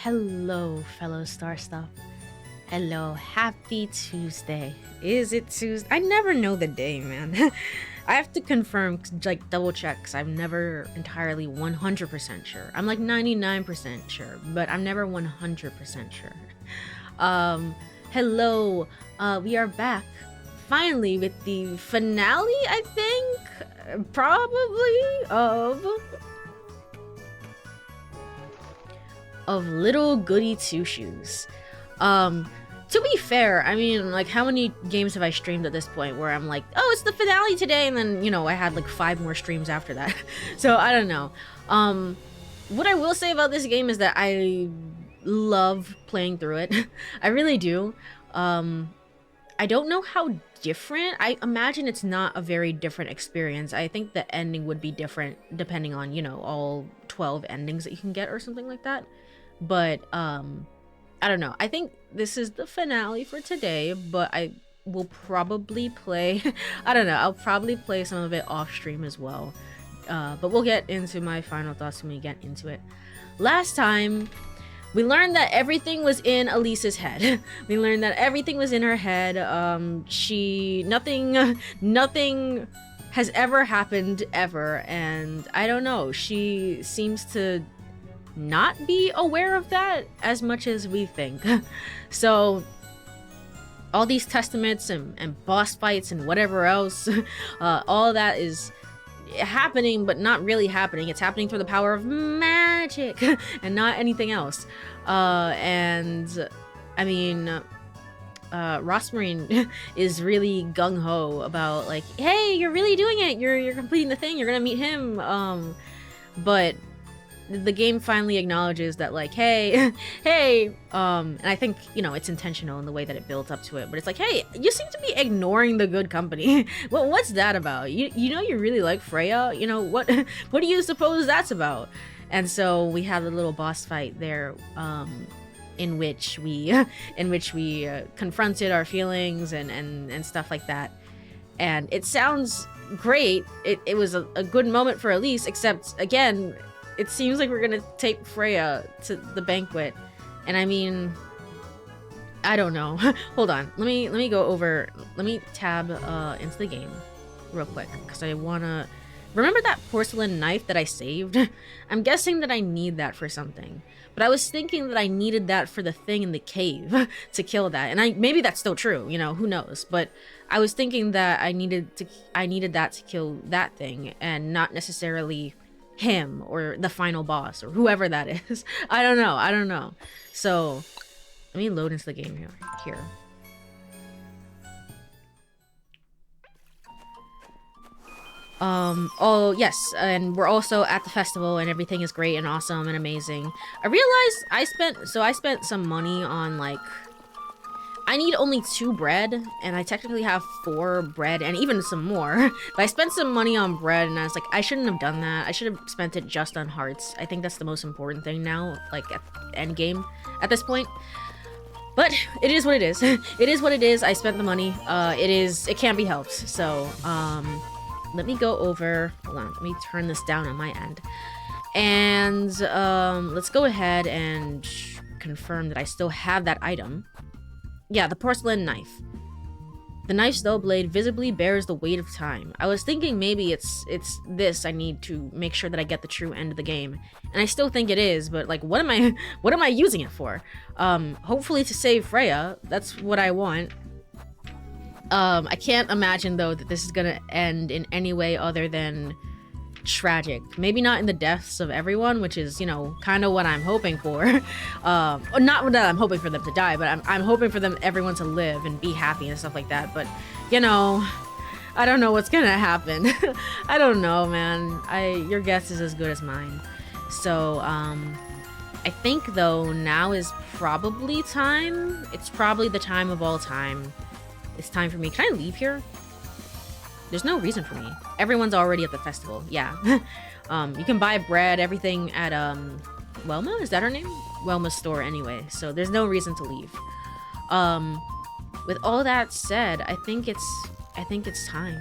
Hello, fellow star stuff. Hello, happy Tuesday. Is it Tuesday? I never know the day, man. I have to confirm, like double check, because I'm never entirely 100% sure. I'm like 99% sure, but I'm never 100% sure. Hello, we are back finally with the finale, I think, probably, of Little Goody Two-Shoes. To be fair, I mean, like, how many games have I streamed at this point where I'm like, oh, it's the finale today, and then, you know, I had like 5 more streams after that. So I don't know. What I will say about this game is that I love playing through it. I really do. I don't know how different. I imagine it's not a very different experience. I think the ending would be different depending on, you know, all 12 endings that you can get or something like that. But I don't know. I think this is the finale for today, but I will probably play I don't know, I'll probably play some of it off stream as well. But we'll get into my final thoughts when we get into it. Last time we learned that everything was in Elise's head. We learned that everything was in her head. Nothing has ever happened ever, and I don't know, she seems to not be aware of that as much as we think. So all these testaments and boss fights and whatever else, all that is happening, but not really happening. It's happening through the power of magic and not anything else. And I mean, Rosmarine is really gung-ho about like, hey, you're really doing it, you're completing the thing, you're gonna meet him. But the game finally acknowledges that, like, hey, and I think, you know, it's intentional in the way that it builds up to it, but it's like, hey, you seem to be ignoring the good company. Well, what's that about? You know, you really like Freya, you know, what do you suppose that's about? And so we have a little boss fight there, in which we confronted our feelings and stuff like that. And it sounds great. It was a good moment for Elise, except again, it seems like we're gonna take Freya to the banquet, and I mean, I don't know. Hold on, let me go over. Let me tab into the game real quick because I wanna remember that porcelain knife that I saved. I'm guessing that I need that for something, but I was thinking that I needed that for the thing in the cave to kill that, and maybe that's still true. You know, who knows? But I was thinking that I needed that to kill that thing, and not necessarily him or the final boss or whoever that is. I don't know. So let me load into the game here. Oh yes, and we're also at the festival and everything is great and awesome and amazing. I realized I spent some money on, like, I need only 2 bread, and I technically have 4 bread and even some more. But I spent some money on bread, and I was like, I shouldn't have done that. I should have spent it just on hearts. I think that's the most important thing now, like at the end game at this point. But it is what it is. It is what it is. I spent the money. It can't be helped. So, let me go over. Hold on. Let me turn this down on my end. And let's go ahead and confirm that I still have that item. Yeah, the porcelain knife. The knife's dull blade visibly bears the weight of time. I was thinking maybe it's this I need to make sure that I get the true end of the game. And I still think it is, but like, what am I using it for? Hopefully to save Freya. That's what I want. I can't imagine though that this is gonna end in any way other than tragic. Maybe not in the deaths of everyone, which is, you know, kind of what I'm hoping for. Not that I'm hoping for them to die, but I'm hoping for everyone to live and be happy and stuff like that. But, you know, I don't know what's gonna happen. I don't know, man. Your guess is as good as mine. So, I think though now is probably time. It's probably the time of all time. It's time for me. Can I leave here? There's no reason for me. Everyone's already at the festival. Yeah. You can buy bread, everything at Welma? Is that her name? Welma's store anyway. So there's no reason to leave. With all that said, I think it's time.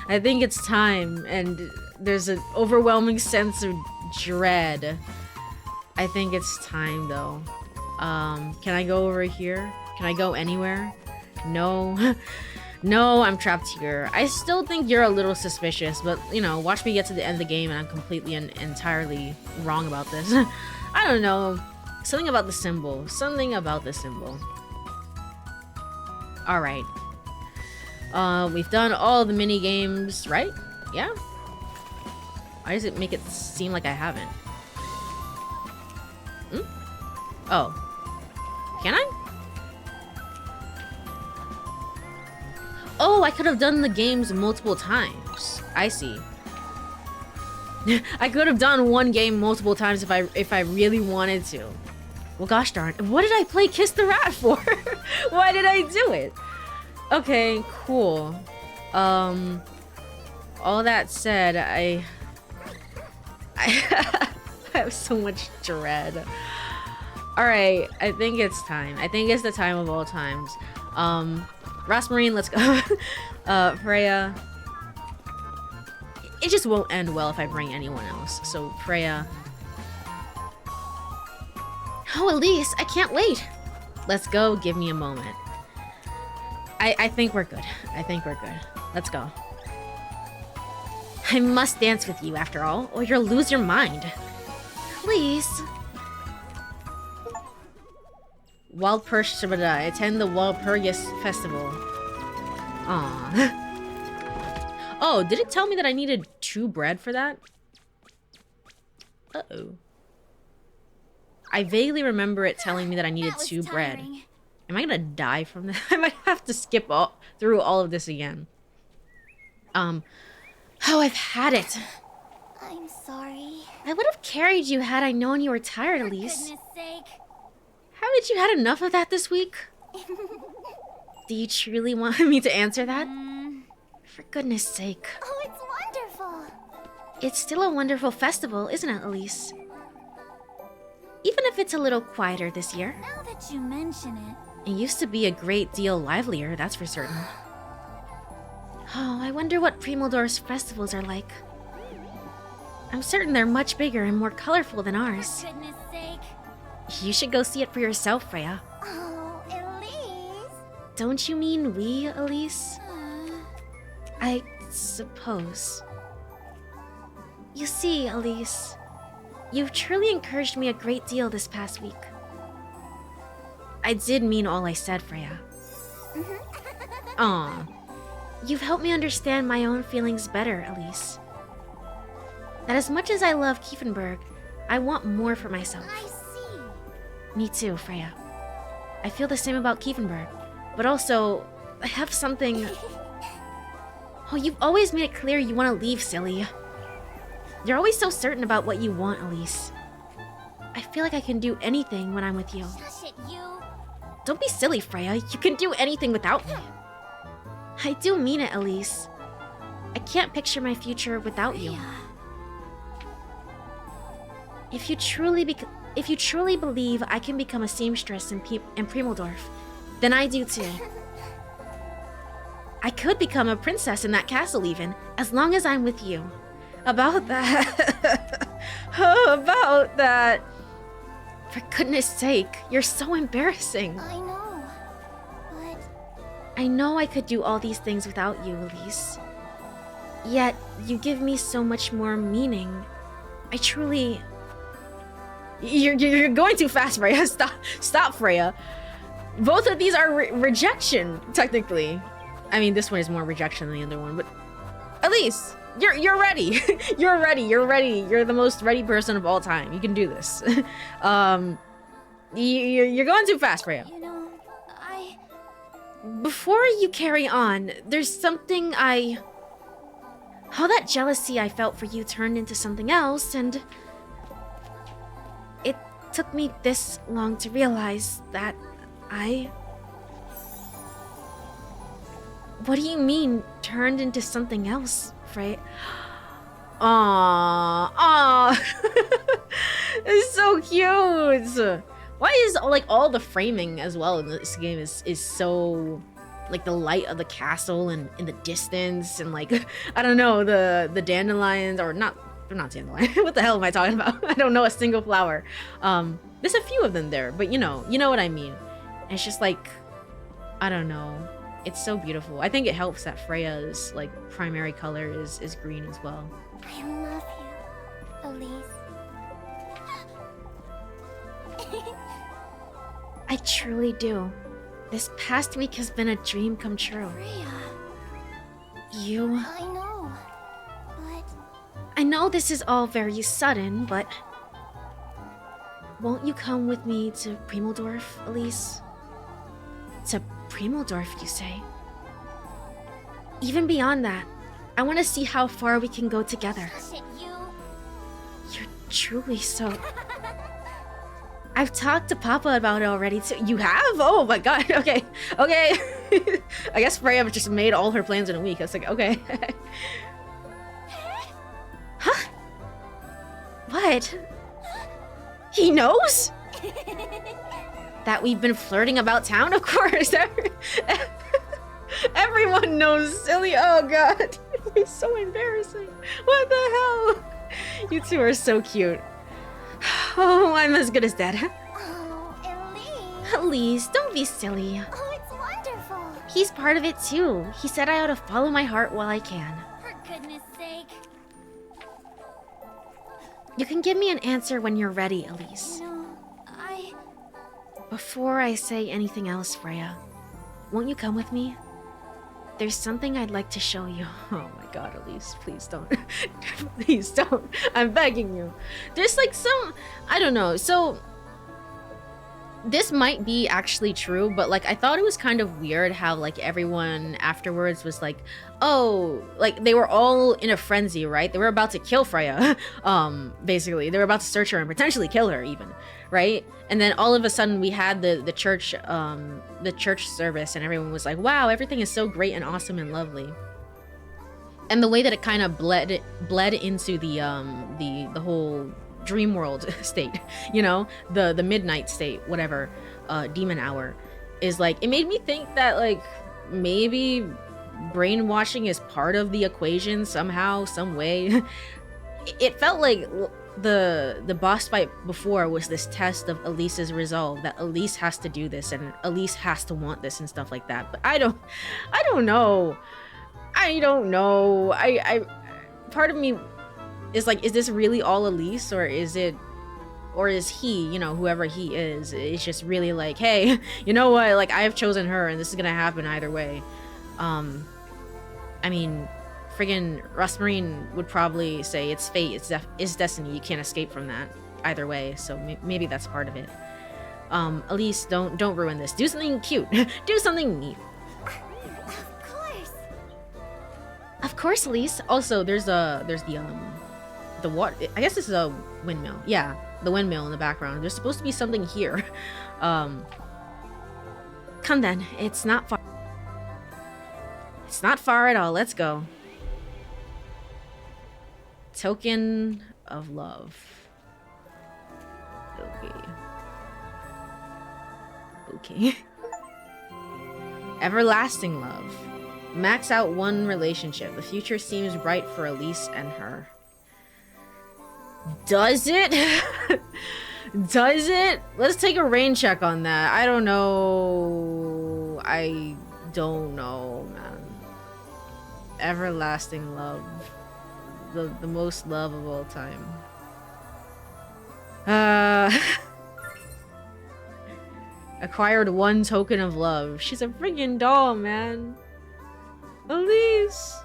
I think it's time, and there's an overwhelming sense of dread I think it's time though. Can I go over here? Can I go anywhere? No. No, I'm trapped here. I still think you're a little suspicious, but you know, watch me get to the end of the game and I'm completely and entirely wrong about this. I don't know. Something about the symbol. Something about the symbol. Alright. We've done all the mini games, right? Yeah? Why does it make it seem like I haven't? Oh. Can I? Oh, I could have done the games multiple times. I see. I could have done one game multiple times if I really wanted to. Well, gosh darn. What did I play Kiss the Rat for? Why did I do it? Okay, cool. All that said, I have so much dread. Alright, I think it's time. I think it's the time of all times. Rosmarine, let's go. Freya. It just won't end well if I bring anyone else. So, Freya. Oh, Elise, I can't wait. Let's go. Give me a moment. I think we're good. I think we're good. Let's go. I must dance with you after all, or you'll lose your mind. Please. Walpurgismata. Attend the Walpurgis Festival. Aww. Oh, did it tell me that I needed 2 bread for that? Uh-oh. I vaguely remember it telling me that I needed 2 bread. Am I gonna die from this? I might have to skip through all of this again. Oh, I've had it. I'm sorry. I would have carried you had I known you were tired, Elise. For goodness sake. Haven't you had enough of that this week? Do you truly want me to answer that? For goodness sake. Oh, it's wonderful. It's still a wonderful festival, isn't it, Elise? Even if it's a little quieter this year. Now that you mention it. It used to be a great deal livelier, that's for certain. Oh, I wonder what Primaldor's festivals are like. I'm certain they're much bigger and more colorful than ours. For goodness sake. You should go see it for yourself, Freya. Oh, Elise. Don't you mean we, Elise? I suppose. You see, Elise, you've truly encouraged me a great deal this past week. I did mean all I said, Freya. Aw. You've helped me understand my own feelings better, Elise. That as much as I love Kiefenberg, I want more for myself. I see. Me too, Freya. I feel the same about Kiefenberg, but also, I have something... Oh, you've always made it clear you want to leave, silly. You're always so certain about what you want, Elise. I feel like I can do anything when I'm with you. Shush it, you. Don't be silly, Freya. You can do anything without me. I do mean it, Elise. I can't picture my future without you. If you truly believe I can become a seamstress in Primaldorf, then I do too. I could become a princess in that castle even, as long as I'm with you. About that... about that... For goodness sake, you're so embarrassing. I know, but... I know I could do all these things without you, Elise. Yet, you give me so much more meaning. I truly... You're going too fast, Freya. Stop, Freya. Both of these are rejection, technically. I mean, this one is more rejection than the other one, but... Elise, you're ready. You're ready. You're the most ready person of all time. You can do this. You're going too fast, Freya. You know, Before you carry on, there's something how that jealousy I felt for you turned into something else, and... It took me this long to realize that What do you mean, turned into something else, Freya? Aww. It's so cute. Why is all the framing as well in this game is so like the light of the castle and in the distance and like I don't know the dandelions or not not dandelion. What the hell am I talking about? I don't know a single flower. There's a few of them there, but you know what I mean. And it's just like, I don't know. It's so beautiful. I think it helps that Freya's like primary color is green as well. I love you, Elise. I truly do. This past week has been a dream come true. Freya. You... I know, but... I know this is all very sudden, but... Won't you come with me to Primaldorf, Elise? To Primaldorf, you say? Even beyond that, I want to see how far we can go together. Shit, you... You're truly so... I've talked to Papa about it already too. You have? Oh my god, okay. Okay. I guess Freya just made all her plans in a week. That's like, okay. Huh? What? He knows? That we've been flirting about town, of course. Everyone knows, silly. Oh god. It's so embarrassing. What the hell? You two are so cute. Oh, I'm as good as dead. Oh, Elise. Elise, don't be silly. Oh, it's wonderful. He's part of it too. He said I ought to follow my heart while I can. For goodness sake. You can give me an answer when you're ready, Elise. You know, Before I say anything else, Freya, won't you come with me? There's something I'd like to show you. Oh my god, Elise, please don't. Please don't. I'm begging you. There's like some... I don't know. So... This might be actually true, but like I thought it was kind of weird how like everyone afterwards was like, oh, like they were all in a frenzy, right? They were about to kill Freya. Basically. They were about to search her and potentially kill her even, right? And then all of a sudden we had the church service and everyone was like, wow, everything is so great and awesome and lovely. And the way that it kind of bled into the whole dream world state, you know, the midnight state, whatever, demon hour, is like, it made me think that like maybe brainwashing is part of the equation somehow, some way. It felt like the boss fight before was this test of Elise's resolve, that Elise has to do this and Elise has to want this and stuff like that. But I don't know. I part of me is like, is this really all Elise, or is he, you know, whoever he is just really like, hey, you know what, like I have chosen her and this is gonna happen either way. I mean, friggin' Rosmarine would probably say it's fate, it's destiny, you can't escape from that either way, so maybe that's part of it. Elise, don't ruin this. Do something cute. Do something neat. of course. Of course, Elise. Also, there's the water. I guess this is a windmill. Yeah, the windmill in the background. There's supposed to be something here. Come then. It's not far. It's not far at all. Let's go. Token of love. Okay. Everlasting love. Max out one relationship. The future seems bright for Elise and her. Does it? Does it? Let's take a rain check on that. I don't know. I don't know, man. Everlasting love. The most love of all time. Acquired one token of love. She's a friggin' doll, man. Elise.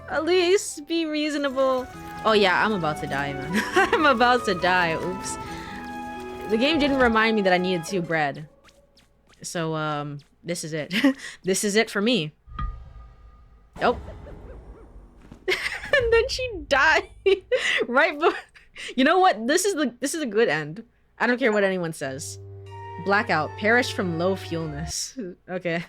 Elise, be reasonable. Oh yeah, I'm about to die, man. I'm about to die. Oops. The game didn't remind me that I needed 2 bread. So, this is it. This is it for me. Nope. And then she died. Right before... You know what? This is a good end. I don't care what anyone says. Blackout. Perished from low fuelness. Okay.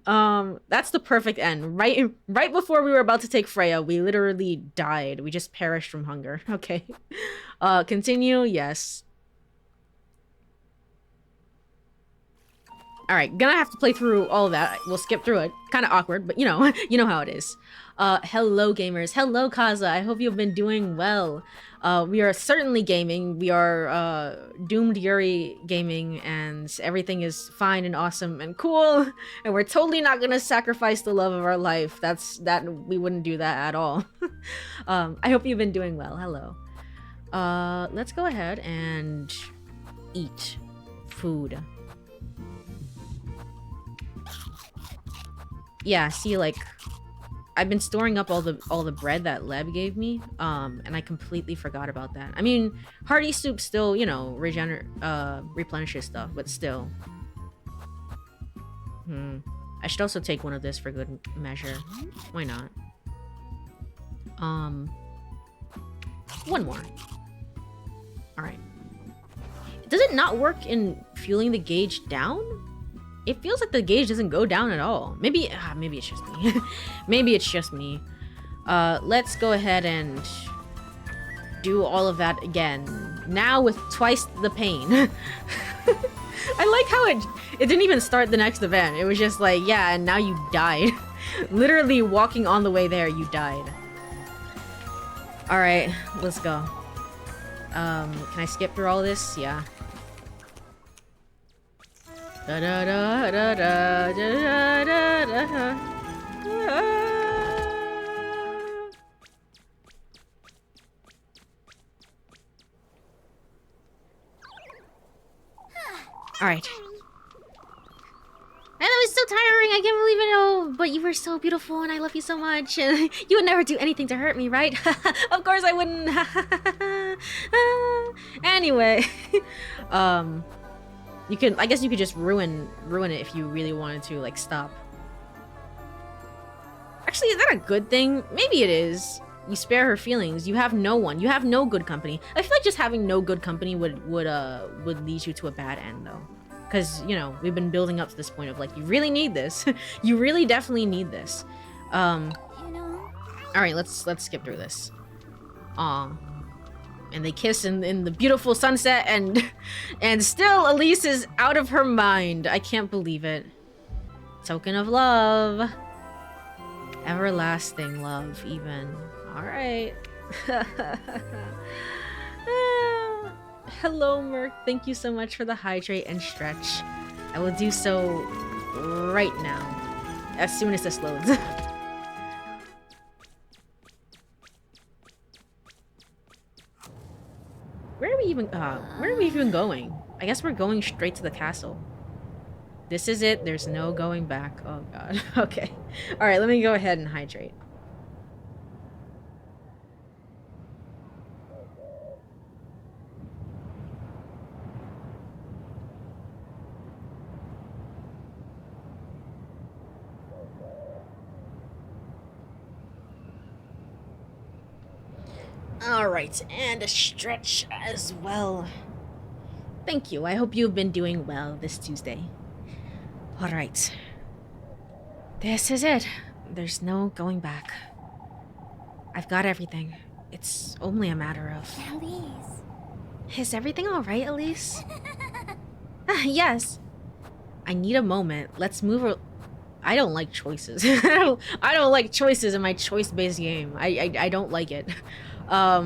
That's the perfect end. Right before we were about to take Freya, we literally died. We just perished from hunger. Okay. Continue. Yes. All right, gonna have to play through all of that. We'll skip through it. Kind of awkward, but you know, you know how it is. Hello gamers. Hello Kaza. I hope you've been doing well. We are certainly gaming. We are doomed Yuri gaming, and everything is fine and awesome and cool. And we're totally not gonna sacrifice the love of our life. That we wouldn't do that at all. I hope you've been doing well. Hello. Let's go ahead and eat food. Yeah, see, like, I've been storing up all the bread that Leb gave me, and I completely forgot about that. I mean, hearty soup still, you know, replenishes stuff, but still. I should also take one of this for good measure. Why not? One more. All right. Does it not work in fueling the gauge down? It feels like the gauge doesn't go down at all. Maybe it's just me. Maybe it's just me. Let's go ahead and do all of that again. Now with twice the pain. I like how it didn't even start the next event. It was just like, yeah, and now you died. Literally walking on the way there, you died. All right, let's go. Can I skip through all this? Yeah. Da da da da da da da da da. All right. And it was so tiring. I can't believe it. Oh, but you were so beautiful, and I love you so much. You would never do anything to hurt me, right? Of course I wouldn't. Anyway, you can. I guess you could just ruin it if you really wanted to, like, stop. Actually, is that a good thing? Maybe it is. You spare her feelings. You have no one. You have no good company. I feel like just having no good company would lead you to a bad end, though. Because, you know, we've been building up to this point of, like, you really need this. You really definitely need this. You know. All right, let's skip through this. Aw. And they kiss in the beautiful sunset, and still Elise is out of her mind. I can't believe it. Token of love. Everlasting love, even. All right. Hello, Merc. Thank you so much for the hydrate and stretch. I will do so right now, as soon as this loads. Where are we even going? I guess we're going straight to the castle. This is it. There's no going back. Oh god. Okay. All right, let me go ahead and hydrate. Alright, and a stretch as well. Thank you. I hope you've been doing well this Tuesday. Alright. This is it. There's no going back. I've got everything. It's only a matter of... Elise. Is everything alright, Elise? Yes. I need a moment. Let's move... I don't like choices. I don't like choices in my choice-based game. I don't like it. I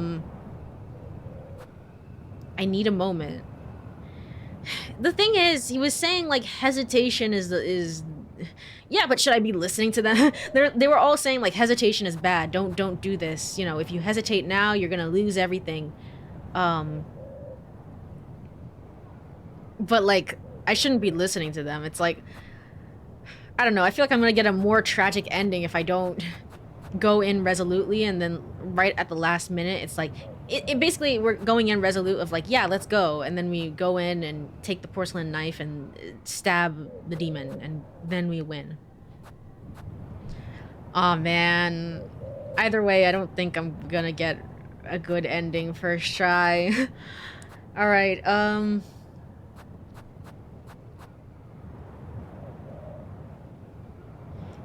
need a moment. The thing is, he was saying, like, hesitation is yeah, but should I be listening to them? They were all saying, like, hesitation is bad. Don't do this. You know, if you hesitate now, you're gonna lose everything. But, like, I shouldn't be listening to them. It's like, I don't know. I feel like I'm gonna get a more tragic ending if I don't go in resolutely, and then right at the last minute it's like it basically, we're going in resolute of like, yeah, let's go, and then we go in and take the porcelain knife and stab the demon, and then we win. Oh man, either way I don't think I'm gonna get a good ending first try. All right,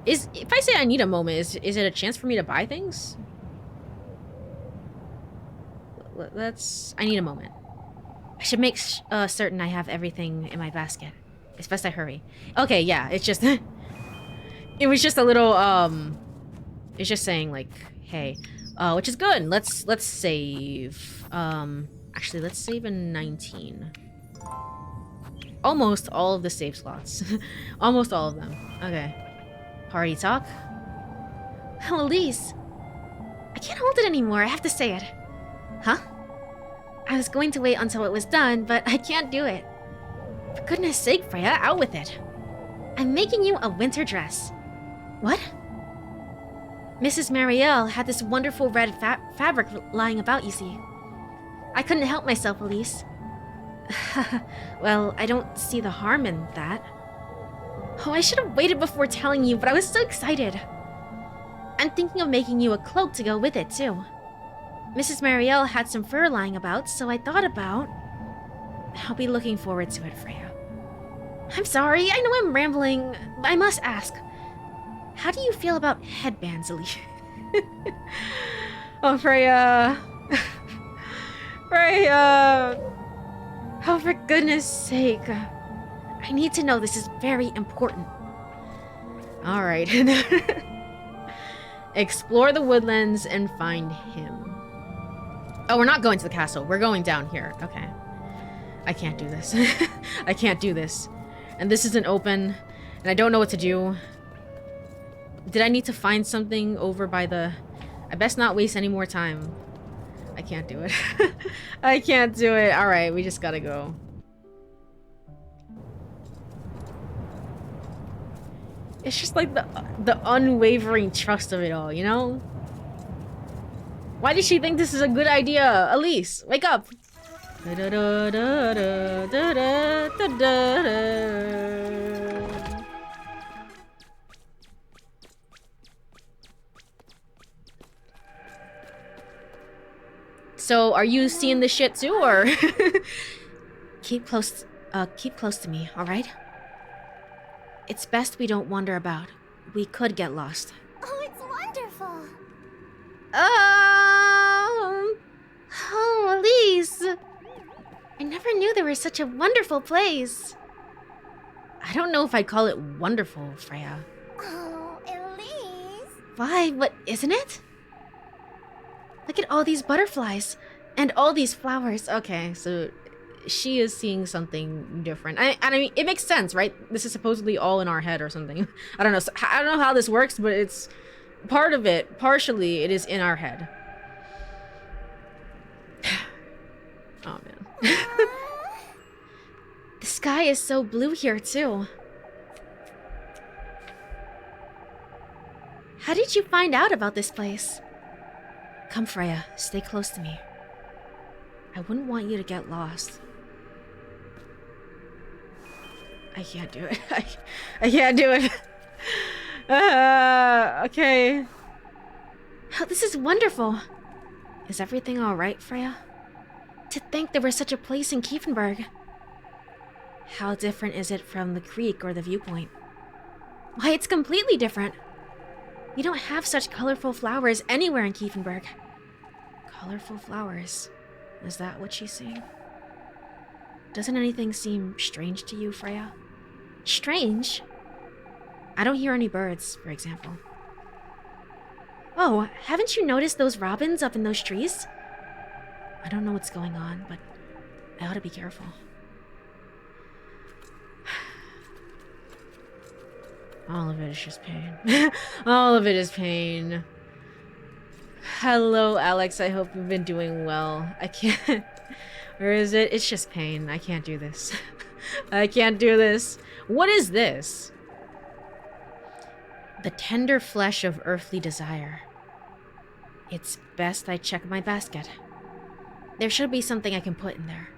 if I say I need a moment, is it a chance for me to buy things? I need a moment. I should make certain I have everything in my basket. It's best I hurry. Okay, yeah, it's just... it was just a little, it's just saying, like, hey. Which is good. Let's save. Actually, let's save in 19. Almost all of the save slots. Almost all of them. Okay. Party talk. Oh, Elise. I can't hold it anymore. I have to say it. Huh? I was going to wait until it was done, but I can't do it. For goodness sake, Freya, out with it. I'm making you a winter dress. What? Mrs. Marielle had this wonderful red fabric lying about, you see. I couldn't help myself, Elise. Well, I don't see the harm in that. Oh, I should have waited before telling you, but I was so excited. I'm thinking of making you a cloak to go with it, too. Mrs. Marielle had some fur lying about, so I thought about... I'll be looking forward to it, Freya. I'm sorry, I know I'm rambling, but I must ask. How do you feel about headbands, Elise? Oh, Freya. Freya. Oh, for goodness sake. I need to know, this is very important. Alright. Explore the woodlands and find him. Oh, we're not going to the castle. We're going down here. Okay. I can't do this. I can't do this. And this isn't open. And I don't know what to do. Did I need to find something over by the... I best not waste any more time. I can't do it. I can't do it. Alright, we just gotta go. It's just like the unwavering trust of it all, you know? Why does she think this is a good idea? Elise, wake up! So, are you seeing this shit too, or? Keep close to me, alright? It's best we don't wander about. We could get lost. Oh, it's wonderful. Oh, Elise. I never knew there was such a wonderful place. I don't know if I'd call it wonderful, Freya. Oh, Elise. Why, what isn't it? Look at all these butterflies and all these flowers. Okay, so she is seeing something different. I mean, it makes sense, right? This is supposedly all in our head or something. I don't know. I don't know how this works, but it's part of it. Partially, it is in our head. Oh, man. The sky is so blue here, too. How did you find out about this place? Come, Freya. Stay close to me. I wouldn't want you to get lost. I can't do it. I can't do it. Okay. Oh, this is wonderful. Is everything all right, Freya? To think there was such a place in Kiefenberg. How different is it from the creek or the viewpoint? Why, it's completely different. We don't have such colorful flowers anywhere in Kiefenberg. Colorful flowers. Is that what she's saying? Doesn't anything seem strange to you, Freya? Strange? I don't hear any birds, for example. Oh, haven't you noticed those robins up in those trees? I don't know what's going on, but I ought to be careful. All of it is just pain. All of it is pain. Hello, Alex. I hope you've been doing well. I can't... Or is it? It's just pain. I can't do this. I can't do this. What is this? The tender flesh of earthly desire. It's best I check my basket. There should be something I can put in there.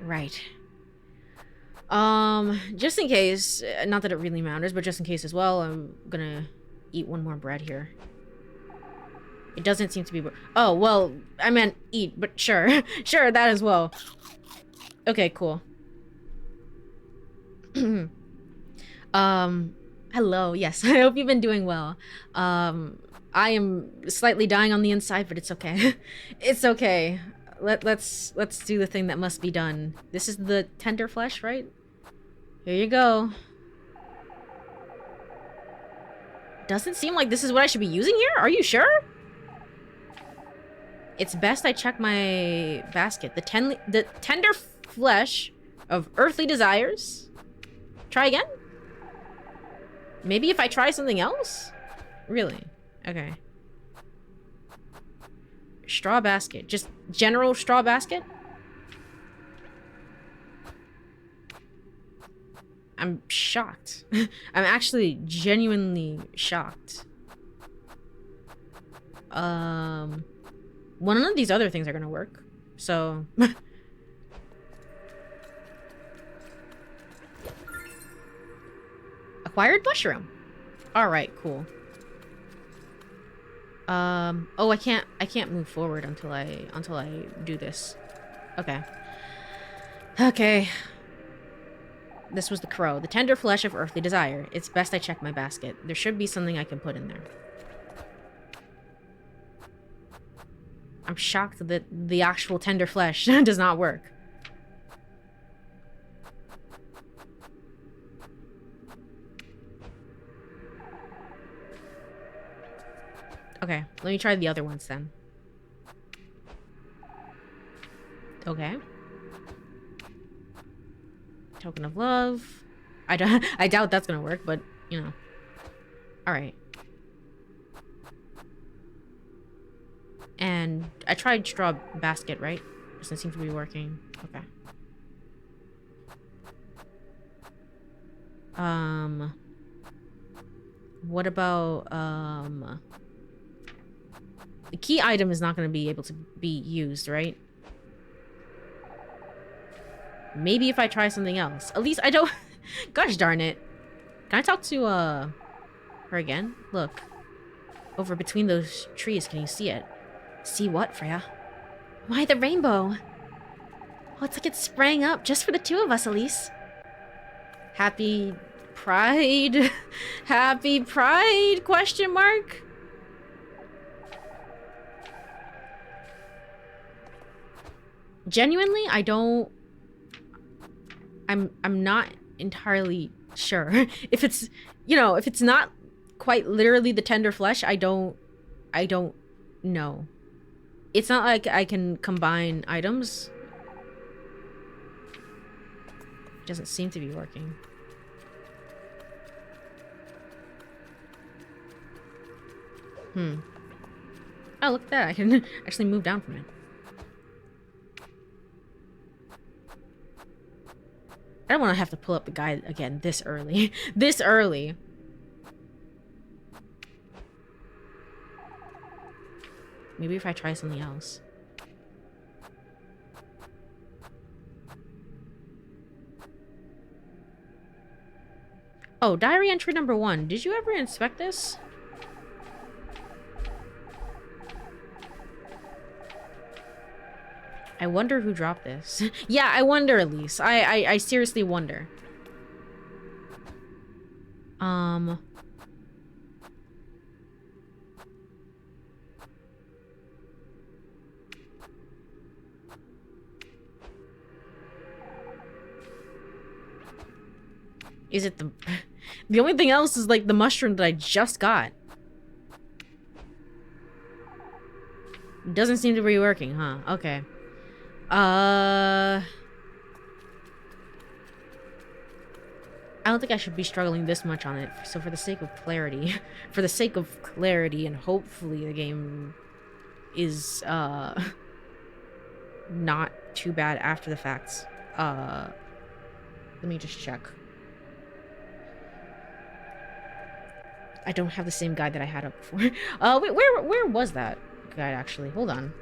Right. Just in case, not that it really matters, but just in case as well, I'm gonna eat one more bread here. It doesn't seem to be... Oh, well, I meant eat, but sure. Sure, that as well. Okay, cool. Hello, yes. I hope you've been doing well. I am slightly dying on the inside, but it's okay. It's okay. let's do the thing that must be done. This is the tender flesh, right? Here you go. Doesn't seem like this is what I should be using here. Are you sure? It's best I check my basket. The tender flesh of earthly desires. Try again? Maybe if I try something else? Really? Okay. Straw basket. Just general straw basket? I'm shocked. I'm actually genuinely shocked. Well, none of these other things are gonna work. So... Acquired mushroom. Alright, cool. Oh, I can't move forward until I do this. Okay. Okay. This was the crow. The tender flesh of earthly desire. It's best I check my basket. There should be something I can put in there. I'm shocked that the actual tender flesh does not work. Okay, let me try the other ones then. Okay. Token of love. I doubt that's gonna work, but, you know. Alright. And I tried straw basket, right? Doesn't seem to be working. Okay. What about, the key item is not going to be able to be used, right? Maybe if I try something else. At least I don't... Gosh darn it. Can I talk to, her again? Look. Over between those trees, can you see it? See what, Freya? Why the rainbow? Oh, it's like it sprang up just for the two of us, Elise. Happy Pride? Happy Pride? Question mark? Genuinely, I don't... I'm not entirely sure. If it's, you know, if it's not quite literally the tender flesh, I don't know. It's not like I can combine items. It doesn't seem to be working. Oh, look at that. I can actually move down from it. I don't want to have to pull up the guide again this early. This early. Maybe if I try something else. Oh, diary entry number 1. Did you ever inspect this? I wonder who dropped this. Yeah, I wonder, Elise. I seriously wonder. Is it the... The only thing else is, like, the mushroom that I just got. Doesn't seem to be working, huh? Okay. I don't think I should be struggling this much on it. So for the sake of clarity, and hopefully the game is, not too bad after the facts. Let me just check. I don't have the same guide that I had up before. Wait, where was that guide actually? Hold on.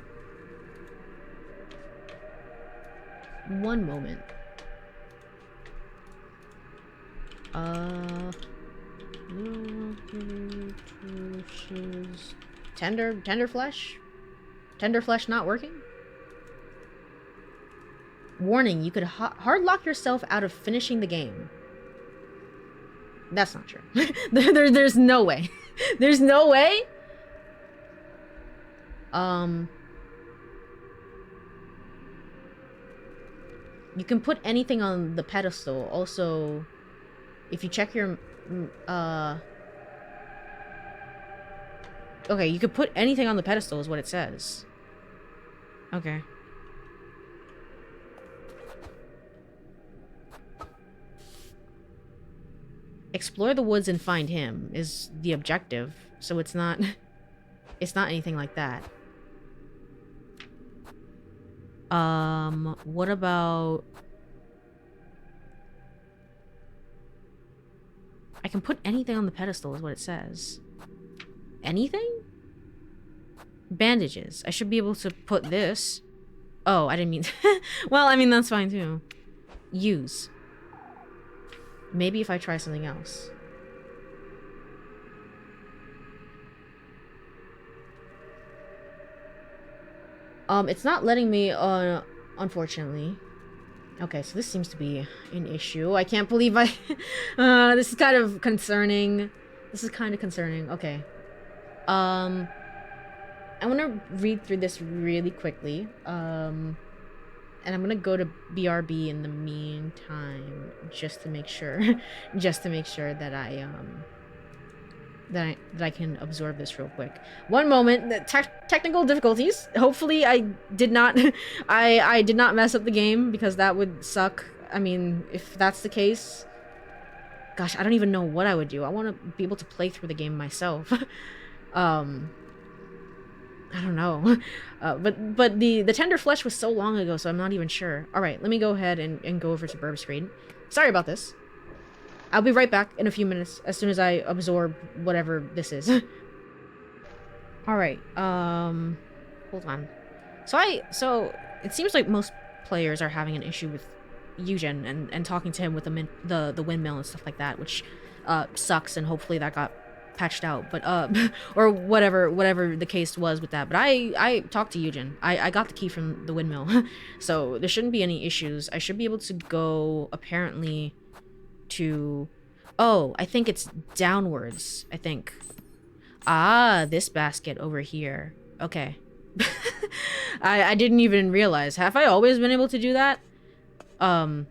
One moment. Tender flesh? Tender flesh not working? Warning, you could hard lock yourself out of finishing the game. That's not true. There's no way. There's no way? You can put anything on the pedestal. Also, if you check your... Okay, you could put anything on the pedestal is what it says. Okay. Explore the woods and find him is the objective. So it's not... It's not anything like that. What about... I can put anything on the pedestal is what it says. Anything? Bandages. I should be able to put this. Oh, I didn't mean to. Well, I mean, that's fine too. Use. Maybe if I try something else. It's not letting me, unfortunately. Okay, so this seems to be an issue. I can't believe I... this is kind of concerning. This is kind of concerning. Okay. I want to read through this really quickly. And I'm gonna go to BRB in the meantime, just to make sure, just to make sure that that I can absorb this real quick. One moment. Technical difficulties. Hopefully, I did not, I did not mess up the game because that would suck. I mean, if that's the case, gosh, I don't even know what I would do. I want to be able to play through the game myself. I don't know. But the tender flesh was so long ago, so I'm not even sure. All right, let me go ahead and go over to Burb screen. Sorry about this. I'll be right back in a few minutes as soon as I absorb whatever this is. All right. Hold on. So it seems like most players are having an issue with Eugen and talking to him with the windmill and stuff like that, which sucks, and hopefully that got patched out, but or whatever the case was with that. But I talked to Eugen. I got the key from the windmill. So there shouldn't be any issues. I should be able to go apparently to... Oh, I think it's downwards, I think. Ah, this basket over here. Okay. I didn't even realize. Have I always been able to do that? Wow,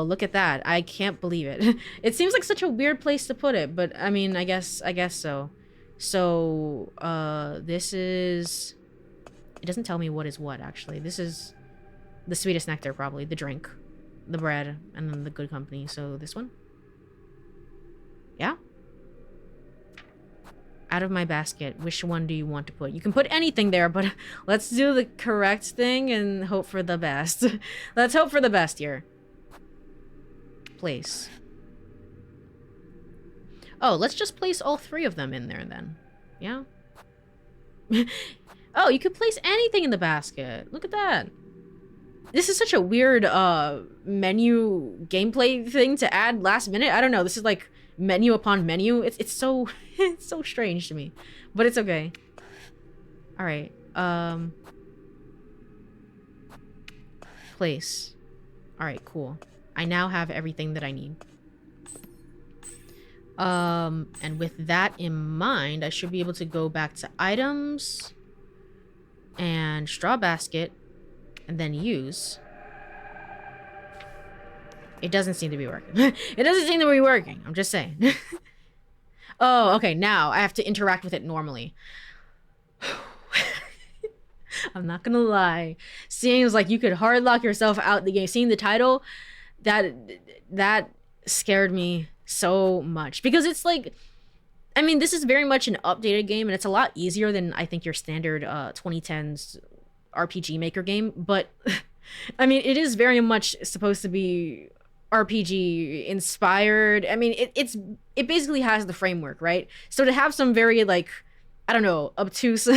look at that. I can't believe it. It seems like such a weird place to put it, but I mean, I guess so. So, this is... It doesn't tell me what is what, actually. This is the sweetest nectar, probably. The drink. The bread. And then the good company. So, this one? Yeah? Out of my basket, which one do you want to put? You can put anything there, but let's do the correct thing and hope for the best. Let's hope for the best here. Place. Oh, let's just place all three of them in there then. Yeah? Oh, you could place anything in the basket. Look at that. This is such a weird menu gameplay thing to add last minute. I don't know. This is like menu upon menu. It's so it's so strange to me. But it's okay. All right. Place. All right, cool. I now have everything that I need. And with that in mind, I should be able to go back to items and straw basket and then use. It doesn't seem to be working. It doesn't seem to be working. I'm just saying. Oh, okay. Now I have to interact with it normally. I'm not gonna lie. Seems like you could hard lock yourself out the game. Seeing the title, that scared me so much, because it's like, I mean, this is very much an updated game, and it's a lot easier than I think your standard 2010s RPG Maker game, but I mean, it is very much supposed to be RPG inspired. I mean, it basically has the framework, right? So to have some very, like, I don't know, obtuse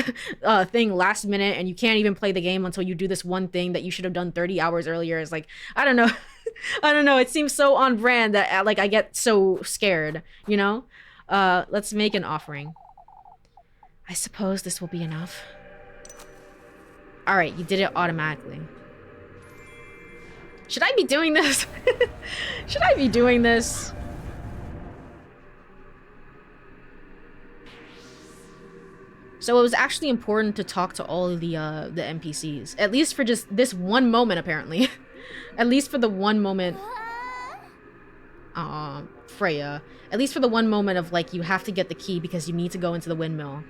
thing last minute, and you can't even play the game until you do this one thing that you should have done 30 hours earlier, is like, I don't know. I don't know. It seems so on brand that, like, I get so scared, you know? Let's make an offering. I suppose this will be enough. All right, you did it automatically. Should I be doing this? Should I be doing this? So it was actually important to talk to all of the NPCs, at least for just this one moment, apparently. At least for the one moment. Freya. At least for the one moment of like you have to get the key because you need to go into the windmill.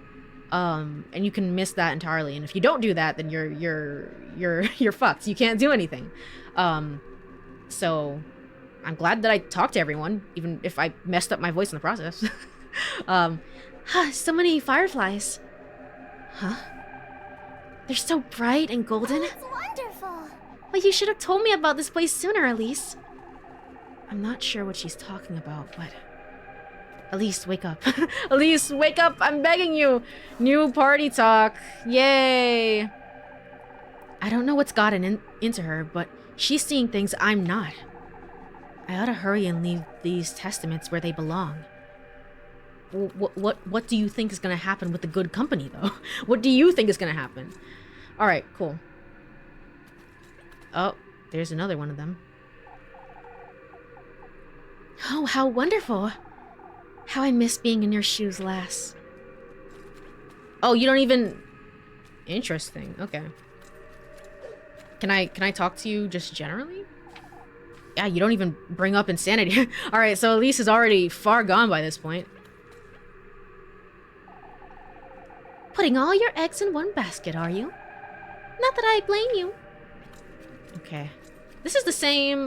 And you can miss that entirely. And if you don't do that, then you're fucked. You can't do anything. So I'm glad that I talked to everyone, even if I messed up my voice in the process. So many fireflies. Huh? They're so bright and golden. It's wonderful. Well, you should have told me about this place sooner, Elise. I'm not sure what she's talking about, but... Elise, wake up. Elise, wake up! I'm begging you! New party talk. Yay! I don't know what's gotten into her, but she's seeing things I'm not. I ought to hurry and leave these testaments where they belong. What do you think is gonna happen with the good company, though? What do you think is gonna happen? Alright, cool. Oh, there's another one of them. Oh, how wonderful. How I miss being in your shoes, lass. Oh, you don't even... Interesting, okay. Can I talk to you just generally? Yeah, you don't even bring up insanity. Alright, so Elise is already far gone by this point. Putting all your eggs in one basket, are you? Not that I blame you. Okay. This is the same,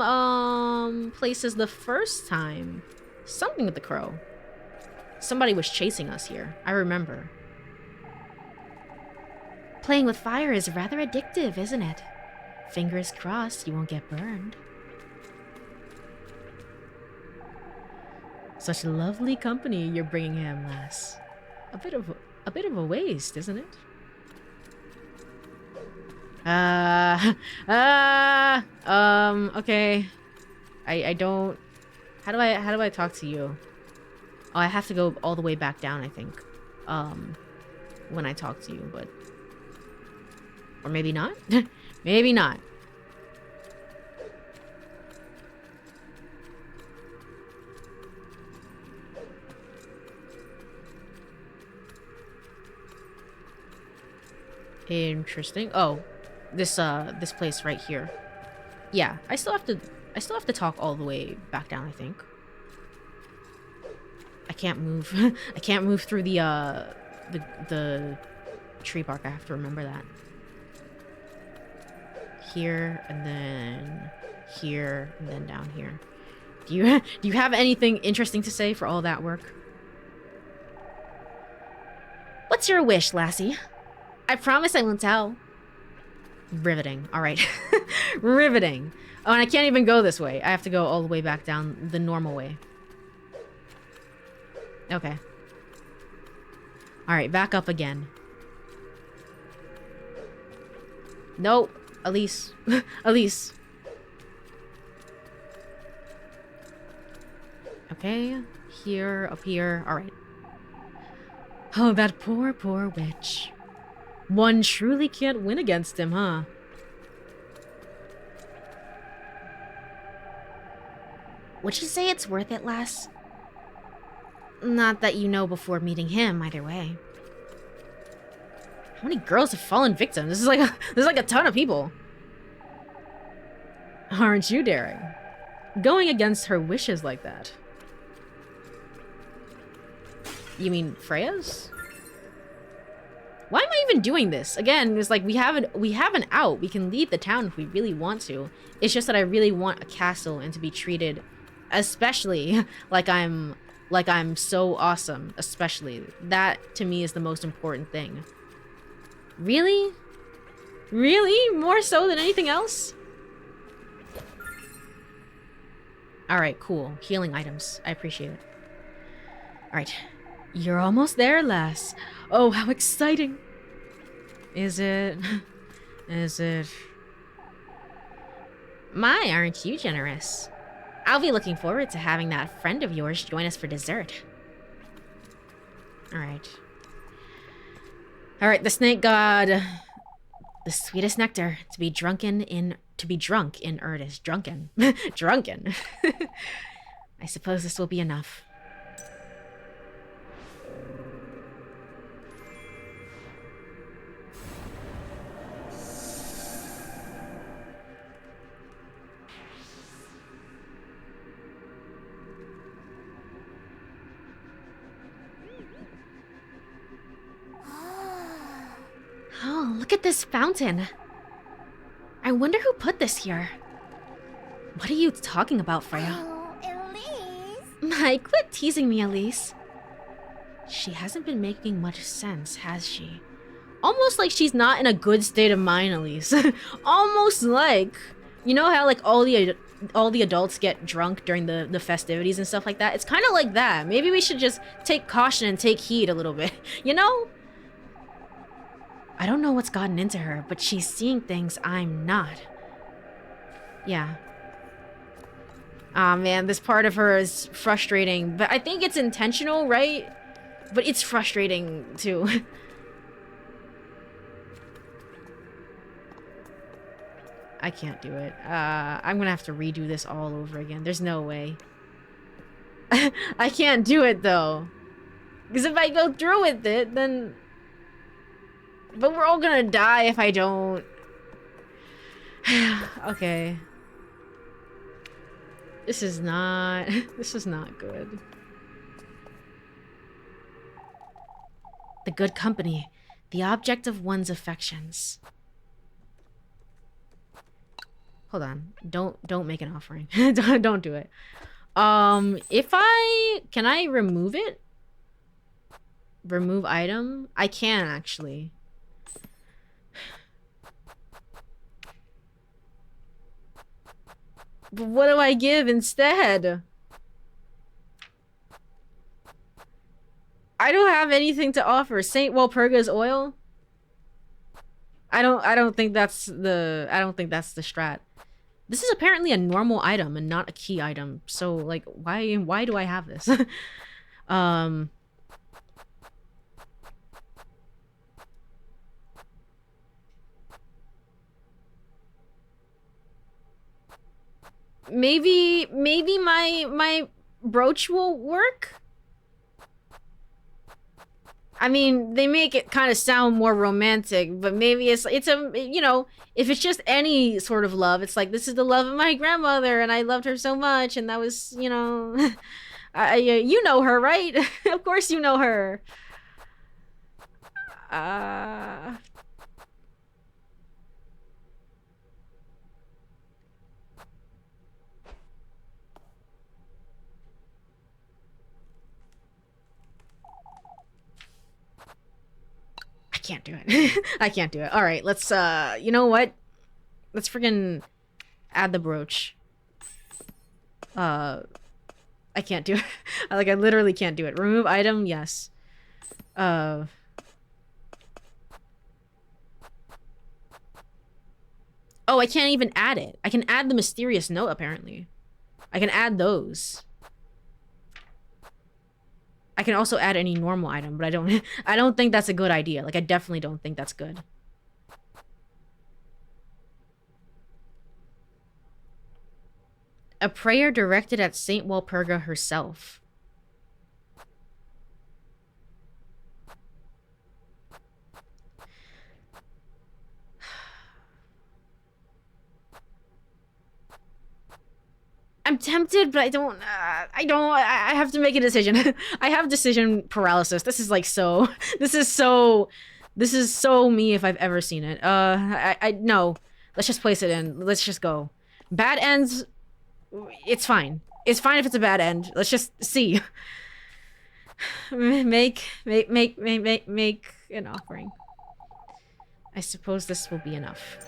place as the first time. Something with the crow. Somebody was chasing us here. I remember. Playing with fire is rather addictive, isn't it? Fingers crossed you won't get burned. Such lovely company you're bringing him, lass. A bit of a waste, isn't it? Okay. I don't... How do I talk to you? Oh, I have to go all the way back down, I think. When I talk to you, but... Or maybe not? Maybe not. Interesting. Oh, this place right here. Yeah, I still have to talk all the way back down, I think. I can't move. I can't move through the tree bark. I have to remember that. Here and then here and then down here. Do you have anything interesting to say for all that work? What's your wish, lassie? I promise I won't tell. Riveting. All right. Riveting. Oh, and I can't even go this way. I have to go all the way back down the normal way. Okay. All right, back up again. No, Elise. Elise. Okay, here, up here. All right. Oh, that poor, poor witch. One truly can't win against him, huh? Would you say it's worth it, lass? Not that you know before meeting him, either way. How many girls have fallen victim? This is like a ton of people. Aren't you daring? Going against her wishes like that. You mean Freya's? Why am I even doing this? Again, it's like we have an out. We can leave the town if we really want to. It's just that I really want a castle and to be treated, especially like I'm so awesome. Especially that to me is the most important thing. Really? Really? More so than anything else? Alright, cool. Healing items. I appreciate it. Alright. You're almost there, lass. Oh, how exciting. Is it? Is it? My, aren't you generous? I'll be looking forward to having that friend of yours join us for dessert. Alright. Alright, the snake god. The sweetest nectar to be drunk in earnest. Drunken. Drunken. I suppose this will be enough. Look at this fountain. I wonder who put this here. What are you talking about, Freya? Oh, Elise. My, quit teasing me, Elise. She hasn't been making much sense, has she? Almost like she's not in a good state of mind, Elise. Almost like, you know how like all the adults get drunk during the festivities and stuff like that? It's kind of like that. Maybe we should just take caution and take heed a little bit, you know? I don't know what's gotten into her, but she's seeing things I'm not. Yeah. Aw, man, this part of her is frustrating, but I think it's intentional, right? But it's frustrating, too. I can't do it. I'm gonna have to redo this all over again. There's no way. I can't do it, though. Because if I go through with it, then... But we're all gonna die if I don't. Okay. This is not good. The good company, the object of one's affections. Hold on. Don't make an offering. don't do it. Can I remove it? Remove item? I can actually. But what do I give instead? I don't have anything to offer. Saint Walpurga's oil? I don't think that's the strat. This is apparently a normal item and not a key item. So like why do I have this? Maybe my brooch will work? I mean, they make it kind of sound more romantic, but maybe it's a, you know, if it's just any sort of love, it's like, this is the love of my grandmother and I loved her so much and that was, you know, you know her, right? Of course you know her. I can't do it. I can't do it. All right, let's you know what? Let's friggin' add the brooch. I can't do it. Like I literally can't do it. Remove item, yes. Oh, I can't even add it. I can add the mysterious note apparently. I can add those. I can also add any normal item, but I don't think that's a good idea. Like I definitely don't think that's good. A prayer directed at Saint Walpurga herself. I'm tempted, but I have to make a decision. I have decision paralysis. This is like this is so me if I've ever seen it. No. Let's just place it in. Let's just go. Bad ends, it's fine. It's fine if it's a bad end. Let's just see. Make an offering. I suppose this will be enough.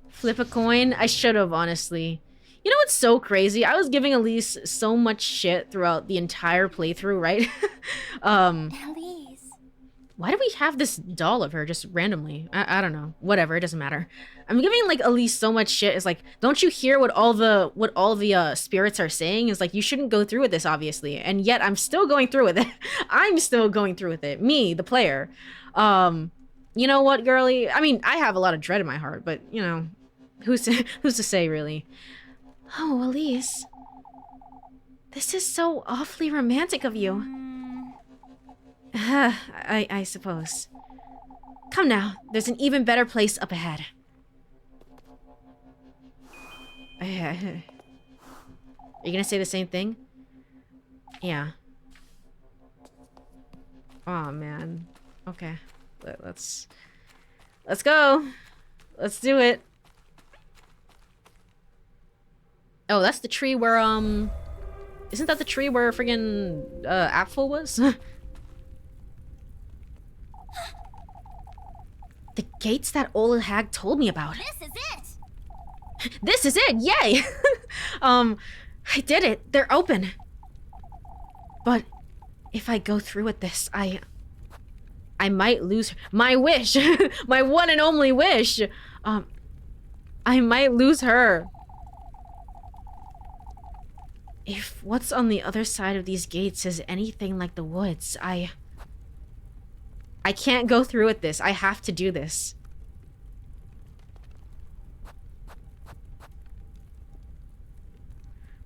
Flip a coin? I should have, honestly. You know what's so crazy? I was giving Elise so much shit throughout the entire playthrough, right? Elise. Why do we have this doll of her just randomly? I don't know. Whatever, it doesn't matter. I'm giving like Elise so much shit. It's like, don't you hear what all the spirits are saying? Is like, you shouldn't go through with this, obviously. And yet I'm still going through with it. I'm still going through with it. Me, the player. You know what, girly? I mean, I have a lot of dread in my heart, but you know, who's to say, really? Oh, Elise. This is so awfully romantic of you. I suppose. Come now, there's an even better place up ahead. Are you gonna say the same thing? Yeah. Oh man. Okay. Let's go. Let's do it. Oh, that's the tree where isn't that the tree where friggin' Apfel was? The gates that old hag told me about. This is it! This is it! Yay! I did it. They're open. But if I go through with this, I might lose my wish. My one and only wish. I might lose her. If what's on the other side of these gates is anything like the woods, I can't go through with this. I have to do this.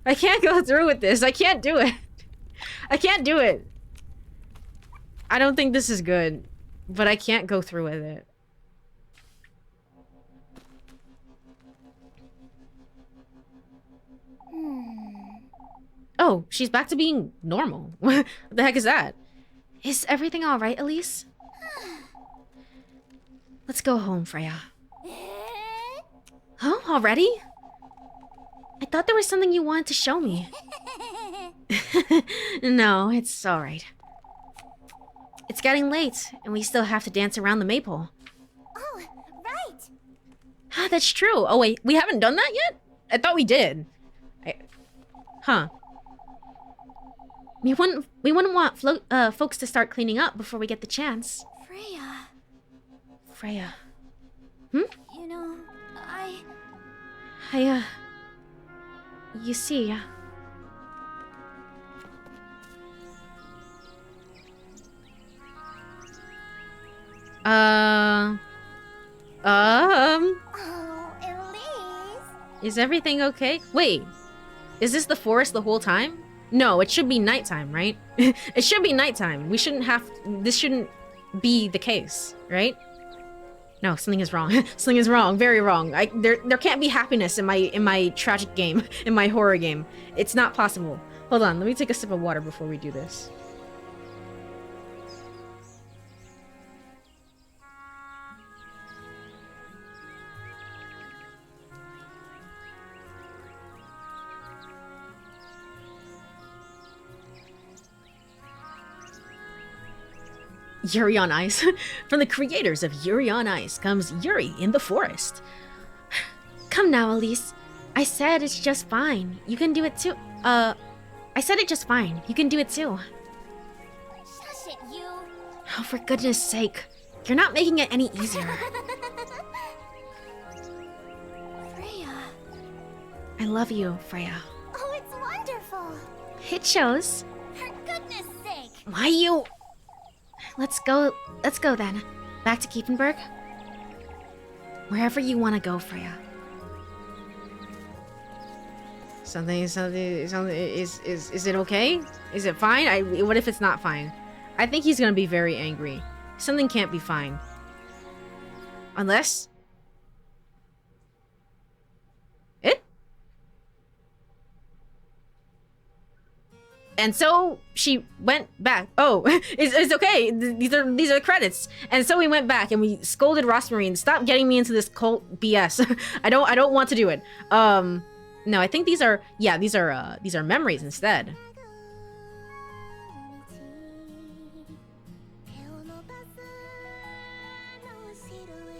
I can't go through with this. I can't do it. I can't do it. I don't think this is good, but I can't go through with it. Oh, she's back to being normal. What the heck is that? Is everything all right, Elise? Let's go home, Freya. Huh? Already? I thought there was something you wanted to show me. No, it's all right. It's getting late, and we still have to dance around the maypole. Oh, right. Ah, that's true. Oh wait, we haven't done that yet? I thought we did. Huh. We wouldn't want folks to start cleaning up before we get the chance. Freya. Freya. You know, You see, Oh, Elise. is everything okay? Wait, is this the forest the whole time? No, it should be nighttime, right? It should be nighttime. This shouldn't be the case, right? No, something is wrong. Something is wrong, very wrong. There can't be happiness in my tragic game, in my horror game. It's not possible. Hold on, let me take a sip of water before we do this. Yuri on Ice. From the creators of Yuri on Ice comes Yuri in the Forest. Come now, Elise. I said it's just fine. You can do it too. I said it just fine. You can do it too. Shush it, you. Oh, for goodness sake. You're not making it any easier. Freya. I love you, Freya. Oh, it's wonderful. It shows. For goodness sake. Why you... Let's go then. Back to Kiepenberg? Wherever you want to go, Freya. Something, is it okay? Is it fine? What if it's not fine? I think he's gonna be very angry. Something can't be fine. Unless... It? And so she went back. Oh, it's okay. These are the credits. And so we went back and we scolded Rosmarine. Stop getting me into this cult BS. I don't want to do it. No, I think these are memories instead.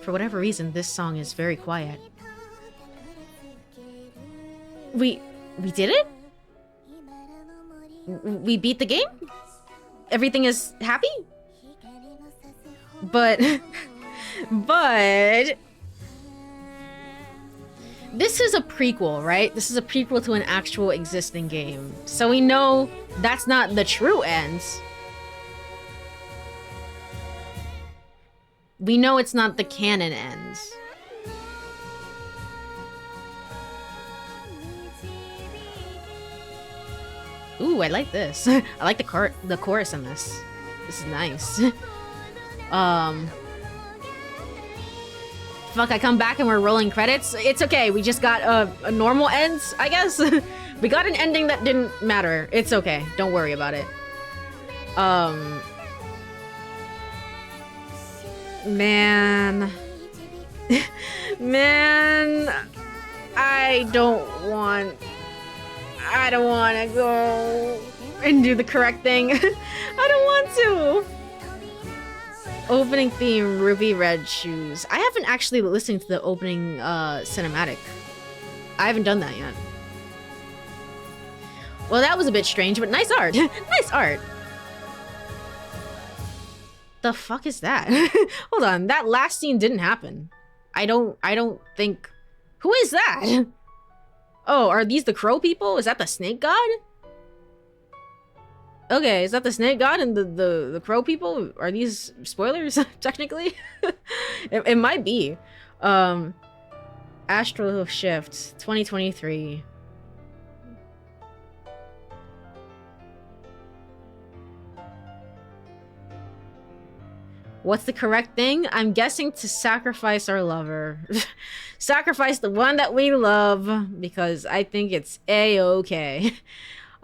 For whatever reason, this song is very quiet. We did it? We beat the game? Everything is happy? But this is a prequel, right? This is a prequel to an actual existing game. So we know that's not the true end. We know it's not the canon end. Ooh, I like this. I like the chorus in this. This is nice. Fuck, I come back and we're rolling credits. It's okay. We just got a normal end, I guess. We got an ending that didn't matter. It's okay. Don't worry about it. Man. Man. I don't want to go and do the correct thing. I don't want to. Opening theme, Ruby Red Shoes. I haven't actually listened to the opening cinematic. I haven't done that yet. Well, that was a bit strange, but nice art. Nice art. The fuck is that? Hold on, that last scene didn't happen. I don't think... Who is that? Oh, are these the crow people? Is that the snake god? Okay, is that the snake god and the crow people? Are these spoilers, technically? It might be. Astral Shift, 2023. What's the correct thing? I'm guessing to sacrifice our lover. Sacrifice the one that we love, because I think it's A-okay.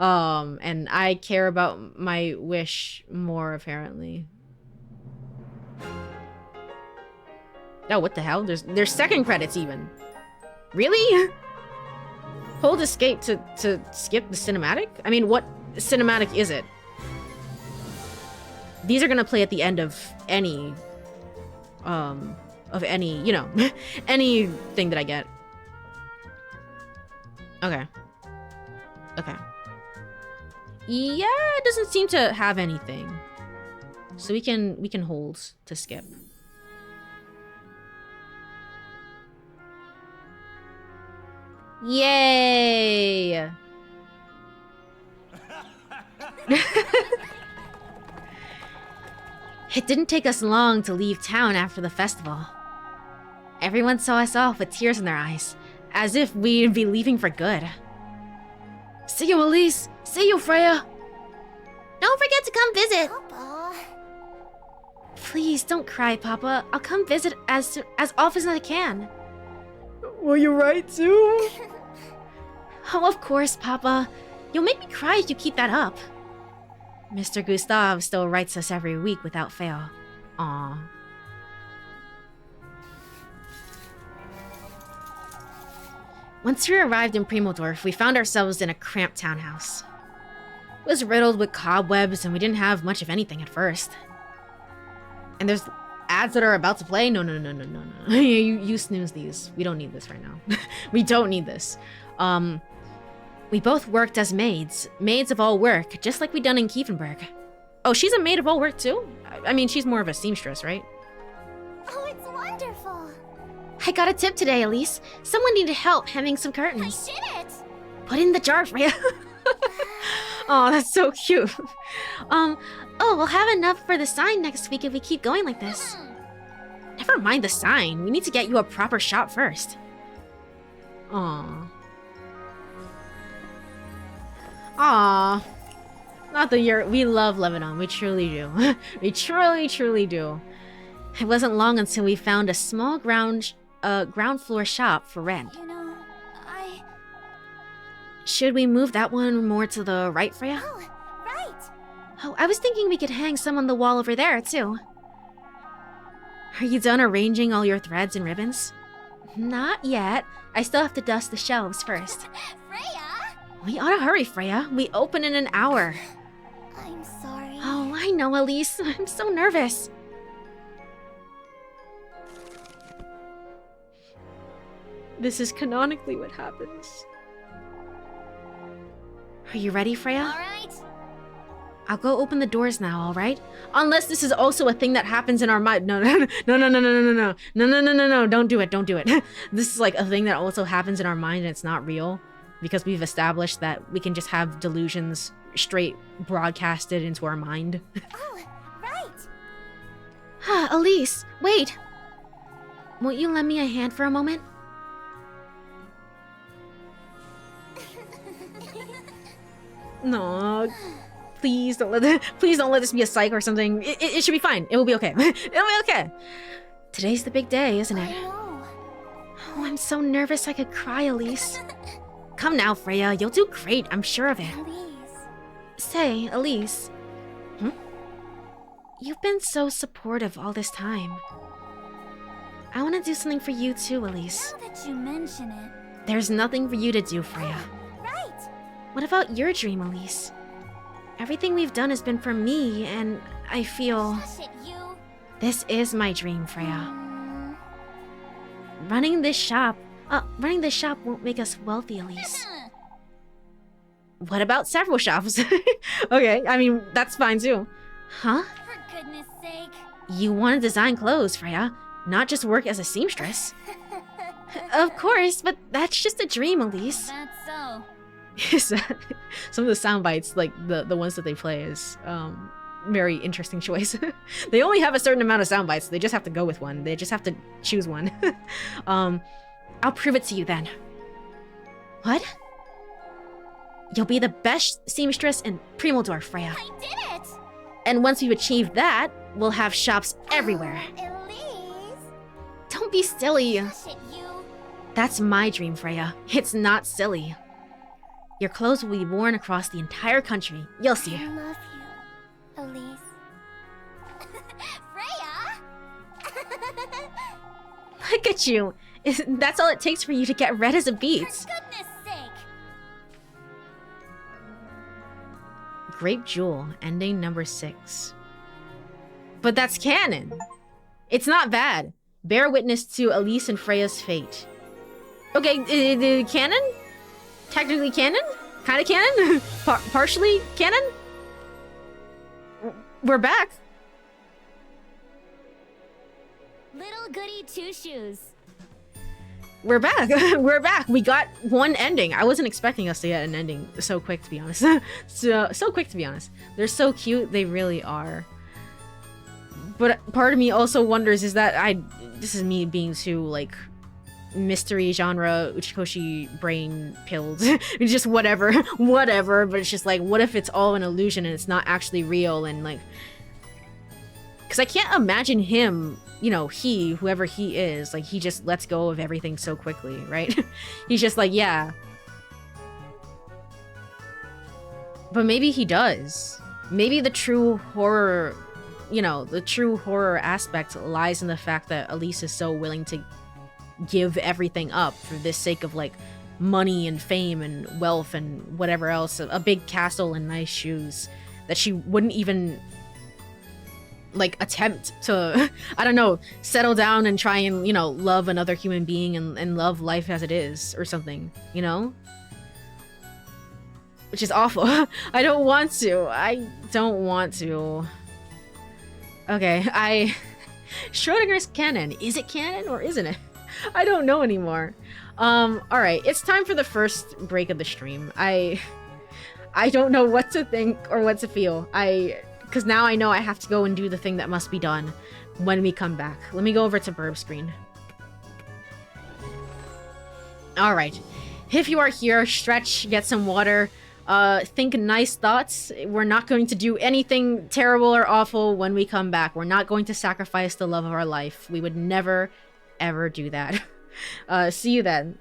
And I care about my wish more, apparently. Oh, what the hell? There's second credits, even. Really? Hold escape to skip the cinematic? I mean, what cinematic is it? These are gonna play at the end of any, you know, anything that I get. Okay. Okay. Yeah, it doesn't seem to have anything. So we can hold to skip. Yay! It didn't take us long to leave town after the festival. Everyone saw us off with tears in their eyes, as if we'd be leaving for good. See you, Elise! See you, Freya! Don't forget to come visit! Papa. Please, don't cry, Papa. I'll come visit as often as I can. Will you write too? Oh, of course, Papa. You'll make me cry if you keep that up. Mr. Gustav still writes us every week without fail. Aww. Once we arrived in Primodorf, we found ourselves in a cramped townhouse. It was riddled with cobwebs, and we didn't have much of anything at first. And there's ads that are about to play? No. You snooze these. We don't need this right now. We don't need this. We both worked as maids of all work, just like we done in Kiefenberg. Oh, she's a maid of all work too? I mean, she's more of a seamstress, right? Oh, it's wonderful. I got a tip today, Elise. Someone needed help hemming some I curtains. did it. Put in the jar, Freya. Oh, that's so cute. Oh, we'll have enough for the sign next week if we keep going like this. Never mind the sign. We need to get you a proper shop first. Aw. Aw. Not the year. We love Lebanon. We truly do. We truly do. It wasn't long until we found a small ground floor shop for rent. You know, Should we move that one more to the right, Freya? Oh, right. Oh, I was thinking we could hang some on the wall over there, too. Are you done arranging all your threads and ribbons? Not yet. I still have to dust the shelves first. Freya! We ought to hurry, Freya. We open in an hour. I'm sorry. Oh, I know, Elise. I'm so nervous. This is canonically what happens. Are you ready, Freya? All right. I'll go open the doors now, all right? Unless this is also a thing that happens in our mind. No, don't do it. This is like a thing that also happens in our mind and it's not real, because we've established that we can just have delusions straight broadcasted into our mind. Oh, right. Elise, wait. Won't you lend me a hand for a moment? No, please don't let this be a psych or something. It should be fine. It will be okay. It'll be okay. Today's the big day, isn't I it? know. Oh, I'm so nervous I could cry, Elise. Come now, Freya. You'll do great. I'm sure of it. Please. Say, Elise. You've been so supportive all this time. I want to do something for you too, Elise. Now that you mention it. There's nothing for you to do, Freya. Right. What about your dream, Elise? Everything we've done has been for me, and I feel... Hush it, you. This is my dream, Freya. Mm. Running this shop won't make us wealthy, Elise. What about several shops? Okay, I mean, that's fine too. Huh? For goodness sake. You want to design clothes, Freya, not just work as a seamstress. Of course, but that's just a dream, Elise. That's so. Some of the sound bites, like the ones that they play, is very interesting choice. They only have a certain amount of sound bites, so they just have to go with one. They just have to choose one. I'll prove it to you then. What? You'll be the best seamstress in Primaldorf, Freya. I did it. And once we've achieved that, we'll have shops everywhere. Elise. Don't be silly. Hush it, you. That's my dream, Freya. It's not silly. Your clothes will be worn across the entire country. You'll see. I love you, Elise. Freya. Look at you. That's all it takes for you to get red as a beet. For goodness sake. Grape Jewel, ending number 6. But that's canon. It's not bad. Bear witness to Elise and Freya's fate. Okay, canon? Technically canon? Kinda canon? Partially canon? We're back. LittleGoodyTwoShoes. We're back. We're back. We got one ending. I wasn't expecting us to get an ending so quick, to be honest. so quick, to be honest. They're so cute. They really are. But part of me also wonders is that this is me being too, like, mystery genre Uchikoshi brain pilled. It's just whatever. Whatever. But it's just like, what if it's all an illusion and it's not actually real? And like, because I can't imagine him, you know, whoever he is, like, he just lets go of everything so quickly, right? He's just like, yeah. But maybe he does. Maybe the true horror, you know, the true horror aspect lies in the fact that Elise is so willing to give everything up for this sake of, like, money and fame and wealth and whatever else, a big castle and nice shoes, that she wouldn't even, like, attempt to, I don't know, settle down and try and, you know, love another human being and love life as it is or something, you know? Which is awful. I don't want to. Okay, Schrodinger's canon. Is it canon or isn't it? I don't know anymore. Alright, it's time for the first break of the stream. I don't know what to think or what to feel. Because now I know I have to go and do the thing that must be done when we come back. Let me go over to Burb screen. Alright. If you are here, stretch, get some water, think nice thoughts. We're not going to do anything terrible or awful when we come back. We're not going to sacrifice the love of our life. We would never, ever do that. See you then.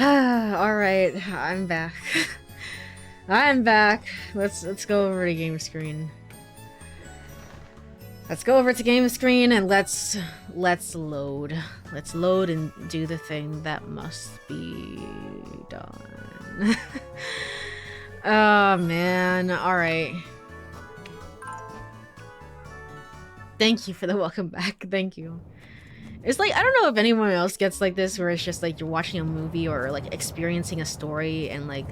Alright, I'm back. I'm back. Let's go over to game screen. Let's go over to game screen and let's load. Let's load and do the thing that must be done. Oh man, alright. Thank you for the welcome back. Thank you. It's like, I don't know if anyone else gets like this, where it's just like you're watching a movie or like experiencing a story and like,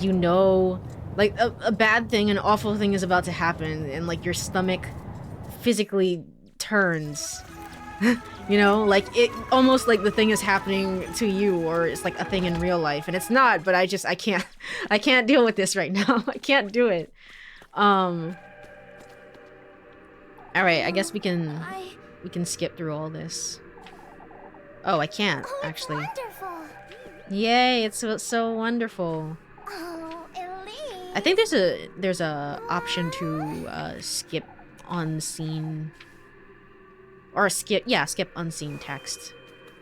you know, like a bad thing, an awful thing is about to happen and like your stomach physically turns. You know, like it almost like the thing is happening to you or it's like a thing in real life and it's not, but I can't deal with this right now. I can't do it. All right, I guess we can skip through all this. Oh, I can't actually. Wonderful. Yay, it's so wonderful. Oh, Elise. I think there's a option to skip unseen or skip unseen text.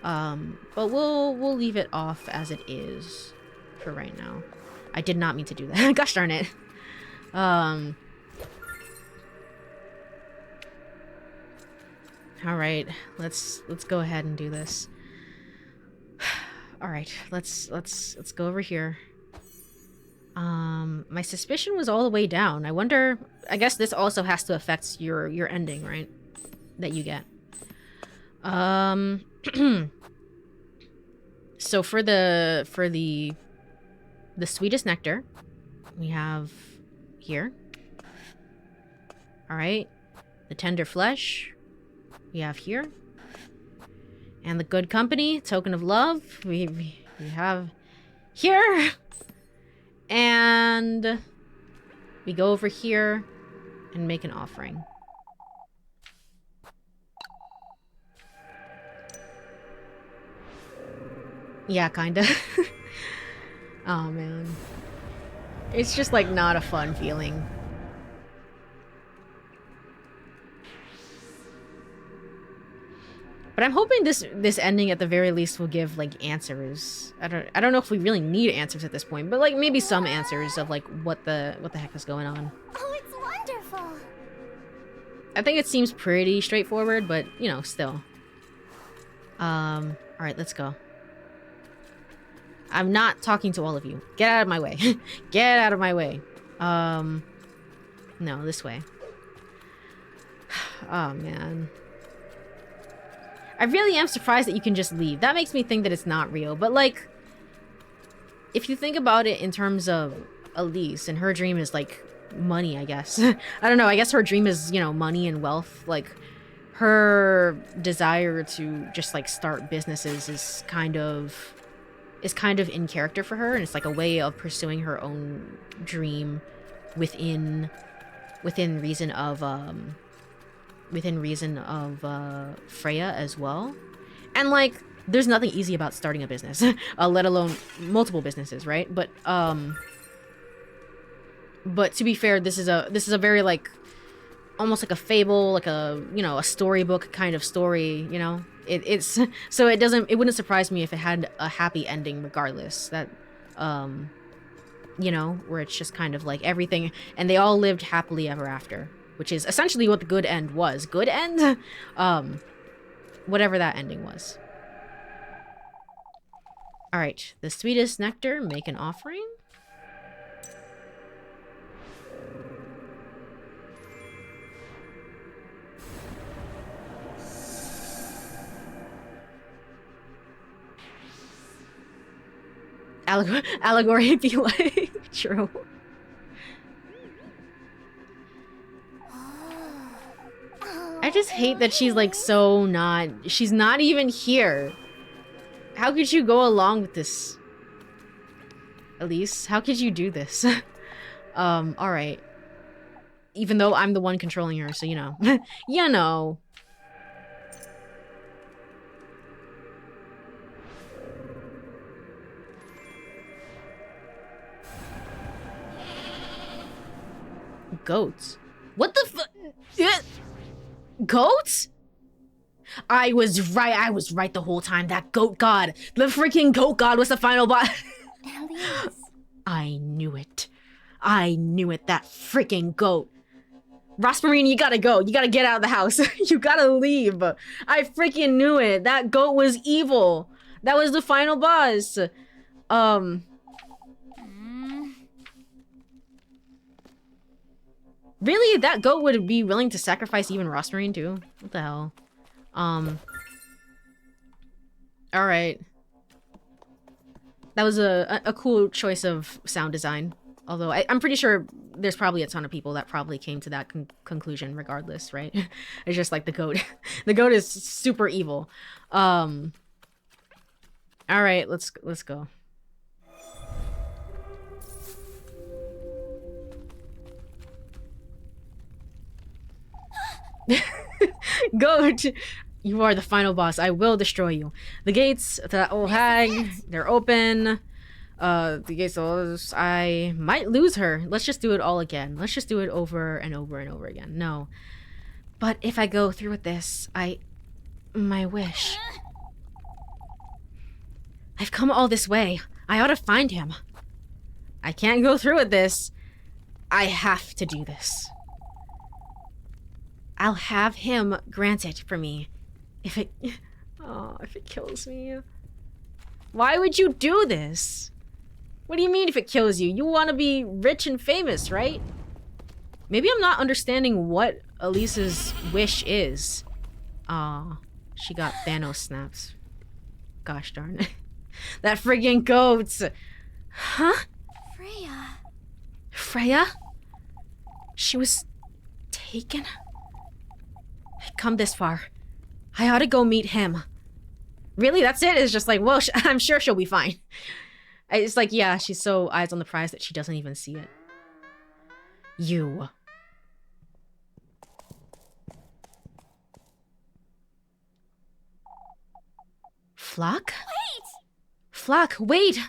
But we'll leave it off as it is for right now. I did not mean to do that. Gosh darn it. All right, let's go ahead and do this. All right, let's go over here. My suspicion was all the way down. I wonder, I guess this also has to affect your ending, right? That you get. So for the sweetest nectar, we have here. All right, the tender flesh we have here, and the good company, token of love, we have here, and we go over here and make an offering. Yeah, kinda. Oh man. It's just like not a fun feeling. But I'm hoping this ending at the very least will give like answers. I don't know if we really need answers at this point, but like maybe some answers of like what the heck is going on. Oh, it's wonderful. I think it seems pretty straightforward, but you know, still. All right, let's go. I'm not talking to all of you. Get out of my way. Get out of my way. No, this way. Oh, man. I really am surprised that you can just leave. That makes me think that it's not real. But, like, if you think about it in terms of Elise, and her dream is, like, money, I guess. I don't know. I guess her dream is, you know, money and wealth. Like, her desire to just, like, start businesses is kind of in character for her, and it's like a way of pursuing her own dream within reason of Freya as well. And like there's nothing easy about starting a business, let alone multiple businesses, right? But to be fair, this is a very like almost like a fable, like a, you know, a storybook kind of story, you know. It's so it wouldn't surprise me if it had a happy ending regardless, that you know, where it's just kind of like everything and they all lived happily ever after, which is essentially what the good end was. Good end, whatever that ending was. All right, the sweetest nectar, make an offering. Allegory be like true. I just hate that she's like so not. She's not even here. How could you go along with this, Elise? How could you do this? All right. Even though I'm the one controlling her, so you know, you know. Goats? What the fu- Goats? I was right the whole time. That goat god. The freaking goat god was the final boss. I knew it. I knew it. That freaking goat. Rosmarine, you gotta go. You gotta get out of the house. You gotta leave. I freaking knew it. That goat was evil. That was the final boss. Really? That goat would be willing to sacrifice even Rosmarine too? What the hell? Alright. That was a cool choice of sound design. Although I'm pretty sure there's probably a ton of people that probably came to that conclusion regardless, right? It's just like the goat. The goat is super evil. Alright, let's go. Goat, you are the final boss. I will destroy you. The gates to that old hag, they're open. The gates, I might lose her. Let's just do it all again. Let's just do it over and over and over again. No. But if I go through with this, my wish. I've come all this way. I ought to find him. I can't go through with this. I have to do this. I'll have him grant it for me. If it... Oh, if it kills me. Why would you do this? What do you mean if it kills you? You want to be rich and famous, right? Maybe I'm not understanding what Elise's wish is. Aw, she got Thanos snaps. Gosh darn it. That friggin' goat! Huh? Freya. Freya? She was taken? I've come this far. I ought to go meet him. Really? That's it? It's just like, well, I'm sure she'll be fine. It's like, yeah, she's so eyes on the prize that she doesn't even see it. You. Flock? Wait! Flock, wait!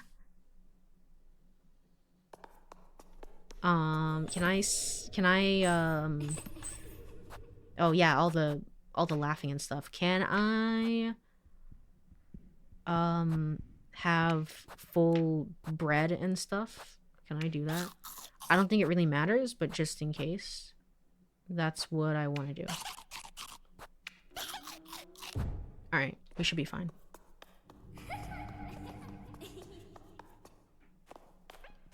Can I, oh yeah, all the laughing and stuff. Can I, have full bread and stuff? Can I do that? I don't think it really matters, but just in case, that's what I want to do. Alright, we should be fine.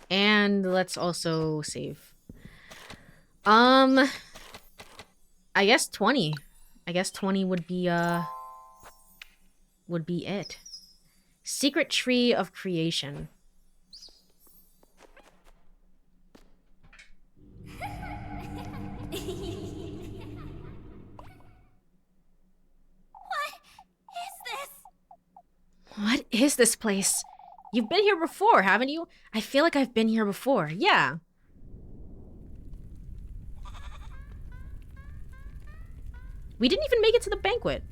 And let's also save. I guess 20. I guess 20 would be it. Secret Tree of Creation. What is this place? You've been here before, haven't you? I feel like I've been here before. Yeah. We didn't even make it to the banquet.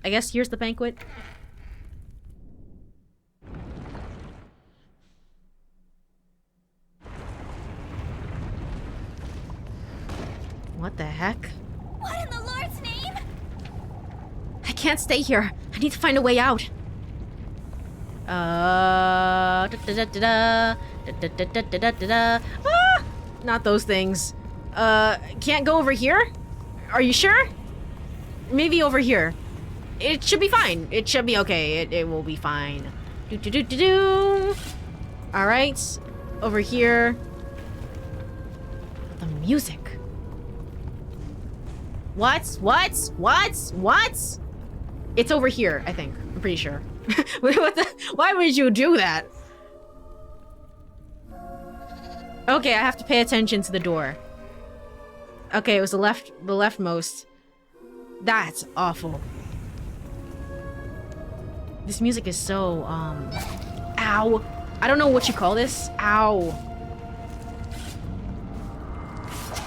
I guess here's the banquet. What the heck? What in the Lord's name? I can't stay here. I need to find a way out. Not those things. Can't go over here? Are you sure? Maybe over here. It should be fine. It should be okay. It will be fine. Alright. Over here. The music. What? It's over here, I think. I'm pretty sure. What the? Why would you do that? Okay, I have to pay attention to the door. Okay, it was the leftmost. That's awful. This music is so, ow. I don't know what you call this. Ow.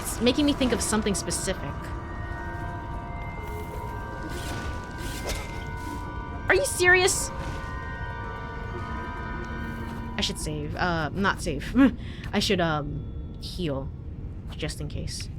It's making me think of something specific. Are you serious? I should save. Not save. I should, heal. Just in case.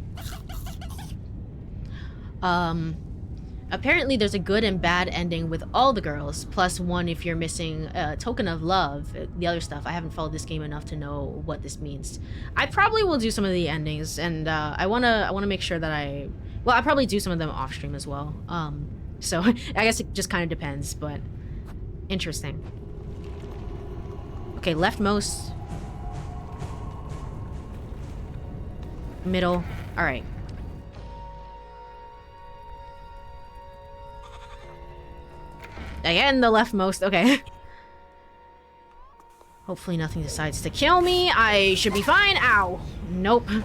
Apparently there's a good and bad ending with all the girls, plus one if you're missing a token of love. The other stuff, I haven't followed this game enough to know what this means. I probably will do some of the endings, and I wanna make sure that well, I'll probably do some of them off stream as well. So I guess it just kind of depends, but interesting. Okay, leftmost. Middle. All right. Again, the leftmost. Okay. Hopefully nothing decides to kill me. I should be fine. Ow. Nope. Am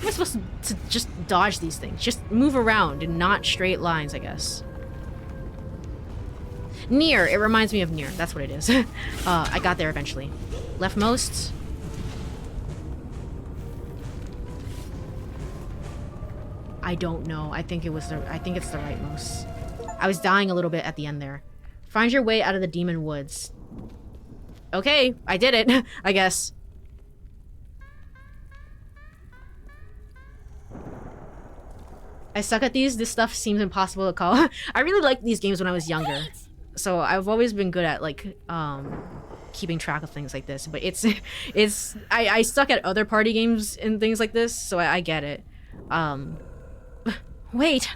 I supposed to just dodge these things? Just move around in not straight lines, I guess. Near. It reminds me of Near. That's what it is. I got there eventually. Leftmost. I don't know. I think it's the rightmost. I was dying a little bit at the end there. Find your way out of the demon woods. Okay, I did it, I guess. I suck at these. This stuff seems impossible to call. I really liked these games when I was younger. so I've always been good at like keeping track of things like this, but I suck at other party games and things like this, so I get it. Wait.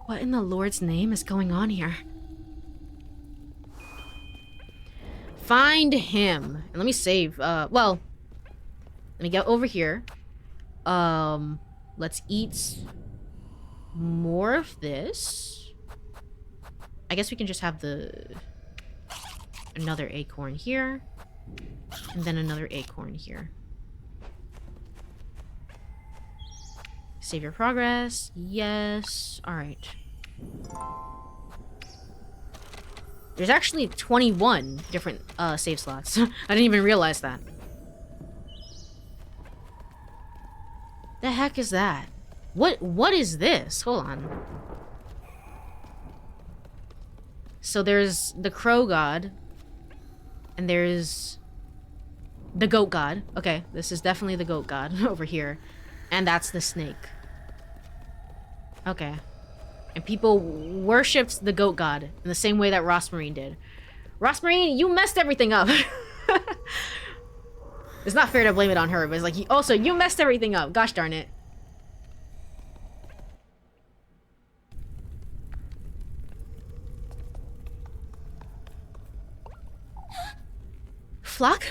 What in the Lord's name is going on here? Find him. And let me save. Well, let me get over here. Let's eat more of this. I guess we can just have another acorn here. And then another acorn here. Save your progress. Yes. Alright. There's actually 21 different save slots. I didn't even realize that. The heck is that? What is this? Hold on. So there's the crow god. And there's the goat god. Okay, this is definitely the goat god over here. And that's the snake. Okay. And people worshipped the goat god in the same way that Rosmarine did. Rosmarine, you messed everything up. It's not fair to blame it on her, but it's like, also, you messed everything up. Gosh darn it. Flock?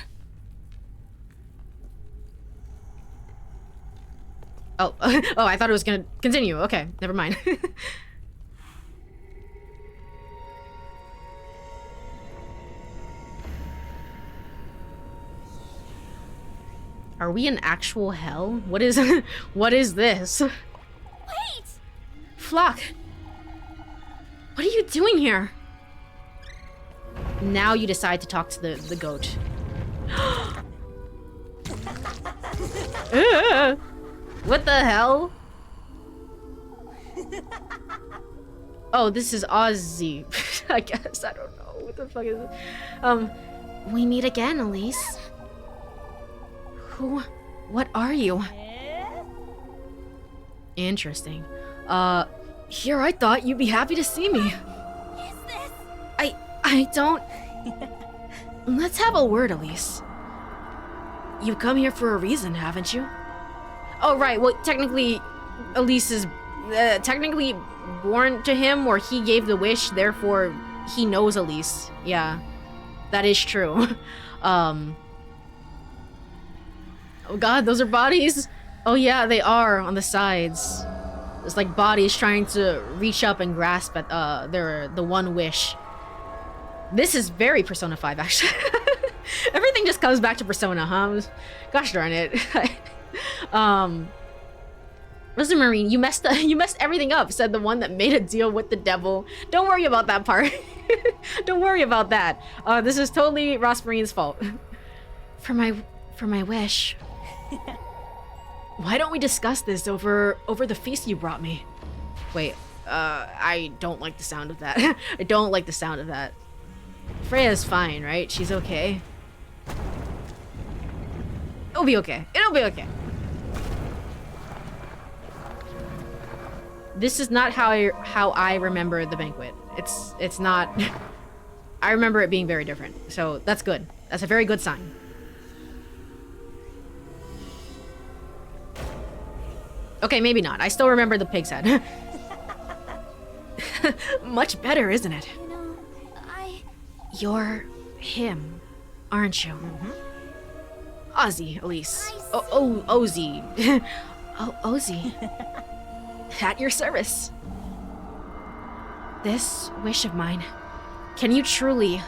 Oh, oh, I thought it was gonna continue. Okay, never mind. Are we in actual hell? What is what is this? Wait! Flock! What are you doing here? Now you decide to talk to the goat. What the hell? Oh, this is Ozzy. I guess. I don't know. What the fuck is it? We meet again, Elise. What are you? Interesting. Here I thought you'd be happy to see me. Is this? I don't... Let's have a word, Elise. You've come here for a reason, haven't you? Oh, right. Well, technically, Elise is technically born to him, or he gave the wish, therefore he knows Elise. Yeah, that is true. Oh god, those are bodies? Oh yeah, they are on the sides. It's like bodies trying to reach up and grasp at the one wish. This is very Persona 5, actually. Everything just comes back to Persona, huh? Gosh darn it. Mr. Marine, you messed everything up, said the one that made a deal with the devil. Don't worry about that part. Don't worry about that. This is totally Rosmarine's fault. For my wish. Why don't we discuss this over the feast you brought me? Wait, I don't like the sound of that. I don't like the sound of that. Freya's fine, right? She's okay. It'll be okay. It'll be okay. This is not how I remember the banquet. It's not. I remember it being very different. So that's good. That's a very good sign. Okay, maybe not. I still remember the pig's head. Much better, isn't it? You know, You're him, aren't you? Mm-hmm. Ozzy, Elise. I Ozzy. Oh, Ozzy. At your service. This wish of mine. Can you truly?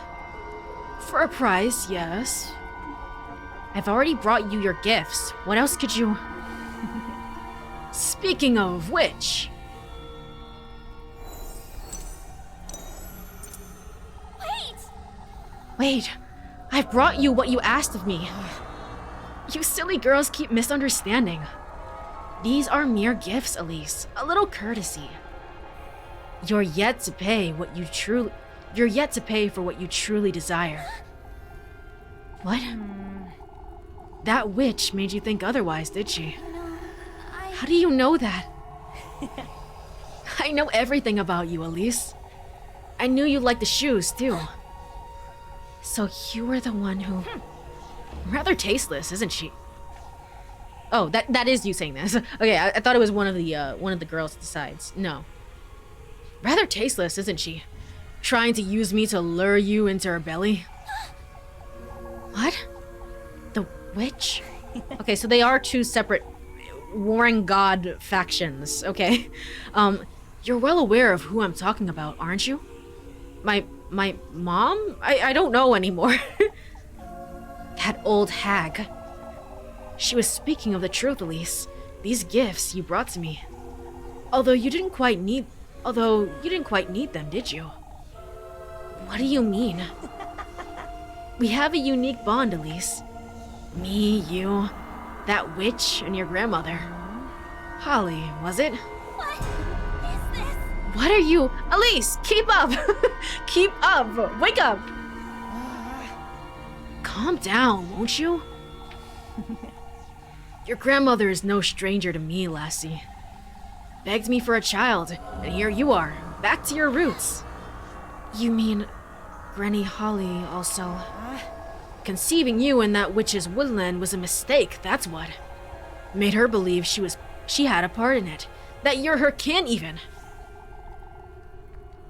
For a prize, yes. I've already brought you your gifts. What else could you? Speaking of which. Wait, I've brought you what you asked of me. You silly girls keep misunderstanding. These are mere gifts, Elise. A little courtesy. You're yet to pay for what you truly desire. What? That witch made you think otherwise, did she? How do you know that? I know everything about you, Elise. I knew you liked the shoes, too. So you were the one who... Rather tasteless, isn't she? Oh, that is you saying this. Okay, I thought it was one of the girls at the sides. No. Rather tasteless, isn't she? Trying to use me to lure you into her belly. What? The witch? Okay, so they are two separate warring god factions, okay? You're well aware of who I'm talking about, aren't you? My mom? I don't know anymore. That old hag. She was speaking of the truth, Elise. These gifts you brought to me. Although you didn't quite need them, did you? What do you mean? We have a unique bond, Elise. Me, you, that witch, and your grandmother. Holly, was it? What is this? What are you? Elise, keep up! Keep up! Wake up! Calm down, won't you? Your grandmother is no stranger to me, lassie. Begged me for a child, and here you are, back to your roots. You mean Granny Holly also? Conceiving you in that witch's woodland was a mistake, that's what. Made her believe she had a part in it. That you're her kin, even.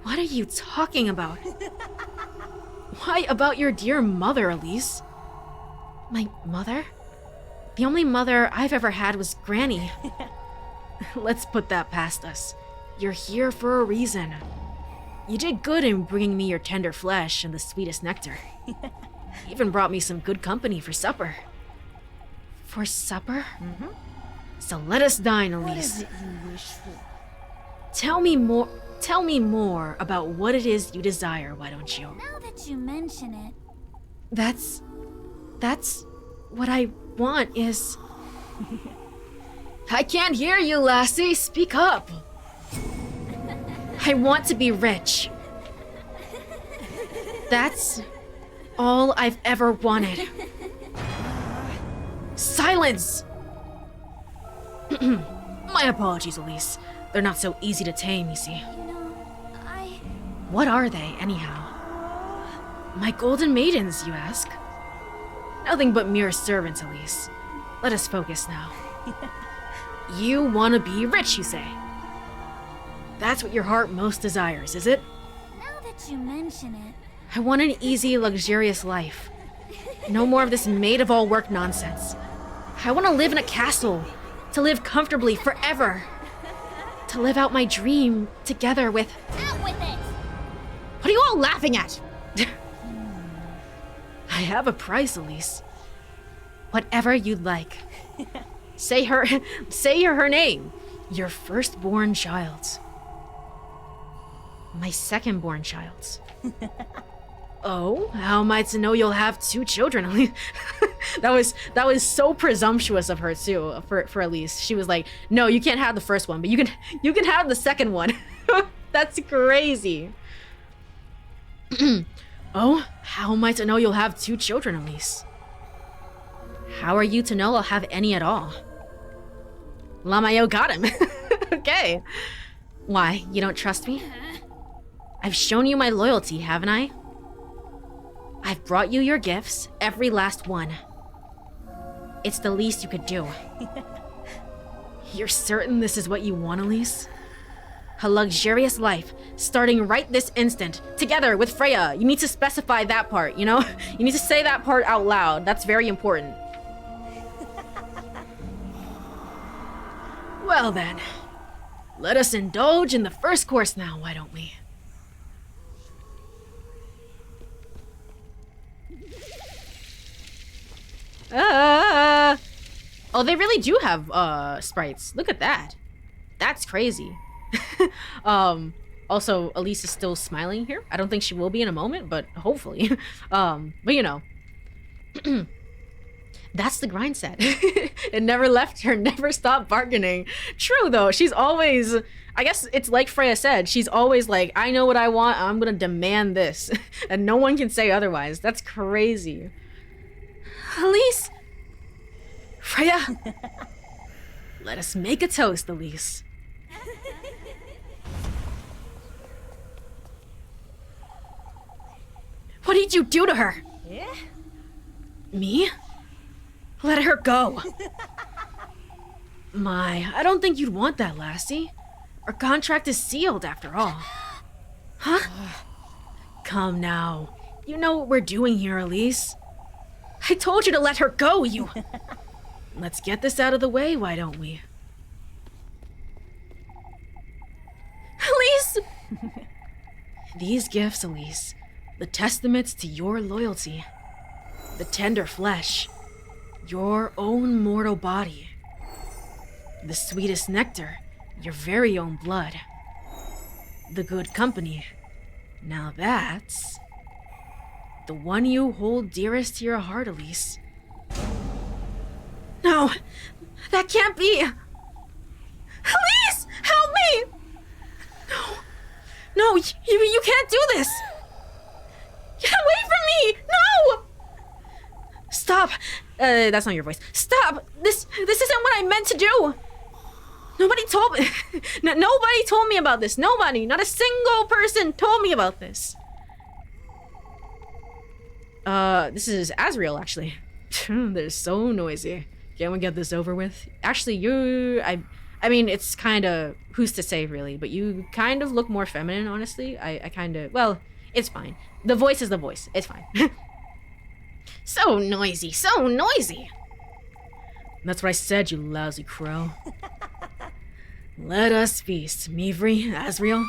What are you talking about? Why about your dear mother, Elise? My mother? The only mother I've ever had was Granny. Let's put that past us. You're here for a reason. You did good in bringing me your tender flesh and the sweetest nectar. Even brought me some good company for supper. For supper? Mm-hmm. So let us dine, Elise. What is it you wish for? Tell me more about what it is you desire, why don't you? Now that you mention it, That's what I want is... I can't hear you, lassie. Speak up. I want to be rich. That's all I've ever wanted. Silence! My apologies, Elise. They're not so easy to tame, you see. What are they, anyhow? My golden maidens, you ask? Nothing but mere servants, Elise. Let us focus now. You want to be rich, you say? That's what your heart most desires, is it? now that you mention it, I want an easy, luxurious life. No more of this maid-of-all-work nonsense. I want to live in a castle. To live comfortably forever. To live out my dream together with... out with it! What are you all laughing at? I have a price, Elise. Whatever you'd like. Say her name. Your firstborn child. My secondborn child. Oh, how am I to know you'll have 2 children, Elise? that was so presumptuous of her too, for Elise. She was like, no, you can't have the first one, but you can have the second one. That's crazy. Oh, how am I to know you'll have 2 children, Elise? How are you to know I'll have any at all? Lamayo got him. Okay. Why, you don't trust me? I've shown you my loyalty, haven't I? I've brought you your gifts, every last one. It's the least you could do. You're certain this is what you want, Elise? A luxurious life, starting right this instant, together with Freya. You need to specify that part, you know? You need to say that part out loud. That's very important. Well then, let us indulge in the first course now, why don't we? Oh, they really do have sprites. Look at that. That's crazy. Also, Elise is still smiling here. I don't think she will be in a moment, but hopefully. But you know. That's the grind set. It never left her, never stopped bargaining. True though, she's always, I guess it's like Freya said, she's always like, I know what I want, I'm gonna demand this. And no one can say otherwise. That's crazy. Elise! Freya! Let us make a toast, Elise. did you do to her? Yeah? Me? Let her go. My, I don't think you'd want that, lassie. Our contract is sealed, after all. Huh? Come now. You know what we're doing here, Elise. I told you to let her go, you... Let's get this out of the way, why don't we? Elise! These gifts, Elise, the testaments to your loyalty, the tender flesh, your own mortal body, the sweetest nectar, your very own blood, the good company. Now that's the one you hold dearest to your heart, Elise. No, that can't be. Elise, help me! No, you can't do this. Get away from me! No! Stop. That's not your voice. Stop. This isn't what I meant to do. Nobody told me. Nobody told me about this. Nobody. Not a single person told me about this. This is Azrael, actually. They're so noisy. Can't we get this over with? Actually, I mean, it's kind of, who's to say, really, but you kind of look more feminine, honestly. I kind of, well, it's fine. The voice is the voice. It's fine. So noisy, so noisy. That's what I said, you lousy crow. Let us feast, Mivri, Azrael.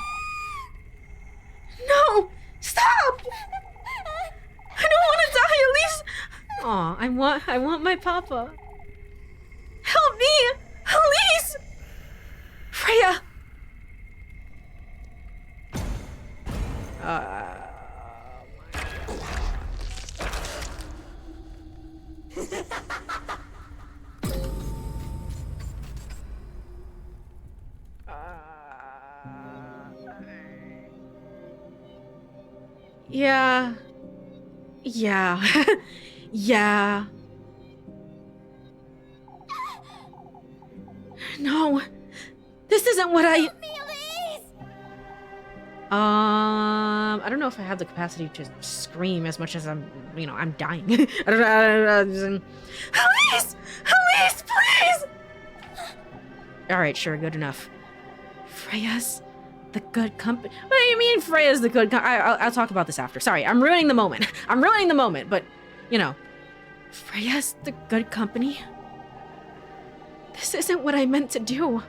No! Stop! I don't want to die, Elise! Aw, I want my papa. Help me! Elise! Freya! Yeah. Yeah. Yeah. No. This isn't what I... I don't know if I have the capacity to scream as much as I'm dying. I don't know. Elise! Elise, please! Alright, sure, good enough. Freya's the good company. What do you mean Freya's the good I'll talk about this after. Sorry, I'm ruining the moment. I'm ruining the moment, but, you know. Freya's the good company? This isn't what I meant to do.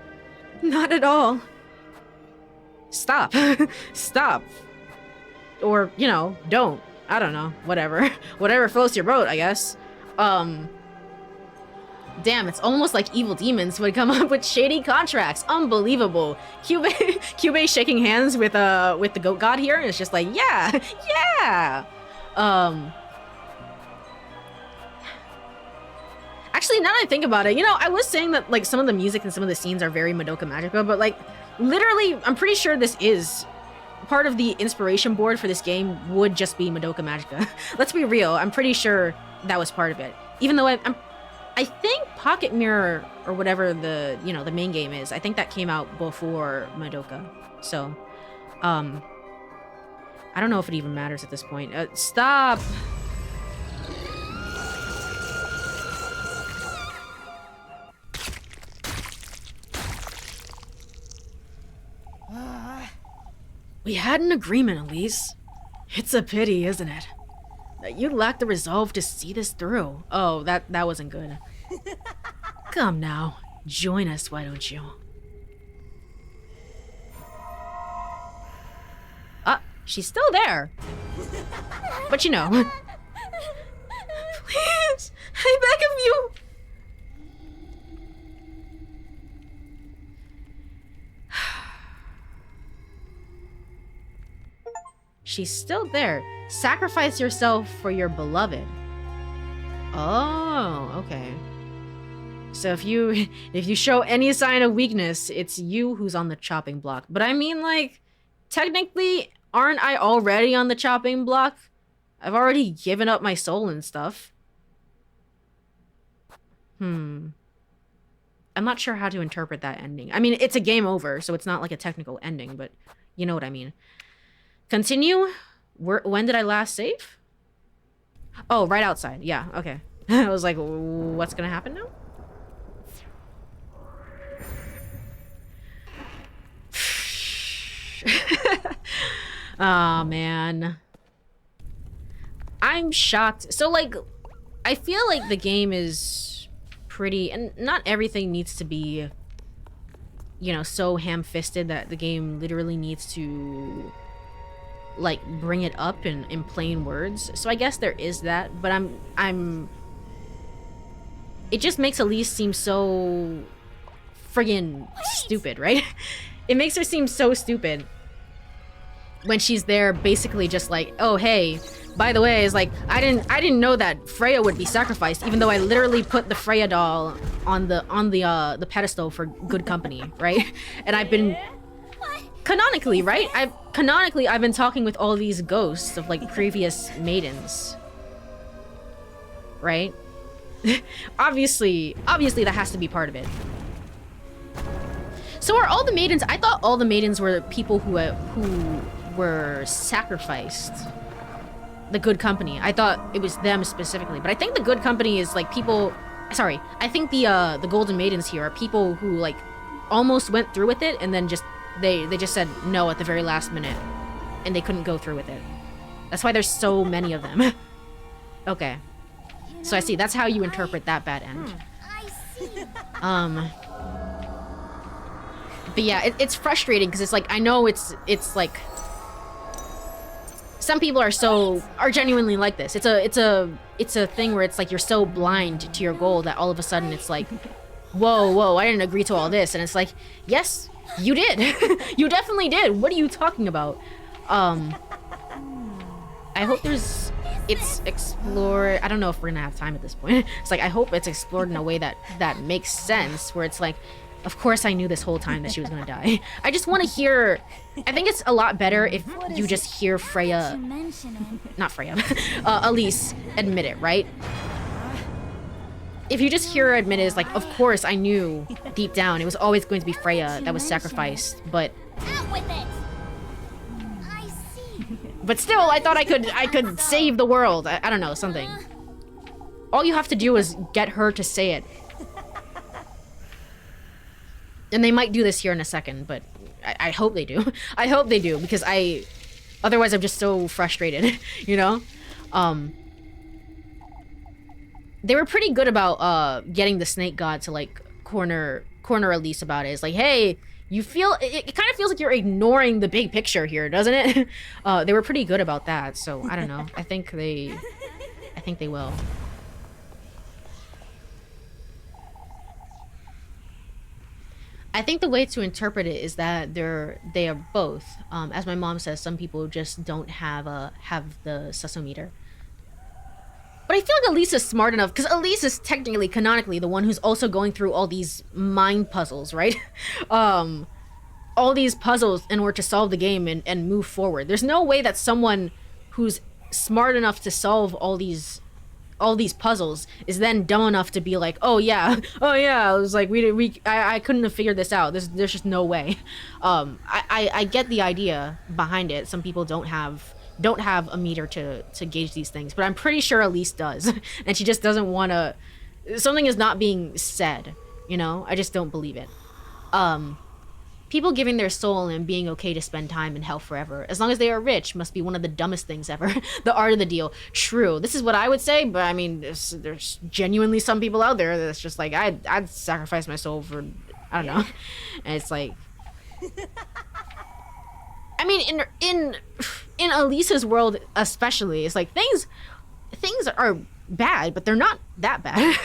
Not at all. Stop. Stop. Or, don't. I don't know. Whatever. Whatever floats your boat, I guess. Damn, it's almost like evil demons would come up with shady contracts. Unbelievable. Cube shaking hands with the goat god here, and it's just like, yeah, yeah. Actually, now that I think about it, I was saying that like some of the music and some of the scenes are very Madoka Magica, but like literally, I'm pretty sure this is part of the inspiration board for this game would just be Madoka Magica. Let's be real. I'm pretty sure that was part of it. Even though I think PocketMirror or whatever the the main game is, I think that came out before Madoka. So, I don't know if it even matters at this point. Stop. We had an agreement, Elise. It's a pity, isn't it? That you lack the resolve to see this through. Oh, that wasn't good. Come now, join us, why don't you? She's still there. But please, I beg of you. She's still there. Sacrifice yourself for your beloved. Oh, okay. So if you show any sign of weakness, it's you who's on the chopping block. But I mean, like, technically, aren't I already on the chopping block? I've already given up my soul and stuff. I'm not sure how to interpret that ending. I mean, it's a game over, so it's not like a technical ending, but you know what I mean. Continue? When did I last save? Oh, right outside. Yeah, okay. I was like, what's gonna happen now? Oh, man. I'm shocked. So, like, I feel like the game is pretty... And not everything needs to be, you know, so ham-fisted that the game literally needs to, like, bring it up in plain words. So I guess there is that, but I'm... It just makes Elise seem so friggin' stupid, right? It makes her seem so stupid when she's there basically just like, oh, hey, by the way, it's like, I didn't know that Freya would be sacrificed, even though I literally put the Freya doll on the pedestal for good company, right? And I've been canonically, right? I've been talking with all these ghosts of like previous maidens, right? obviously that has to be part of it. So are all the maidens? I thought all the maidens were people who were sacrificed. The good company. I thought it was them specifically, but I think the good company is like people. Sorry, I think the golden maidens here are people who like almost went through with it and then just they just said no at the very last minute, and they couldn't go through with it. That's why there's so many of them. Okay, so I see. That's how you interpret that bad end. I see. But yeah, it's frustrating because it's like I know it's like some people are genuinely like this. It's a thing where it's like you're so blind to your goal that all of a sudden it's like, whoa, I didn't agree to all this, and it's like, yes, you did. You definitely did. What are you talking about? I hope it's explored. I don't know if we're gonna have time at this point. It's like I hope it's explored in a way that makes sense, where it's like, of course I knew this whole time that she was gonna die. I just want to hear... I think it's a lot better if you just hear Freya... Not Freya. Elise admit it, right? If you just hear her admit it, it's like, of course I knew deep down it was always going to be Freya that was sacrificed, but... Out with it. I see. But still, I thought I could save the world. I don't know, something. All you have to do is get her to say it. And they might do this here in a second, but I hope they do. I hope they do, because otherwise I'm just so frustrated, you know? They were pretty good about getting the snake god to like corner Elise about it. It's like, hey, you feel it kind of feels like you're ignoring the big picture here, doesn't it? They were pretty good about that, so I don't know. I think they will. I think the way to interpret it is that they are both. As my mom says, some people just don't have the susometer. But I feel like Elise is smart enough, because Elise is technically, canonically, the one who's also going through all these mind puzzles, right? All these puzzles in order to solve the game and move forward. There's no way that someone who's smart enough to solve all these puzzles is then dumb enough to be like, oh yeah, I was like, I couldn't have figured this out. There's just no way. I get the idea behind it. Some people don't have a meter to gauge these things, but I'm pretty sure Elise does, and she just doesn't want to. Something is not being said, you know. I just don't believe it. People giving their soul and being okay to spend time in hell forever, as long as they are rich, must be one of the dumbest things ever. The art of the deal. True. This is what I would say, but I mean, there's genuinely some people out there that's just like, I'd sacrifice my soul for, I don't know. And it's like, I mean, in Elisa's world especially, it's like things are bad, but they're not that bad.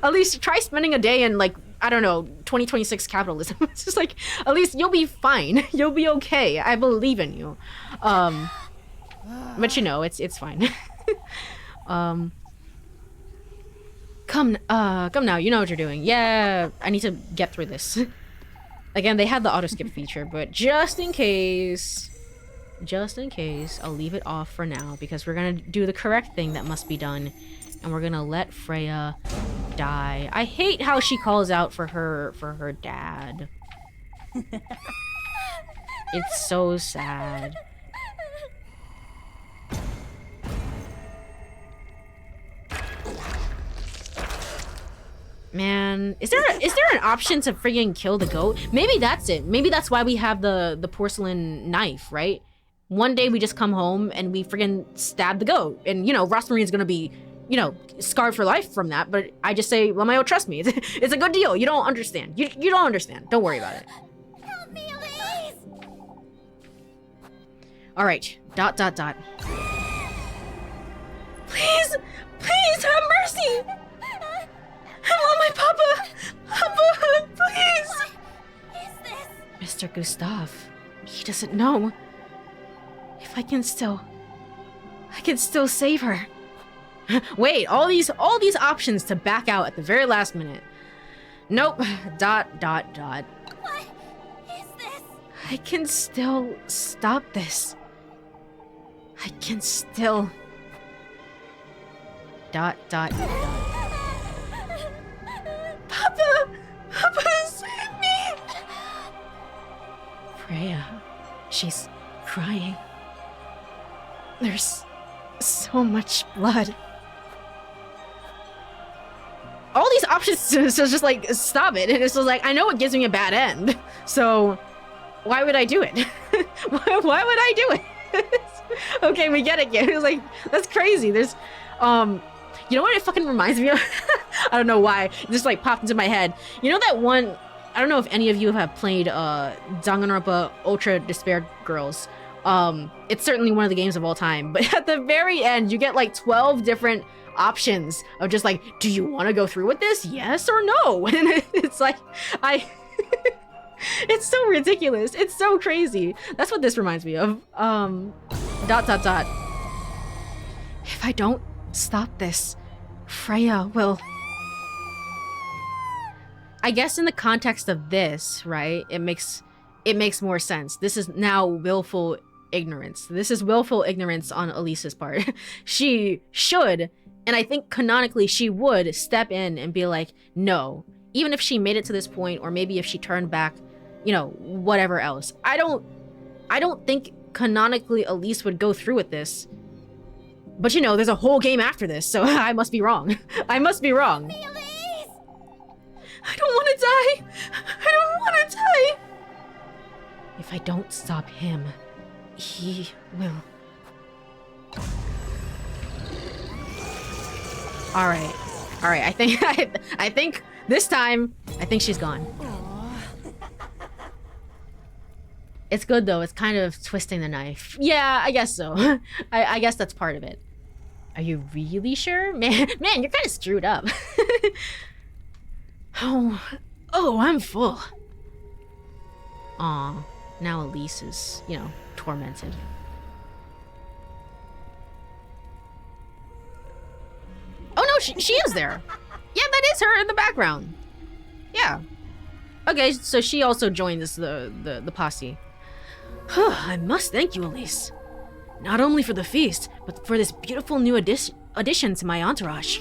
At least try spending a day in, like, I don't know, 2026 capitalism. It's just like, at least you'll be fine. You'll be okay. I believe in you. But you know, it's fine. Come now. You know what you're doing. Yeah, I need to get through this. Again, they had the auto skip feature, but just in case, I'll leave it off for now, because we're gonna do the correct thing that must be done. And we're gonna let Freya die. I hate how she calls out for her dad. It's so sad. Man, is there an option to friggin' kill the goat? Maybe that's it. Maybe that's why we have the porcelain knife, right? One day we just come home and we friggin' stab the goat, and you know Rosmarine's gonna be, you know, scarred for life from that. But I just say, Lamayo, trust me, it's a good deal. You don't understand. You don't understand. Don't worry about it. Help me, Elise! All right. ... Please, please have mercy. I want my papa! Papa, please! What is this? Mr. Gustav, he doesn't know. If I can still save her. Wait, all these options to back out at the very last minute. Nope. ... What is this? I can still stop this. I can still... ... Papa! Papa, save me! Freya, she's crying. There's so much blood. All these options to just like stop it, and it's just like, I know it gives me a bad end, so why would I do it? why would I do it? Okay, we get it. Yeah, it was like, that's crazy. There's you know what it fucking reminds me of? I don't know why. It just like popped into my head. You know that one, I don't know if any of you have played Danganronpa Ultra Despair Girls. It's certainly one of the games of all time. But at the very end, you get like 12 different options of just like, do you want to go through with this? Yes or no? And it's like, it's so ridiculous. It's so crazy. That's what this reminds me of. ... If I don't stop this, Freya will... I guess in the context of this, right, it makes more sense. This is now willful ignorance. This is willful ignorance on Elise's part. She should, and I think canonically she would, step in and be like, no. Even if she made it to this point, or maybe if she turned back, you know, whatever else. I don't think canonically Elise would go through with this. But you know, there's a whole game after this, so I must be wrong. I must be wrong. Elise! I don't want to die! I don't want to die! If I don't stop him, he will... Alright. Alright, I think this time, I think she's gone. It's good though, it's kind of twisting the knife. Yeah, I guess so. I guess that's part of it. Are you really sure? Man, you're kind of screwed up. Oh, I'm full. Aw, now Elise is, you know, tormented. Oh no, she is there. Yeah, that is her in the background. Yeah. Okay, so she also joined the posse. I must thank you, Elise. Not only for the feast, but for this beautiful new addition to my entourage.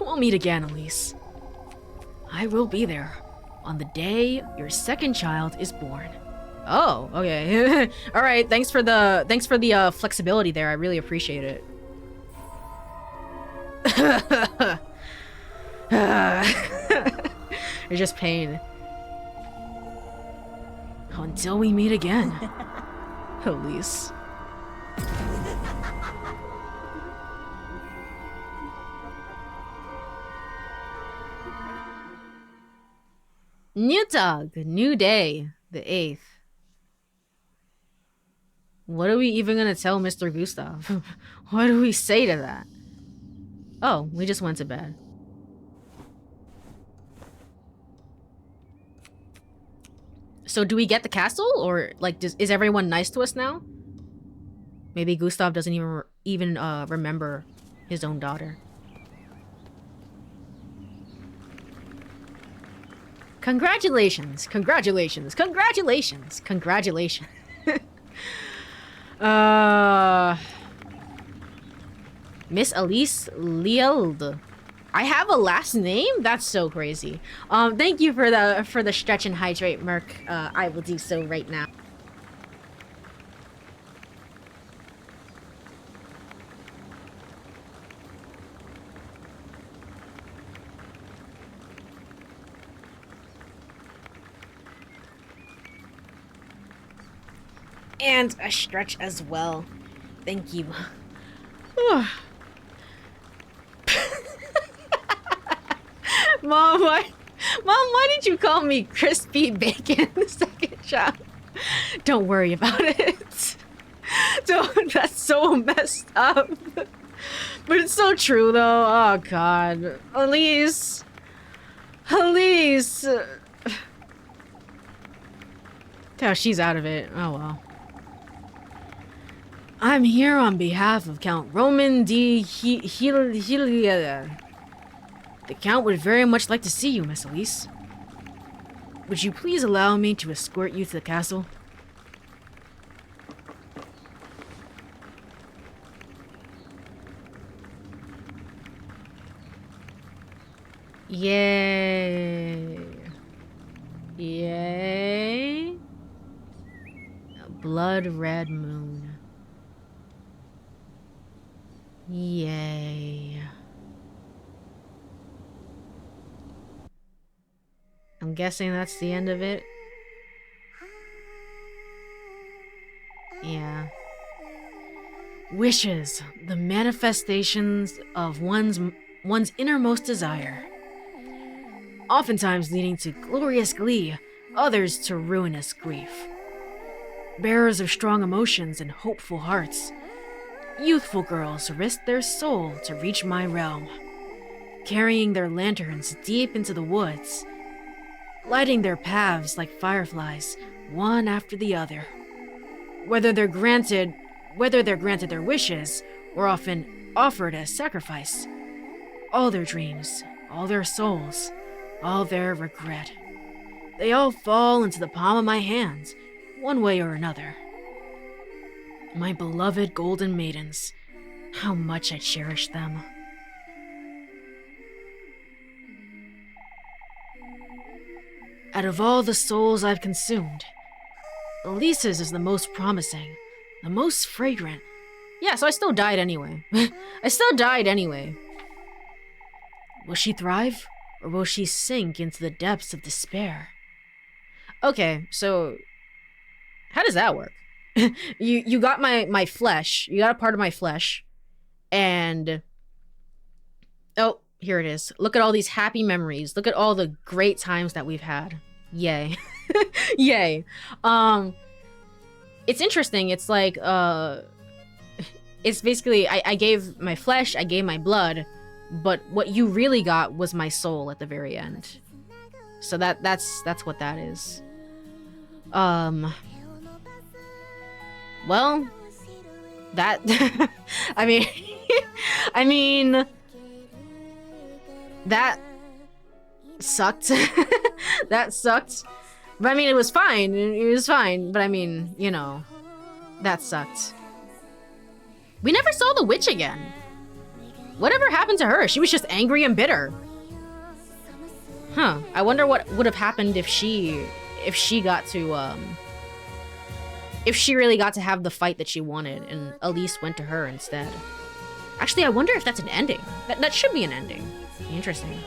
We'll meet again, Elise. I will be there on the day your second child is born. Oh, okay. All right. Thanks for the flexibility there. I really appreciate it. It's just pain. Until we meet again, Elise. New dog, new day, the 8th. What are we even gonna tell Mr. Gustav? What do we say to that? Oh, we just went to bed. So do we get the castle, or like is everyone nice to us now? Maybe Gustav doesn't even remember his own daughter. Congratulations, congratulations, congratulations, congratulations. Miss Elise Lield. I have a last name? That's so crazy. Thank you for the stretch and hydrate, Merc. I will do so right now. And a stretch as well. Thank you. Mom, why did you call me crispy bacon the second shot? Don't worry about it. That's so messed up. But it's so true though. Oh god. Elise. Elise. Oh, she's out of it. Oh well. I'm here on behalf of Count Roman D. Helia. The Count would very much like to see you, Miss Elise. Would you please allow me to escort you to the castle? Yay. Yay. A blood red moon. Yay. I'm guessing that's the end of it. Yeah. Wishes, the manifestations of one's innermost desire. Oftentimes leading to glorious glee, others to ruinous grief. Bearers of strong emotions and hopeful hearts. Youthful girls risk their soul to reach my realm, carrying their lanterns deep into the woods, lighting their paths like fireflies, one after the other. Whether they're granted their wishes, or often offered as sacrifice. All their dreams, all their souls, all their regret. They all fall into the palm of my hand, one way or another. My beloved golden maidens, how much I cherish them. Out of all the souls I've consumed, Elise's is the most promising, the most fragrant. Yeah, so I still died anyway. I still died anyway. Will she thrive, or will she sink into the depths of despair? Okay, so how does that work? You got my flesh. You got a part of my flesh. And oh, here it is. Look at all these happy memories. Look at all the great times that we've had. Yay. Yay. It's interesting. It's like it's basically I gave my flesh, I gave my blood, but what you really got was my soul at the very end. So that's what that is. Well, that I mean that sucked. That sucked. But I mean, it was fine. It was fine. But I mean, you know, that sucked. We never saw the witch again. Whatever happened to her? She was just angry and bitter. Huh. I wonder what would have happened if she got to, if she really got to have the fight that she wanted and Elise went to her instead. Actually, I wonder if that's an ending. That should be an ending. Interesting.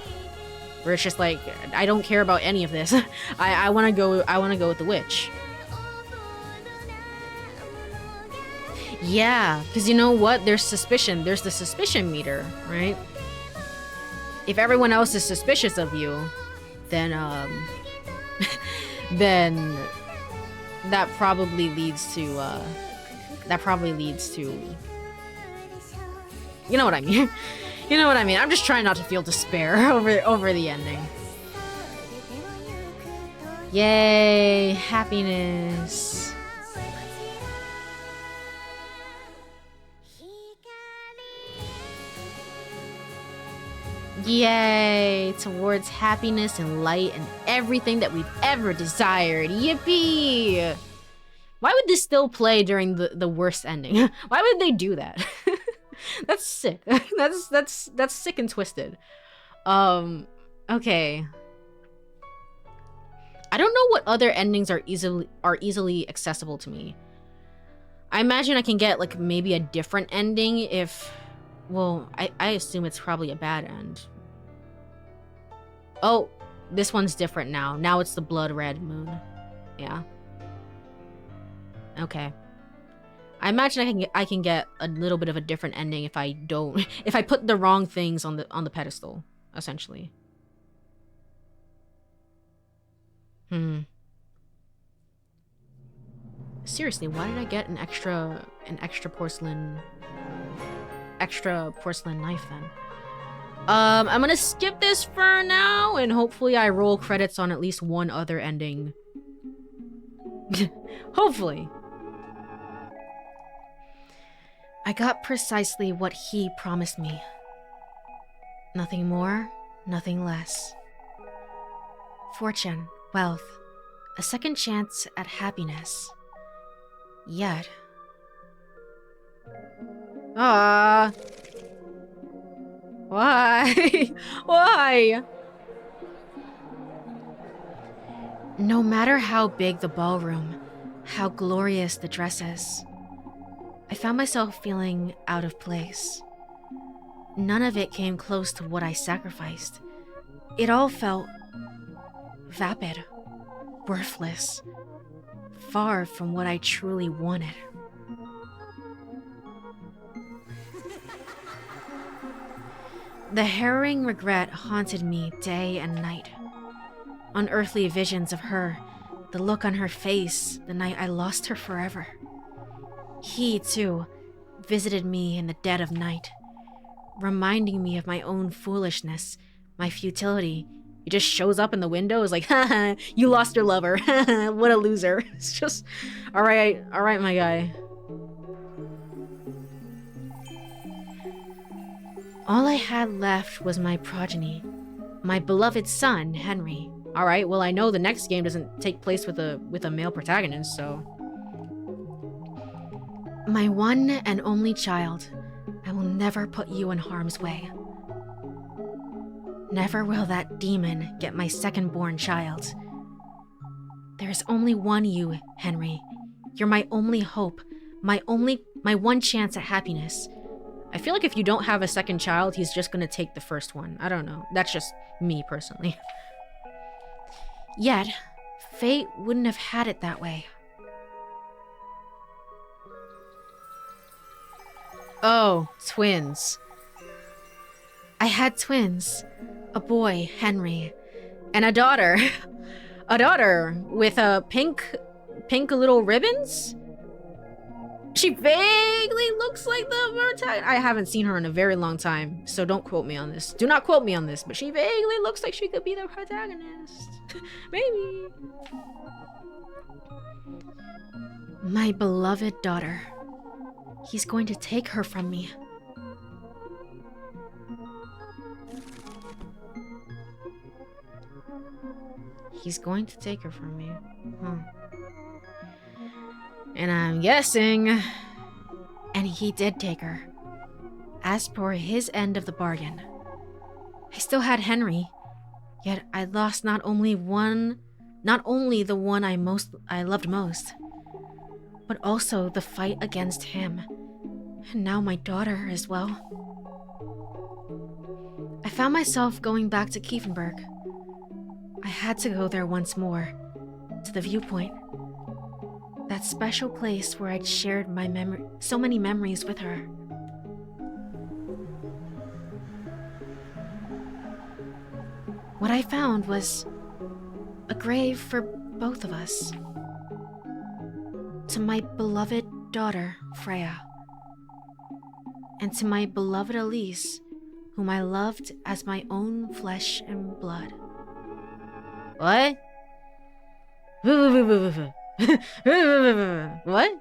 Where it's just like, I don't care about any of this. I wanna go with the witch. Yeah, because you know what? There's suspicion. There's the suspicion meter, right? If everyone else is suspicious of you, then then that probably leads to you know what I mean. You know what I mean. I'm just trying not to feel despair over the ending. Yay, happiness. Yay, towards happiness and light and everything that we've ever desired. Yippee! Why would this still play during the worst ending? Why would they do that? That's sick. That's sick and twisted. Okay. I don't know what other endings are easily accessible to me. I imagine I can get like maybe a different ending if, well, I assume it's probably a bad end. Oh, this one's different now. Now it's the blood red moon. Yeah. Okay. I imagine I can get a little bit of a different ending if I don't if I put the wrong things on the pedestal, essentially. Seriously, why did I get an extra porcelain knife then? I'm gonna skip this for now, and hopefully I roll credits on at least one other ending. Hopefully. I got precisely what he promised me. Nothing more, nothing less. Fortune, wealth, a second chance at happiness. Yet... Why? Why? No matter how big the ballroom, how glorious the dresses, I found myself feeling out of place. None of it came close to what I sacrificed. It all felt vapid, worthless, far from what I truly wanted. The harrowing regret haunted me day and night. Unearthly visions of her, the look on her face the night I lost her forever. He, too, visited me in the dead of night, reminding me of my own foolishness, my futility. He just shows up in the window, is like, haha, you lost your lover. What a loser. It's just, alright, my guy. All I had left was my progeny, my beloved son, Henry. Alright, well I know the next game doesn't take place with a male protagonist, so... My one and only child, I will never put you in harm's way. Never will that demon get my second-born child. There's only one you, Henry. You're my only hope, my one chance at happiness. I feel like if you don't have a second child, he's just gonna take the first one. I don't know. That's just me, personally. Yet, fate wouldn't have had it that way. Oh, twins. I had twins. A boy, Henry. And a daughter. A daughter with pink little ribbons? She vaguely looks like the protagonist. I haven't seen her in a very long time, so don't quote me on this. Do not quote me on this, but she vaguely looks like she could be the protagonist. Maybe. My beloved daughter. He's going to take her from me. He's going to take her from me. And I'm guessing... And he did take her. As per his end of the bargain. I still had Henry, yet I lost not only the one I loved most, but also the fight against him, and now my daughter as well. I found myself going back to Kiefenberg. I had to go there once more, to the viewpoint. That special place where I'd shared so many memories with her. What I found was a grave for both of us. To my beloved daughter, Freya. And to my beloved Elise, whom I loved as my own flesh and blood. What? What?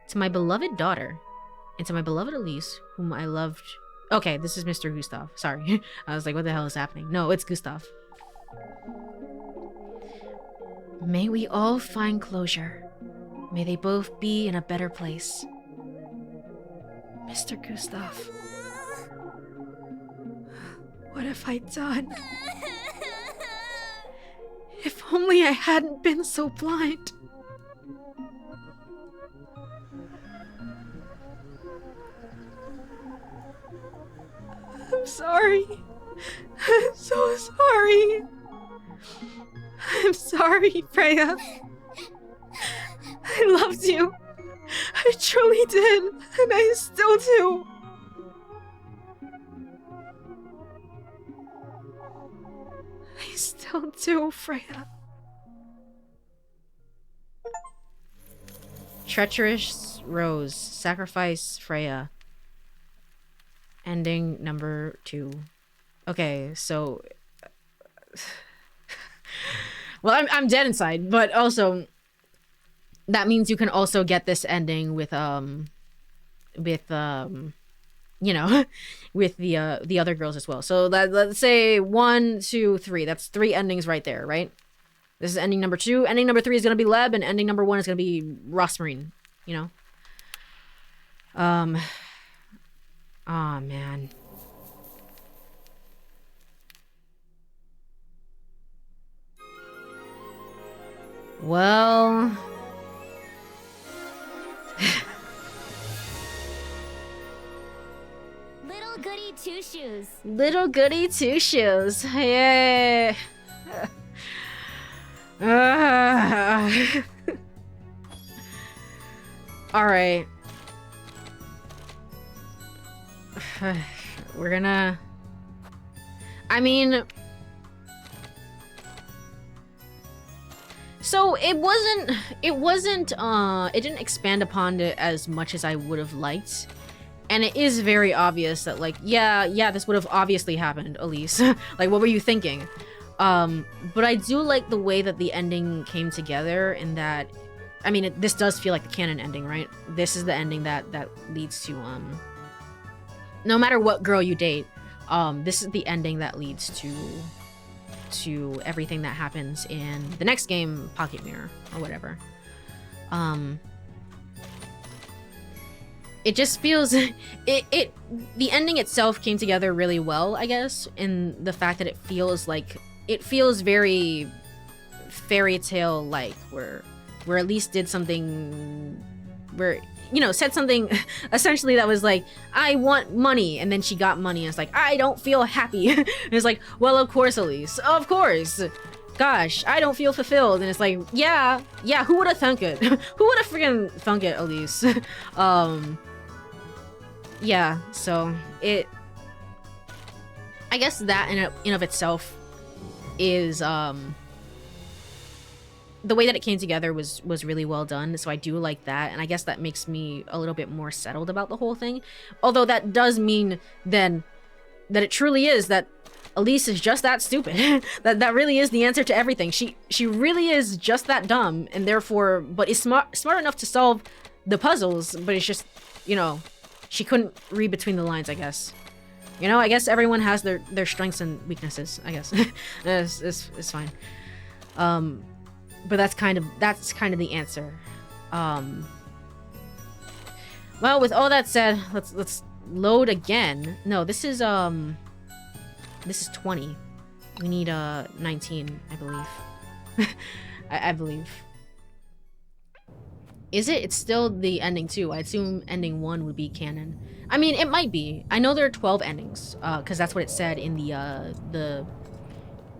To my beloved daughter, and to my beloved Elise, whom I loved... Okay, this is Mr. Gustav. Sorry. I was like, what the hell is happening? No, it's Gustav. May we all find closure. May they both be in a better place. Mr. Gustav. What have I done? If only I hadn't been so blind. I'm sorry. I'm so sorry. I'm sorry, Freya. loved you. I truly did, and I still do. I still do, Freya. Treacherous Rose. Sacrifice Freya. Ending number 2. Okay, so... well, I'm dead inside, but also... that means you can also get this ending with, you know, with the other girls as well. So let's say 1, 2, 3. That's 3 endings right there, right? This is ending number 2. Ending number 3 is gonna be Leb, and ending number 1 is gonna be Rosmarine. You know. Oh man. Well. LittleGoodyTwoShoes. LittleGoodyTwoShoes. Yeah. All right. We're gonna... I mean... So it didn't expand upon it as much as I would have liked. And it is very obvious that, like, yeah, this would have obviously happened, Elise. Like, what were you thinking? But I do like the way that the ending came together, in that, I mean, this does feel like the canon ending, right? This is the ending that leads to, no matter what girl you date, this is the ending that leads to everything that happens in the next game, PocketMirror, or whatever. It just feels, the ending itself came together really well, I guess, in the fact that it feels very fairy tale like, where Elise did something, where, you know, said something essentially that was like, I want money, and then she got money, and it's like, I don't feel happy. And it's like, well, of course, Elise, of course. Gosh, I don't feel fulfilled. And it's like, yeah, who would have thunk it? Who would have freaking thunk it, Elise? Yeah, so I guess that in of itself is, the way that it came together was really well done, so I do like that, and I guess that makes me a little bit more settled about the whole thing. Although that does mean then that it truly is that Elise is just that stupid. that really is the answer to everything. She really is just that dumb, and therefore, but is smart enough to solve the puzzles, but it's just, you know, she couldn't read between the lines, I guess. You know, I guess everyone has their strengths and weaknesses, I guess. it's fine. But that's kind of the answer. Well, with all that said, let's load again. No, this is 20. We need 19, I believe. I believe. Is it? It's still the ending too. I assume ending 1 would be canon. I mean, it might be. I know there are 12 endings, because that's what it said in the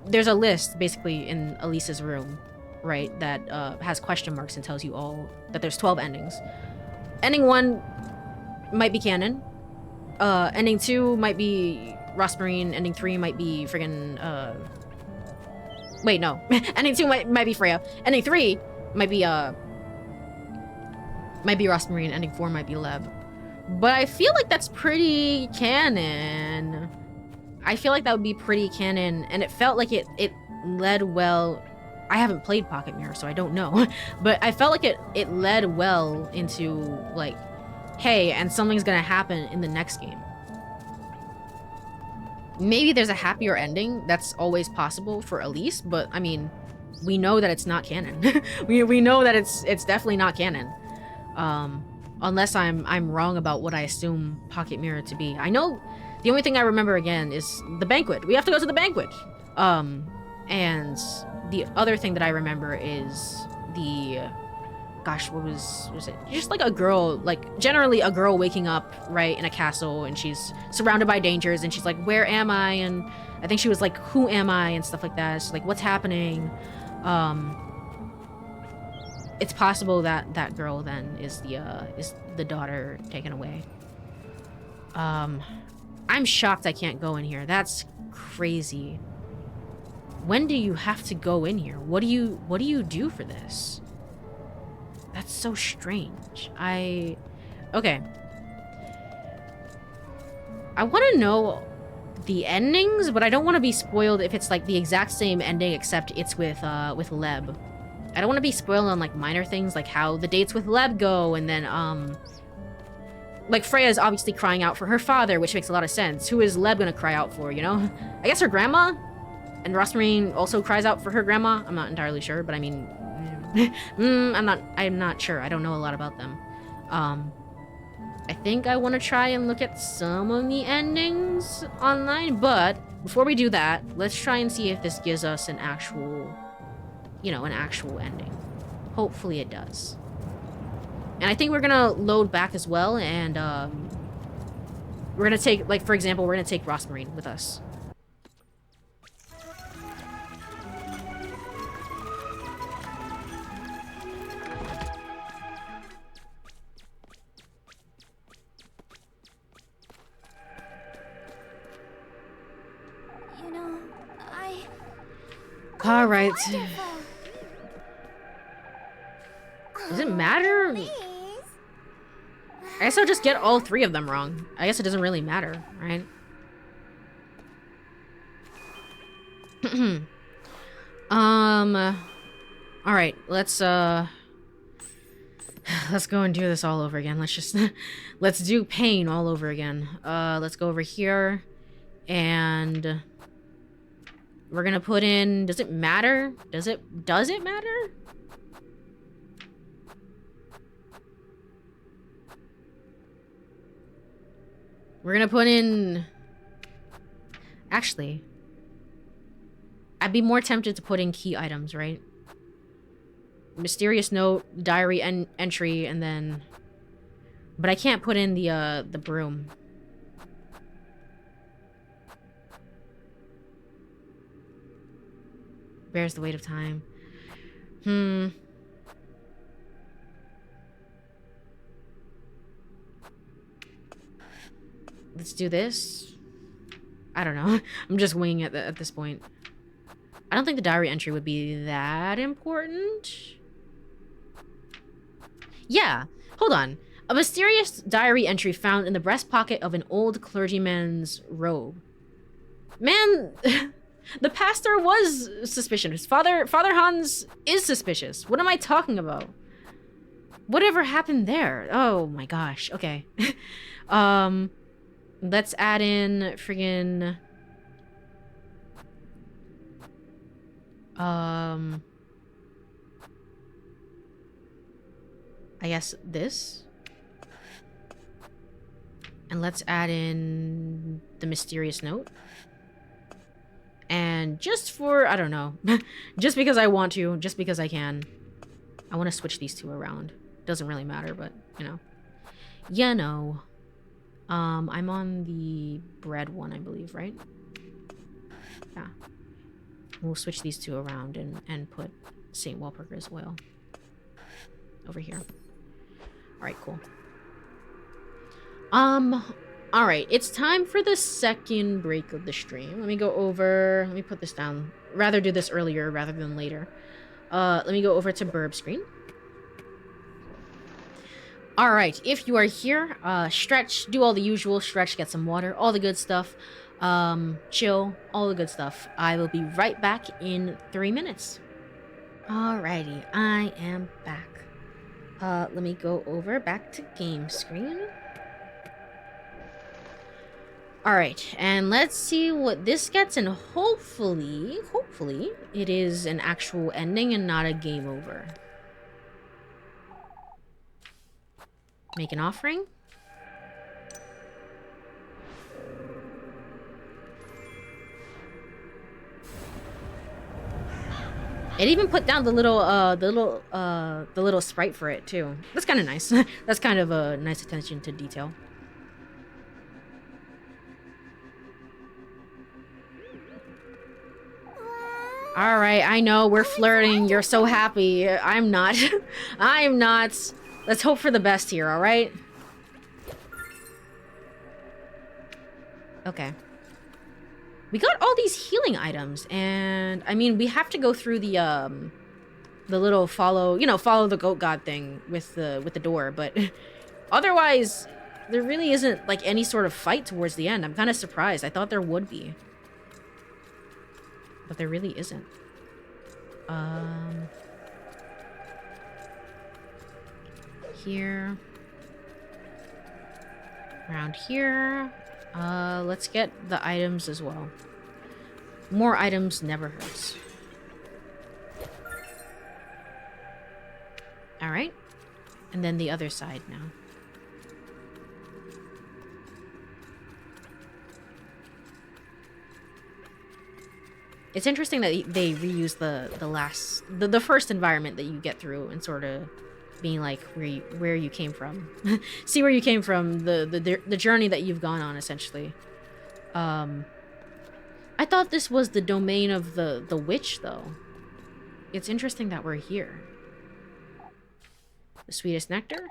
there's a list basically in Elise's room, right, that has question marks and tells you all that there's 12 endings. Ending 1 might be canon. Ending 2 might be Rosmarine. Ending 3 might be friggin' wait, no. Ending 2 might be Freya. Ending 3 might be Rosmarine. Ending 4 might be Leb. But I feel like that's pretty canon. I feel like that would be pretty canon, and it felt like it led well. I haven't played PocketMirror, so I don't know. But I felt like it led well into, like, hey, and something's gonna happen in the next game. Maybe there's a happier ending. That's always possible for Elise, but I mean, we know that it's not canon. we know that it's definitely not canon. Unless I'm wrong about what I assume PocketMirror to be. I know the only thing I remember again is the banquet. We have to go to the banquet. And the other thing that I remember is the, gosh, what was it? Just like a girl, like generally a girl waking up, right, in a castle, and she's surrounded by dangers, and she's like, where am I? And I think she was like, who am I? And stuff like that. It's like, what's happening? it's possible that that girl then is the daughter taken away. I'm shocked I can't go in here. That's crazy. When do you have to go in here? What do you do for this? That's so strange. Okay. I want to know the endings, but I don't want to be spoiled if it's like the exact same ending except it's with Leb. I don't want to be spoiled on like minor things like how the dates with Leb go, and then like Freya is obviously crying out for her father, which makes a lot of sense. Who is Leb gonna cry out for, you know? I guess her grandma? And Rosmarine also cries out for her grandma? I'm not entirely sure, but I mean... I'm not sure. I don't know a lot about them. I think I want to try and look at some of the endings online, but before we do that, let's try and see if this gives us an actual, you know, an actual ending. Hopefully it does. And I think we're gonna load back as well, and we're gonna take, like, for example, we're gonna take Rosmarine with us. You know, All right. wonderful. Does it matter? Please. I guess I'll just get all three of them wrong. I guess it doesn't really matter, right? All right, let's go and do this all over again. Let's just, let's do pain all over again. Let's go over here, and we're gonna put in, does it matter? Does it matter? We're gonna put in... Actually, I'd be more tempted to put in key items, right? Mysterious note, diary entry, and then... But I can't put in the broom. Bears the weight of time. Let's do this. I don't know. I'm just winging it at this point. I don't think the diary entry would be that important. Yeah. Hold on. A mysterious diary entry found in the breast pocket of an old clergyman's robe. Man, the pastor was suspicious. Father Hans is suspicious. What am I talking about? Whatever happened there? Oh my gosh. Okay. Let's add in friggin... I guess this? And let's add in the mysterious note. And just for, I don't know, just because I want to, just because I can, I want to switch these two around. Doesn't really matter, but, you know. You know. I'm on the bread one, I believe, right? Yeah. We'll switch these two around and put St. Walpurgis oil over here. Alright, cool. Alright, it's time for the second break of the stream. Let me go over, let me put this down. Rather do this earlier rather than later. Let me go over to burb screen. Alright, if you are here, stretch, do all the usual, stretch, get some water, all the good stuff, chill, all the good stuff. I will be right back in 3 minutes. Alrighty, I am back. Let me go over back to game screen. Alright, and let's see what this gets, and hopefully, it is an actual ending and not a game over. Make an offering. It even put down the little sprite for it too. That's kind of nice. That's kind of a nice attention to detail. Wow. Alright, I know, we're flirting. You're so happy. I'm not. I'm not. Let's hope for the best here, alright? Okay. We got all these healing items, and I mean, we have to go through the little follow the goat god thing with the door, but otherwise, there really isn't like any sort of fight towards the end. I'm kind of surprised. I thought there would be. But there really isn't. Here. Around here. Let's get the items as well. More items never hurts. Alright. And then the other side now. It's interesting that they reuse the first environment that you get through and sort of being like where you came from. See where you came from, the journey that you've gone on, essentially. I thought this was the domain of the witch, though. It's interesting that we're here. The sweetest nectar?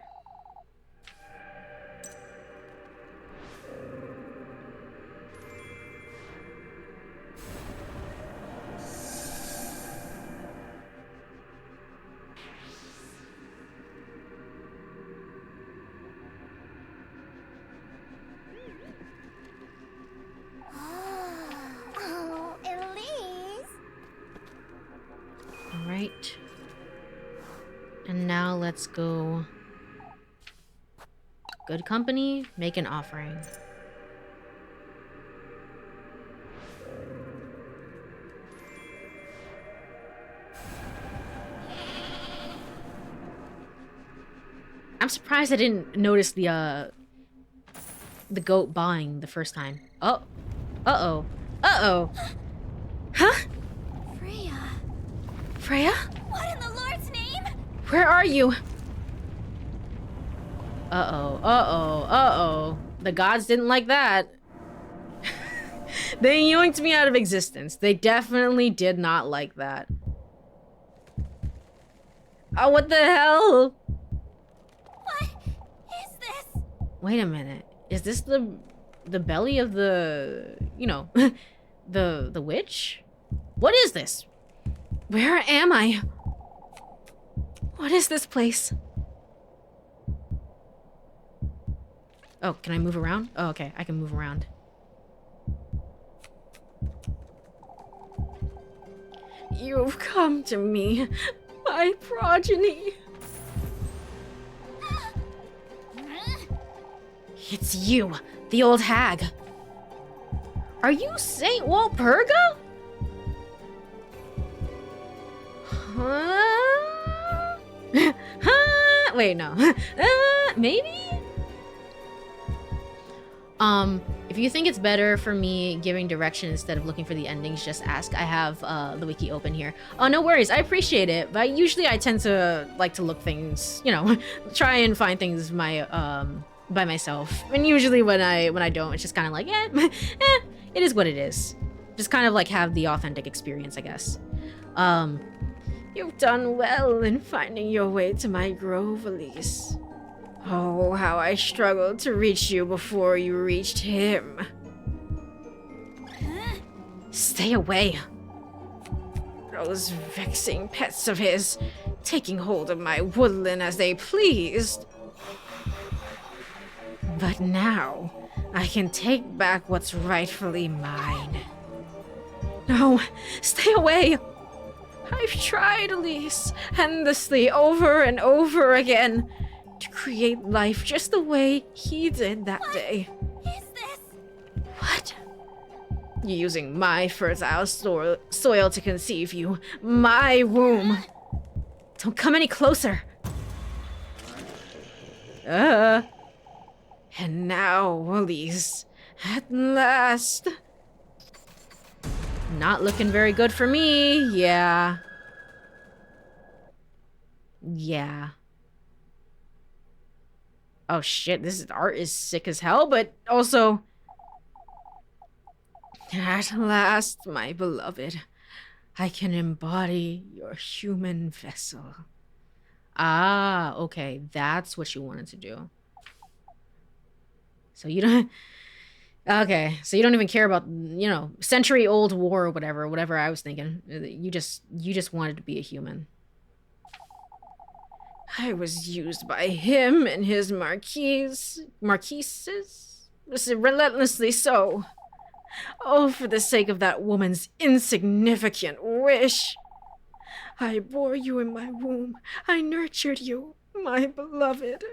Oh, Elise. Alright. And now let's go. Good company, make an offering. I'm surprised I didn't notice the goat buying the first time. Oh. Uh-oh. Uh-oh. Huh? Freya. Freya? What in the Lord's name? Where are you? Uh-oh. Uh-oh. Uh-oh. The gods didn't like that. They yoinked me out of existence. They definitely did not like that. Oh, what the hell? What is this? Wait a minute. Is this the belly of the, you know, the witch? What is this? Where am I? What is this place? Oh, can I move around? Oh, okay, I can move around. You've come to me, my progeny. It's you, the old hag. Are you Saint Walpurga? Huh? Huh? Wait, no. Maybe? If you think it's better for me giving direction instead of looking for the endings, just ask. I have the wiki open here. Oh, no worries. I appreciate it, but usually I tend to like to look things, you know, try and find things by myself. And usually when I don't, it's just kind of like, it is what it is. Just kind of like have the authentic experience, I guess. You've done well in finding your way to my grove, Elise. Oh, how I struggled to reach you before you reached him. Stay away. Those vexing pets of his, taking hold of my woodland as they pleased. But now, I can take back what's rightfully mine. No, stay away! I've tried, Elise, endlessly, over and over again, to create life just the way he did that day. Is this? What? Using my fertile soil to conceive you, my womb. Don't come any closer. And now, Elise, at last. Not looking very good for me, yeah. Yeah. Oh shit, this art is sick as hell, but also... At last, my beloved. I can embody your human vessel. Ah, okay. That's what you wanted to do. So you don't... Okay, so you don't even care about, you know, century-old war or whatever I was thinking. You just wanted to be a human. I was used by him and his marquises, relentlessly so. Oh, for the sake of that woman's insignificant wish. I bore you in my womb. I nurtured you, my beloved.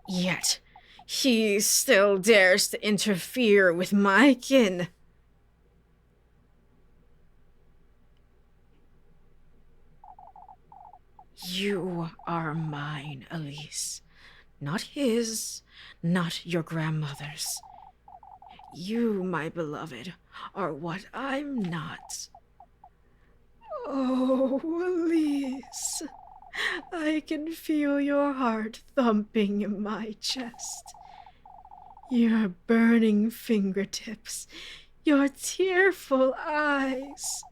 Yet, he still dares to interfere with my kin. You are mine, Elise. Not his, not your grandmother's. You, my beloved, are what I'm not. Oh, Elise. I can feel your heart thumping in my chest. Your burning fingertips, your tearful eyes.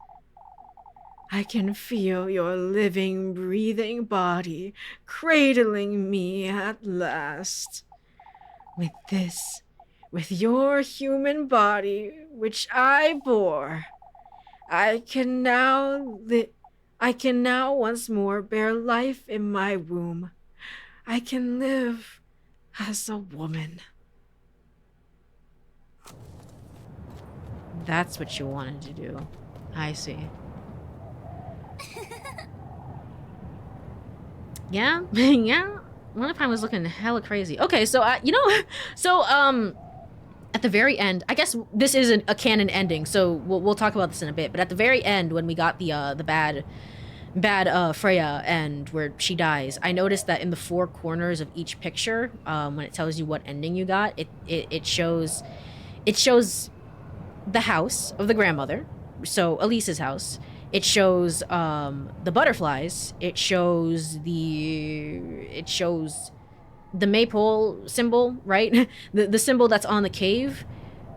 I can feel your living, breathing body cradling me at last. With your human body, which I bore, I can now once more bear life in my womb. I can live as a woman. That's what you wanted to do. I see. Yeah? Yeah? One of time was looking hella crazy. Okay, so, at the very end, I guess this isn't a canon ending, so we'll talk about this in a bit, but at the very end, when we got the bad Freya and where she dies, I noticed that in the four corners of each picture, when it tells you what ending you got, it shows the house of the grandmother, so Elise's house. It shows the butterflies. It shows the maypole symbol, right? the symbol that's on the cave,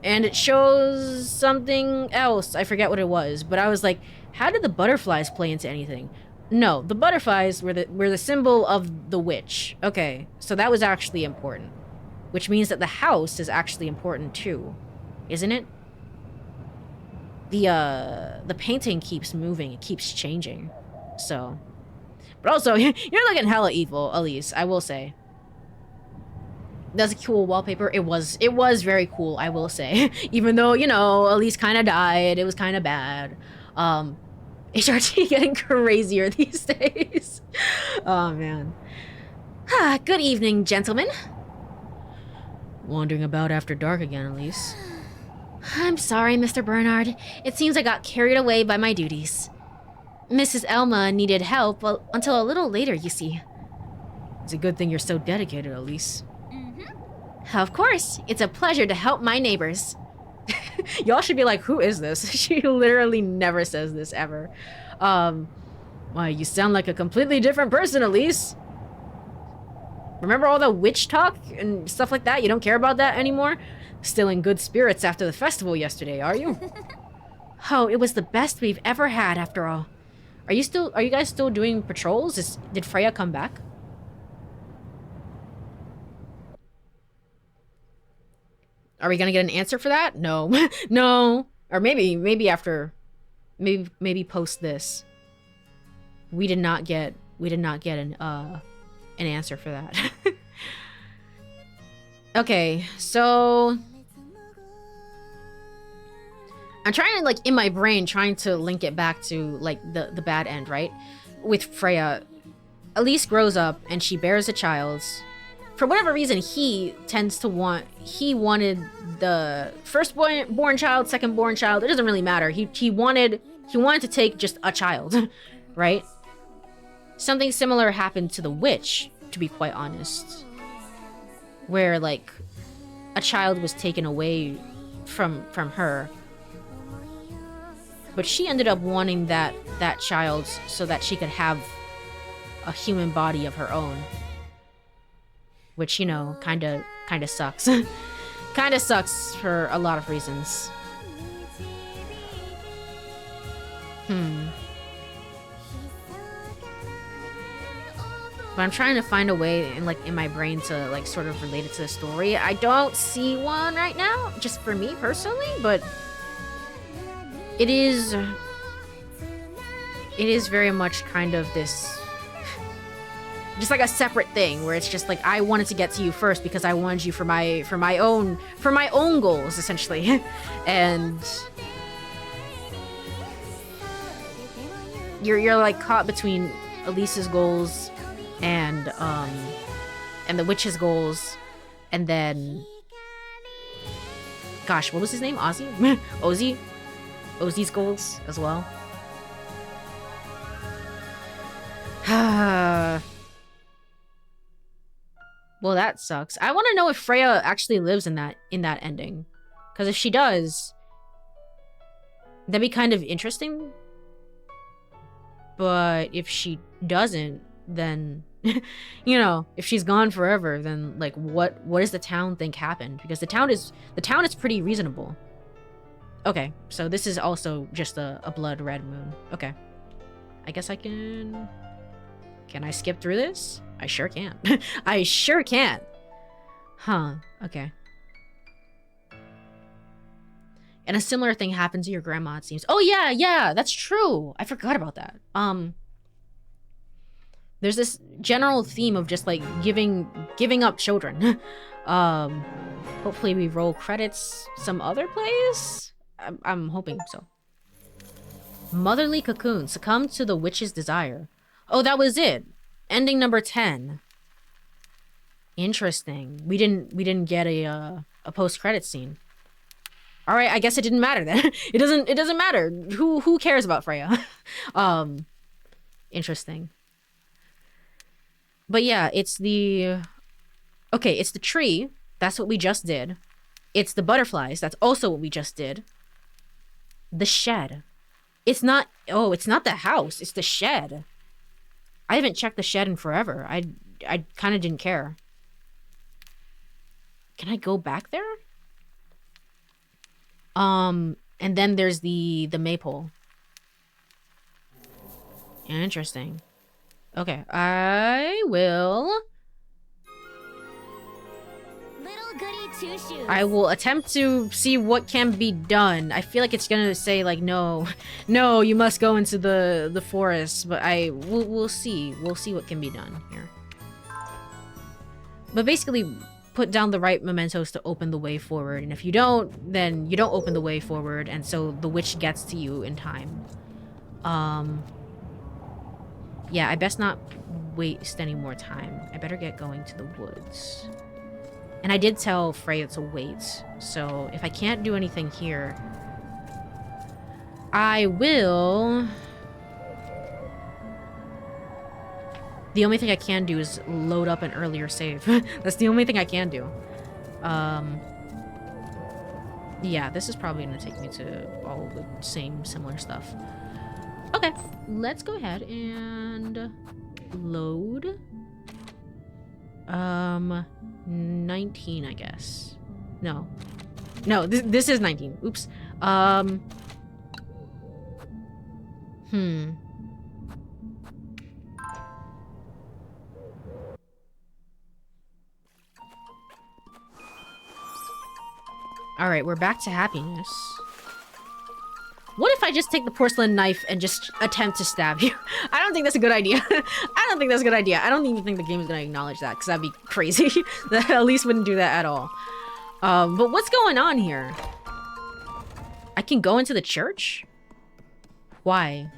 and it shows something else. I forget what it was, but I was like, how did the butterflies play into anything? No, the butterflies were the symbol of the witch. Okay, so that was actually important, which means that the house is actually important too, isn't it? The painting keeps moving, it keeps changing. So, but also you're looking hella evil, Elise, I will say. That's a cool wallpaper. It was very cool, I will say. Even though, you know, Elise kind of died, it was kind of bad. HRT getting crazier these days. Oh man. Good evening, gentlemen. Wandering about after dark again, Elise. I'm sorry, Mr. Bernard. It seems I got carried away by my duties. Mrs. Elma needed help until a little later, you see. It's a good thing you're so dedicated, Elise. Of course. It's a pleasure to help my neighbors. Y'all should be like, who is this? She literally never says this ever. Why, you sound like a completely different person, Elise. Remember all the witch talk and stuff like that? You don't care about that anymore? Still in good spirits after the festival yesterday, are you? Oh, it was the best we've ever had, after all. Are you guys still doing patrols? Did Freya come back? Are we gonna get an answer for that? No. No. Or maybe after, maybe post this. We did not get an answer for that. Okay, so I'm trying to, like, in my brain, trying to link it back to, like, the bad end, right? With Freya, Elise grows up and she bears a child. For whatever reason, he wanted the first-born child, second-born child. It doesn't really matter. He wanted to take just a child, right? Something similar happened to the witch, to be quite honest, where, like, a child was taken away from her, but she ended up wanting that child so that she could have a human body of her own, which, you know, kind of sucks. Kind of sucks for a lot of reasons. But I'm trying to find a way in my brain to like sort of relate it to the story. I don't see one right now, just for me personally, but it is very much kind of this just like a separate thing where it's just like I wanted to get to you first because I wanted you for my own goals essentially. And you're like caught between Elise's goals and the witch's goals, and then gosh, what was his name? Ozzy? Ozzy's goals as well. Well, that sucks. I want to know if Freya actually lives in that ending, because if she does, that'd be kind of interesting. But if she doesn't, then you know, if she's gone forever, then like what does the town think happened? Because the town is pretty reasonable. Okay, so this is also just a blood red moon. Okay, I guess I can I skip through this? I sure can. I sure can. Huh, okay. And a similar thing happened to your grandma, it seems. Oh yeah, that's true. I forgot about that. There's this general theme of just like giving up children. Hopefully we roll credits some other place. I'm hoping so. Motherly cocoon succumbed to the witch's desire. Oh, that was it. Ending number 10. Interesting. We didn't get a post-credit scene. All right, I guess it didn't matter then. It doesn't matter. Who cares about Freya? Interesting. But yeah, it's the tree. That's what we just did. It's the butterflies. That's also what we just did. The shed. It's not the house. It's the shed. I haven't checked the shed in forever. I kind of didn't care. Can I go back there? And then there's the maypole. Interesting. Okay, I will... LittleGoodyTwoShoes. I will attempt to see what can be done. I feel like it's gonna say like, no, you must go into the forest, but we'll see. We'll see what can be done here. But basically, put down the right mementos to open the way forward, and if you don't, then you don't open the way forward, and so the witch gets to you in time. Yeah, I best not waste any more time. I better get going to the woods. And I did tell Freya to wait, so if I can't do anything here, I will... The only thing I can do is load up an earlier save. That's the only thing I can do. Yeah, this is probably gonna take me to all the same similar stuff. Okay, let's go ahead and load. 19, I guess. No, this is 19. Oops. All right, we're back to happiness. What if I just take the porcelain knife and just attempt to stab you? I don't think that's a good idea. I don't think that's a good idea. I don't even think the game is going to acknowledge that, because that'd be crazy. That at least wouldn't do that at all. But what's going on here? I can go into the church? Why?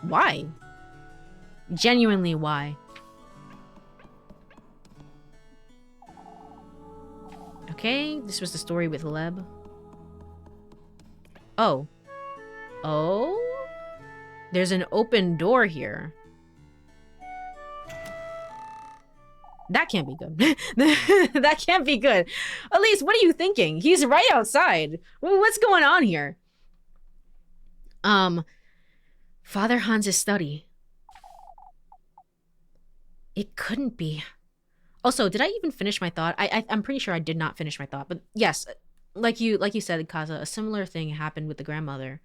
Why? Genuinely, why? Okay, this was the story with Leb. Oh. Oh? There's an open door here. That can't be good. That can't be good. Elise, what are you thinking? He's right outside. What's going on here? Father Hans' study. It couldn't be. Also, did I even finish my thought? I'm pretty sure I did not finish my thought, but yes, like you said, Kaza, a similar thing happened with the grandmother.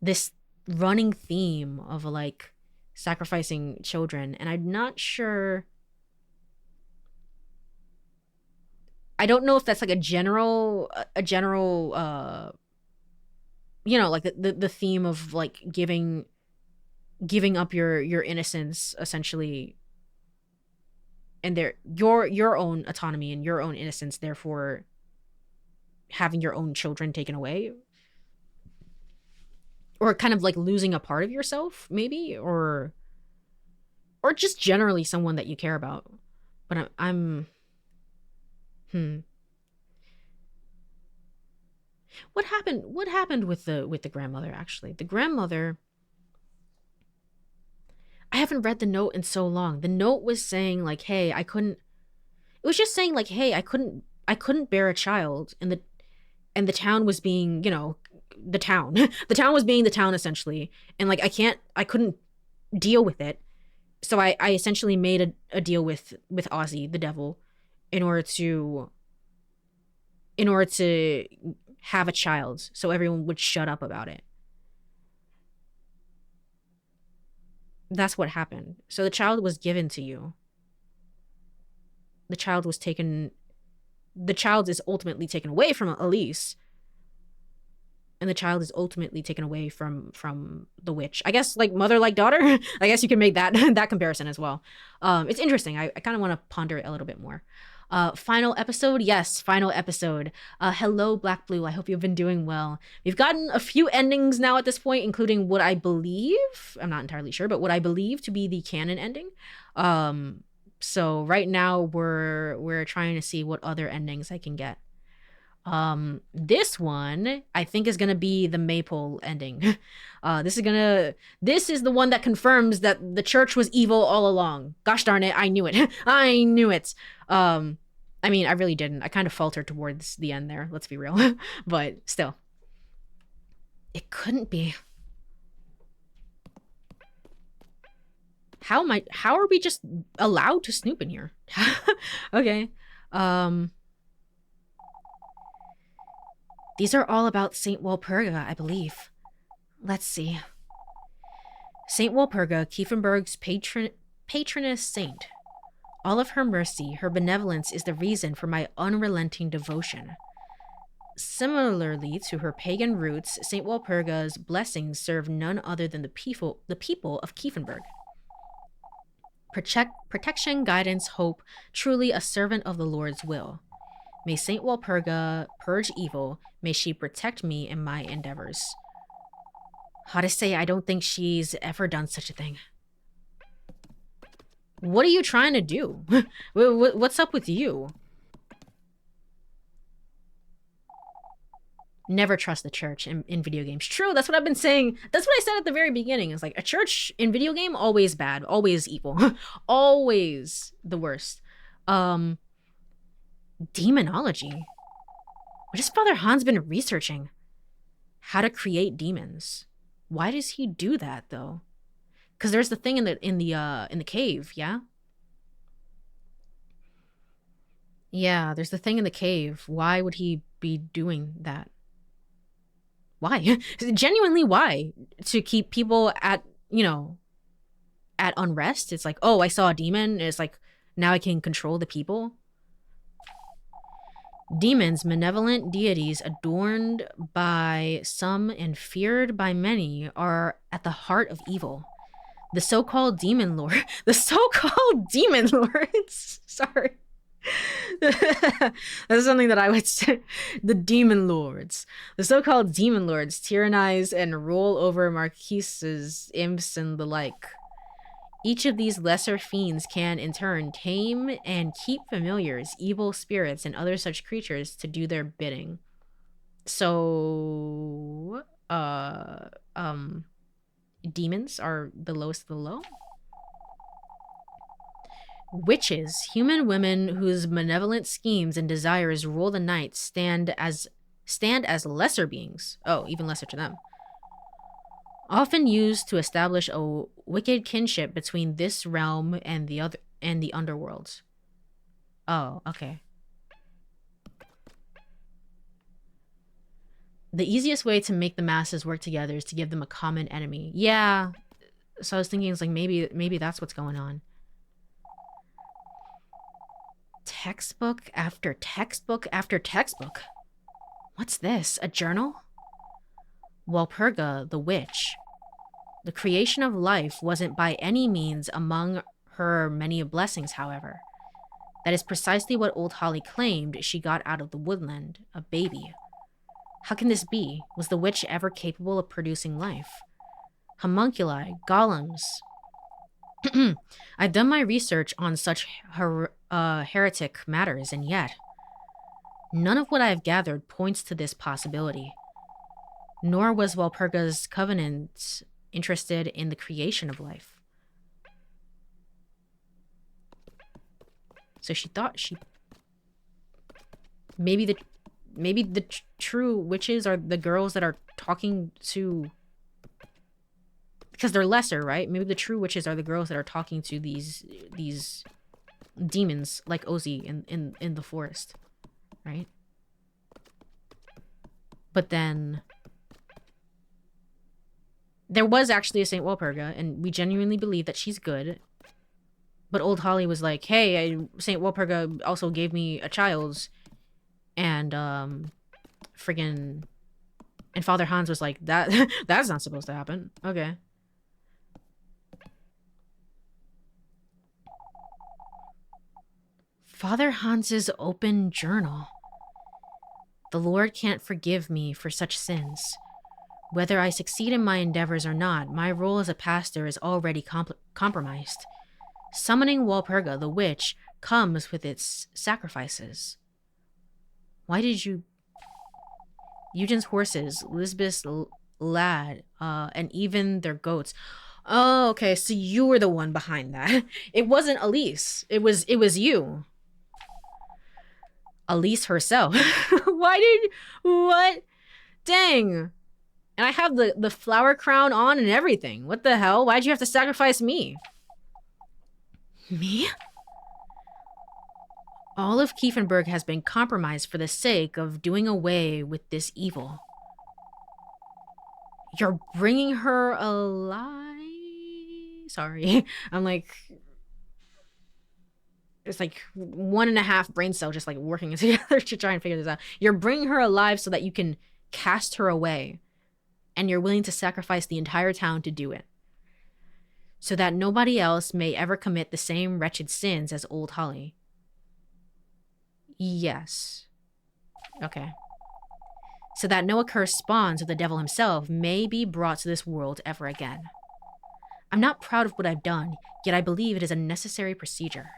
This running theme of like sacrificing children, and I'm not sure. I don't know if that's like a general you know, like the theme of like giving up your innocence essentially, and your own autonomy and your own innocence, therefore having your own children taken away, or kind of like losing a part of yourself maybe, or just generally someone that you care about. But I'm what happened with the grandmother? Actually, the grandmother, I haven't read the note in so long. The note was saying like, hey, I couldn't, it was just saying like, hey, I couldn't bear a child, and the town was being, you know, the town the town was being the town essentially, and like I couldn't deal with it, so I essentially made a deal with Ozzy the devil in order to have a child, so everyone would shut up about it. That's what happened. So the child was given to you. The child is ultimately taken away from Elise, and the child is ultimately taken away from the witch. I guess like mother like daughter. I guess you can make that that comparison as well. It's interesting. I kind of want to ponder it a little bit more. Final episode? Yes, final episode. Hello, Black Blue. I hope you've been doing well. We've gotten a few endings now at this point, including what I believe, I'm not entirely sure, but what I believe to be the canon ending. So right now we're trying to see what other endings I can get. This one I think is gonna be the Maypole ending. This is the one that confirms that the church was evil all along. Gosh darn it, I knew it. I knew it. I mean, I really didn't. I kind of faltered towards the end there, let's be real. But still, it couldn't be. How are we just allowed to snoop in here? Okay. These are all about Saint Walpurga, I believe. Let's see. Saint Walpurga, Kiefenberg's patroness saint. All of her mercy, her benevolence is the reason for my unrelenting devotion. Similarly to her pagan roots, Saint Walpurga's blessings serve none other than the people of Kiefenberg. Protection, guidance, hope, truly a servant of the Lord's will. May Saint Walpurga purge evil. May she protect me in my endeavors. How to say, I don't think she's ever done such a thing. What are you trying to do? What's up with you? Never trust the church in video games. True, that's what I've been saying. That's what I said at the very beginning. It's like, a church in video game, always bad, always evil. Always the worst. Demonology. What has Father Hans been researching? How to create demons. Why does he do that though? Because there's the thing in the cave, yeah? Yeah, there's the thing in the cave. Why would he be doing that? Why? Genuinely, why? To keep people at, you know, at unrest? It's like, oh, I saw a demon. It's like, now I can control the people. Demons, malevolent deities adorned by some and feared by many, are at the heart of evil. The so-called demon lord. The so-called demon lords. Sorry. That's something that I would say. The demon lords. The so-called demon lords tyrannize and rule over marquises, imps, and the like. Each of these lesser fiends can, in turn, tame and keep familiars, evil spirits, and other such creatures to do their bidding. So, demons are the lowest of the low? Witches, human women whose malevolent schemes and desires rule the night, stand as lesser beings. Oh, even lesser to them. Often used to establish a wicked kinship between this realm and the underworld. Oh, okay. The easiest way to make the masses work together is to give them a common enemy. Yeah, So I was thinking, it's like, maybe that's what's going on. Textbook after textbook after textbook. What's this? A journal? Walpurga, the witch. The creation of life wasn't by any means among her many blessings, however. That is precisely what old Holly claimed she got out of the woodland, a baby. How can this be? Was the witch ever capable of producing life? Homunculi, golems. I've done my research on such heretic matters, and yet none of what I have gathered points to this possibility. Nor was Walpurga's covenant interested in the creation of life. So she thought she... Maybe the true witches are the girls that are talking to... Because they're lesser, right? Maybe the true witches are the girls that are talking to these demons, like Ozzy in the forest, right? But then there was actually a Saint Walpurga, and we genuinely believe that she's good. But old Holly was like, "Hey, Saint Walpurga also gave me a child," and friggin', and Father Hans was like, "That that's not supposed to happen." Okay. Father Hans's open journal. The Lord can't forgive me for such sins. Whether I succeed in my endeavors or not, my role as a pastor is already compromised. Summoning Walpurga, the witch, comes with its sacrifices. Why did you... Eugen's horses, Lisbeth's lad, and even their goats. Oh, okay, so you were the one behind that. It wasn't Elise. It was you. Elise herself. What? Dang. And I have the flower crown on and everything. What the hell? Why'd you have to sacrifice me? Me? All of Kiefenberg has been compromised for the sake of doing away with this evil. You're bringing her alive? Sorry. I'm like... It's like 1.5 brain cells just like working together to try and figure this out. You're bringing her alive so that you can cast her away. And you're willing to sacrifice the entire town to do it. So that nobody else may ever commit the same wretched sins as old Holly. Yes. Okay. So that no accursed spawns of the devil himself may be brought to this world ever again. I'm not proud of what I've done, yet I believe it is a necessary procedure.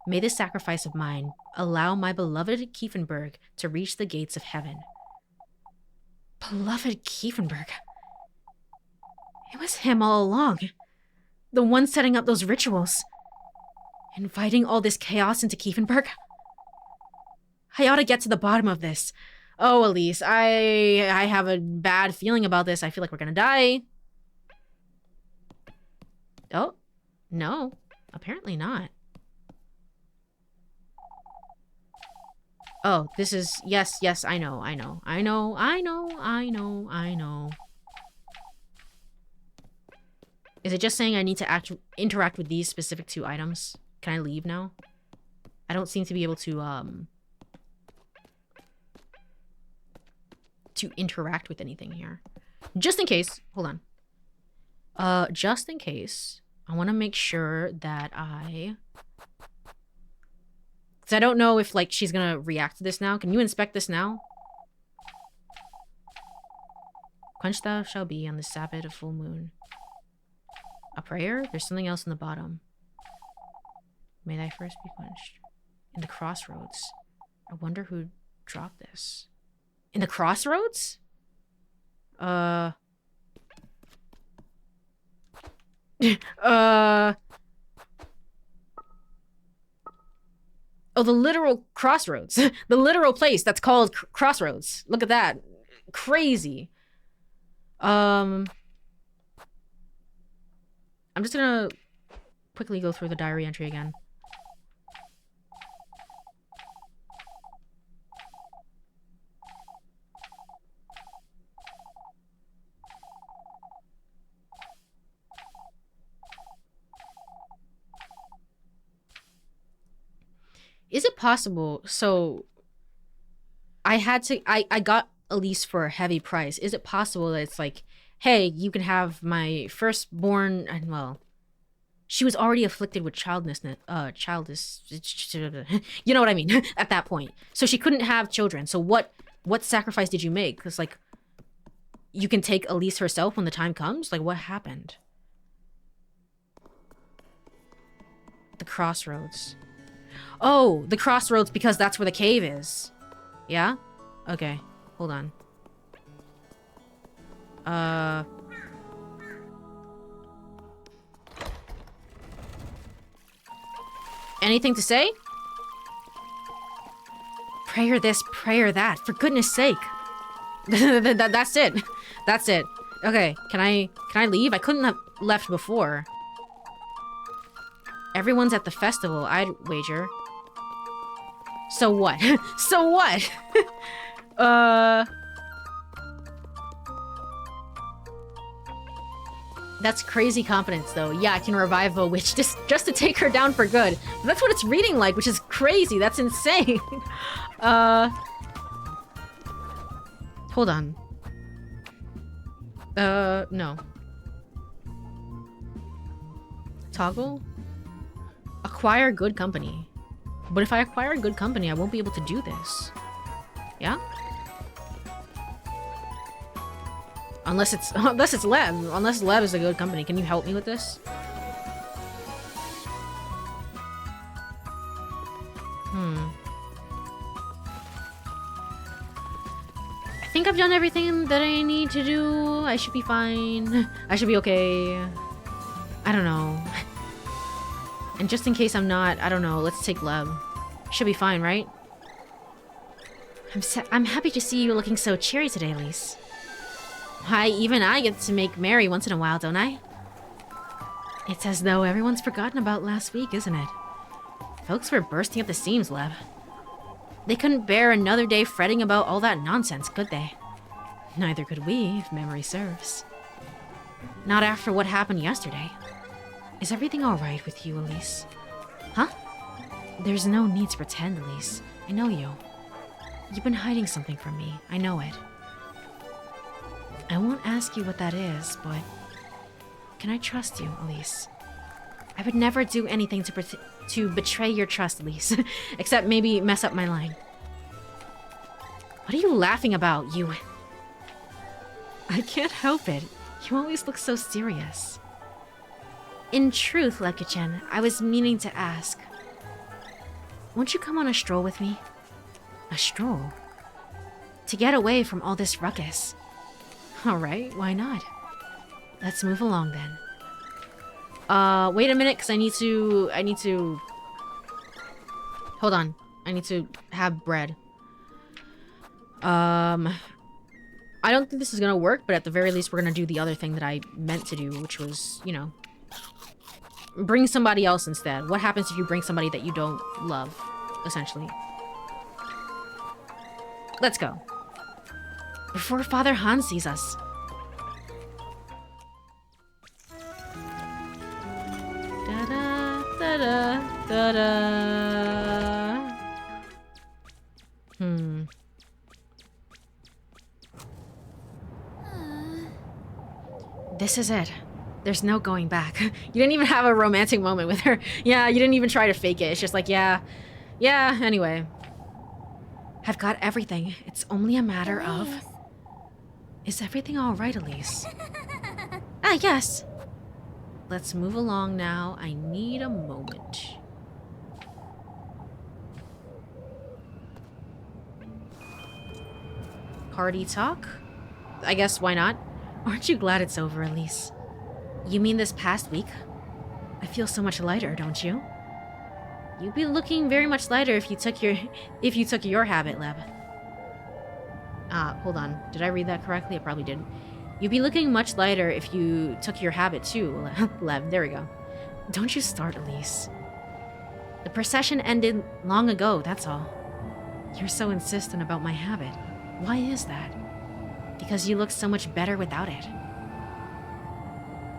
May this sacrifice of mine allow my beloved Kiefenberg to reach the gates of heaven. Beloved Kiefenberg. It was him all along. The one setting up those rituals. Inviting all this chaos into Kiefenberg. I ought to get to the bottom of this. Oh, Elise, I have a bad feeling about this. I feel like we're gonna die. Oh, no. Apparently not. Oh, this is... Yes, I know. Is it just saying I need to interact with these specific 2 items? Can I leave now? I don't seem to be able to interact with anything here. Just in case... Hold on. Just in case, I want to make sure that I... Because I don't know if, like, she's gonna react to this now. Can you inspect this now? Quenched thou shall be on the Sabbath of full moon. A prayer? There's something else in the bottom. May thy first be quenched. In the crossroads. I wonder who dropped this. In the crossroads? Oh, the literal crossroads. The literal place that's called Crossroads. Look at that. Crazy. I'm just gonna quickly go through the diary entry again. Is it possible? So I got Elise for a heavy price. Is it possible that it's like, hey, you can have my firstborn, and well, she was already afflicted with childish, you know what I mean, at that point. So she couldn't have children. So what sacrifice did you make? Because, like, you can take Elise herself when the time comes? Like, what happened? The crossroads. Oh, the crossroads because that's where the cave is. Yeah? Okay, hold on. Anything to say? Prayer this, prayer that, for goodness sake. That's it. That's it. Okay, can I leave? I couldn't have left before. Everyone's at the festival, I'd wager. So what? So what? That's crazy confidence, though. Yeah, I can revive a witch just to take her down for good. But that's what it's reading like, which is crazy. That's insane. Hold on. No. Toggle? Acquire good company. But if I acquire good company, I won't be able to do this. Yeah? Unless it's Leb. Unless Leb is a good company. Can you help me with this? I think I've done everything that I need to do. I should be fine. I should be okay. I don't know. And just in case I'm not, I don't know, let's take Leb. Should be fine, right? I'm happy to see you looking so cheery today, Elise. Why, even I get to make merry once in a while, don't I? It's as though everyone's forgotten about last week, isn't it? Folks were bursting at the seams, Leb. They couldn't bear another day fretting about all that nonsense, could they? Neither could we, if memory serves. Not after what happened yesterday. Is everything alright with you, Elise? Huh? There's no need to pretend, Elise. I know you. You've been hiding something from me. I know it. I won't ask you what that is, but... Can I trust you, Elise? I would never do anything to betray your trust, Elise. Except maybe mess up my line. What are you laughing about, you... I can't help it. You always look so serious. In truth, Lekka-chan, I was meaning to ask. Won't you come on a stroll with me? A stroll? To get away from all this ruckus. Alright, why not? Let's move along then. Wait a minute, because I need to... Hold on. I need to have bread. I don't think this is gonna work, but at the very least we're gonna do the other thing that I meant to do, which was, you know... Bring somebody else instead. What happens if you bring somebody that you don't love, essentially? Let's go. Before Father Han sees us. Da-da, da-da, da-da. This is it. There's no going back. You didn't even have a romantic moment with her. Yeah, you didn't even try to fake it. It's just like, yeah. Yeah, anyway. I've got everything. It's only a matter of... Is everything alright, Elise? Ah, yes. Let's move along now. I need a moment. Party talk? I guess why not? Aren't you glad it's over, Elise? You mean this past week? I feel so much lighter, don't you? You'd be looking very much lighter if you took your habit, Leb. Hold on. Did I read that correctly? I probably didn't. You'd be looking much lighter if you took your habit too, Leb. There we go. Don't you start, Elise. The procession ended long ago, that's all. You're so insistent about my habit. Why is that? Because you look so much better without it.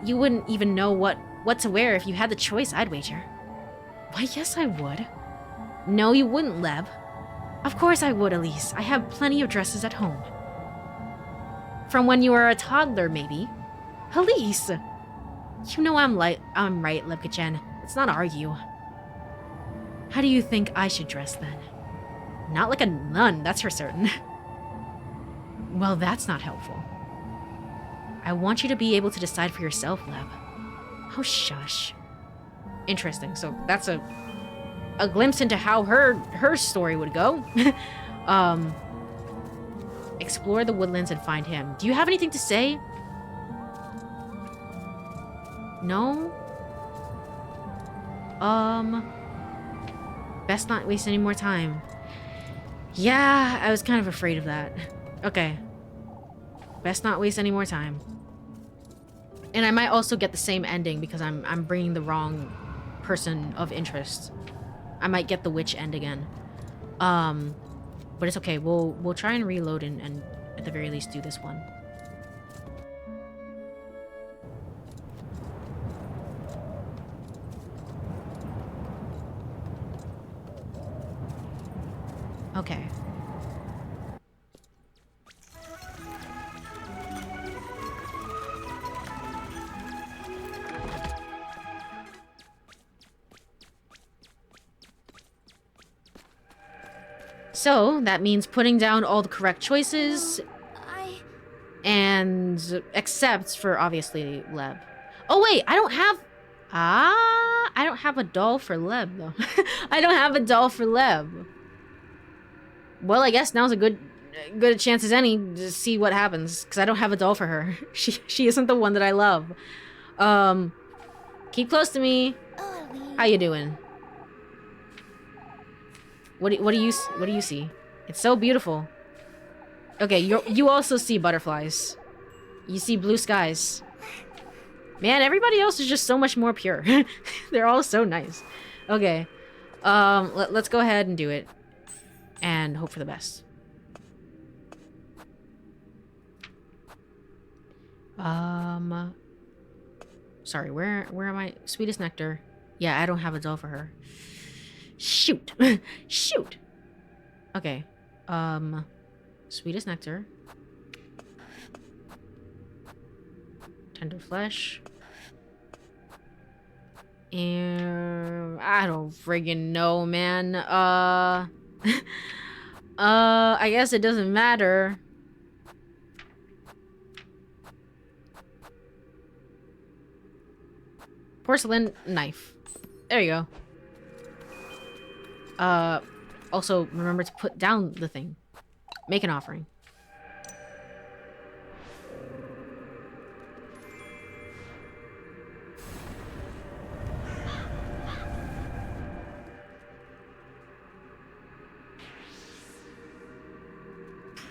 You wouldn't even know what to wear if you had the choice, I'd wager. Why, yes, I would. No, you wouldn't, Leb. Of course I would, Elise. I have plenty of dresses at home. From when you were a toddler, maybe. Elise! You know I'm right, Lebkachen. Let's not argue. How do you think I should dress then? Not like a nun, that's for certain. Well, that's not helpful. I want you to be able to decide for yourself, Leb. Oh, shush. Interesting. So that's a glimpse into how her story would go. Explore the woodlands and find him. Do you have anything to say? No? Best not waste any more time. Yeah, I was kind of afraid of that. Okay. Best not waste any more time. And I might also get the same ending because I'm bringing the wrong person of interest. I might get the witch end again. But it's okay. We'll try and reload and at the very least do this one. Okay. So, that means putting down all the correct choices. And except for, obviously, Leb. Oh, wait, I don't have... I don't have a doll for Leb, though. I don't have a doll for Leb. Well, I guess now's a good chance as any to see what happens, because I don't have a doll for her. She isn't the one that I love. Keep close to me. How you doing? What do you see? It's so beautiful. Okay, you also see butterflies. You see blue skies. Man, everybody else is just so much more pure. They're all so nice. Okay. Let's go ahead and do it. And hope for the best. Sorry, where am I? Sweetest nectar. Yeah, I don't have a doll for her. Shoot. Shoot. Okay. Sweetest nectar. Tender flesh. And I don't friggin' know, man. I guess it doesn't matter. Porcelain knife. There you go. Also, remember to put down the thing. Make an offering.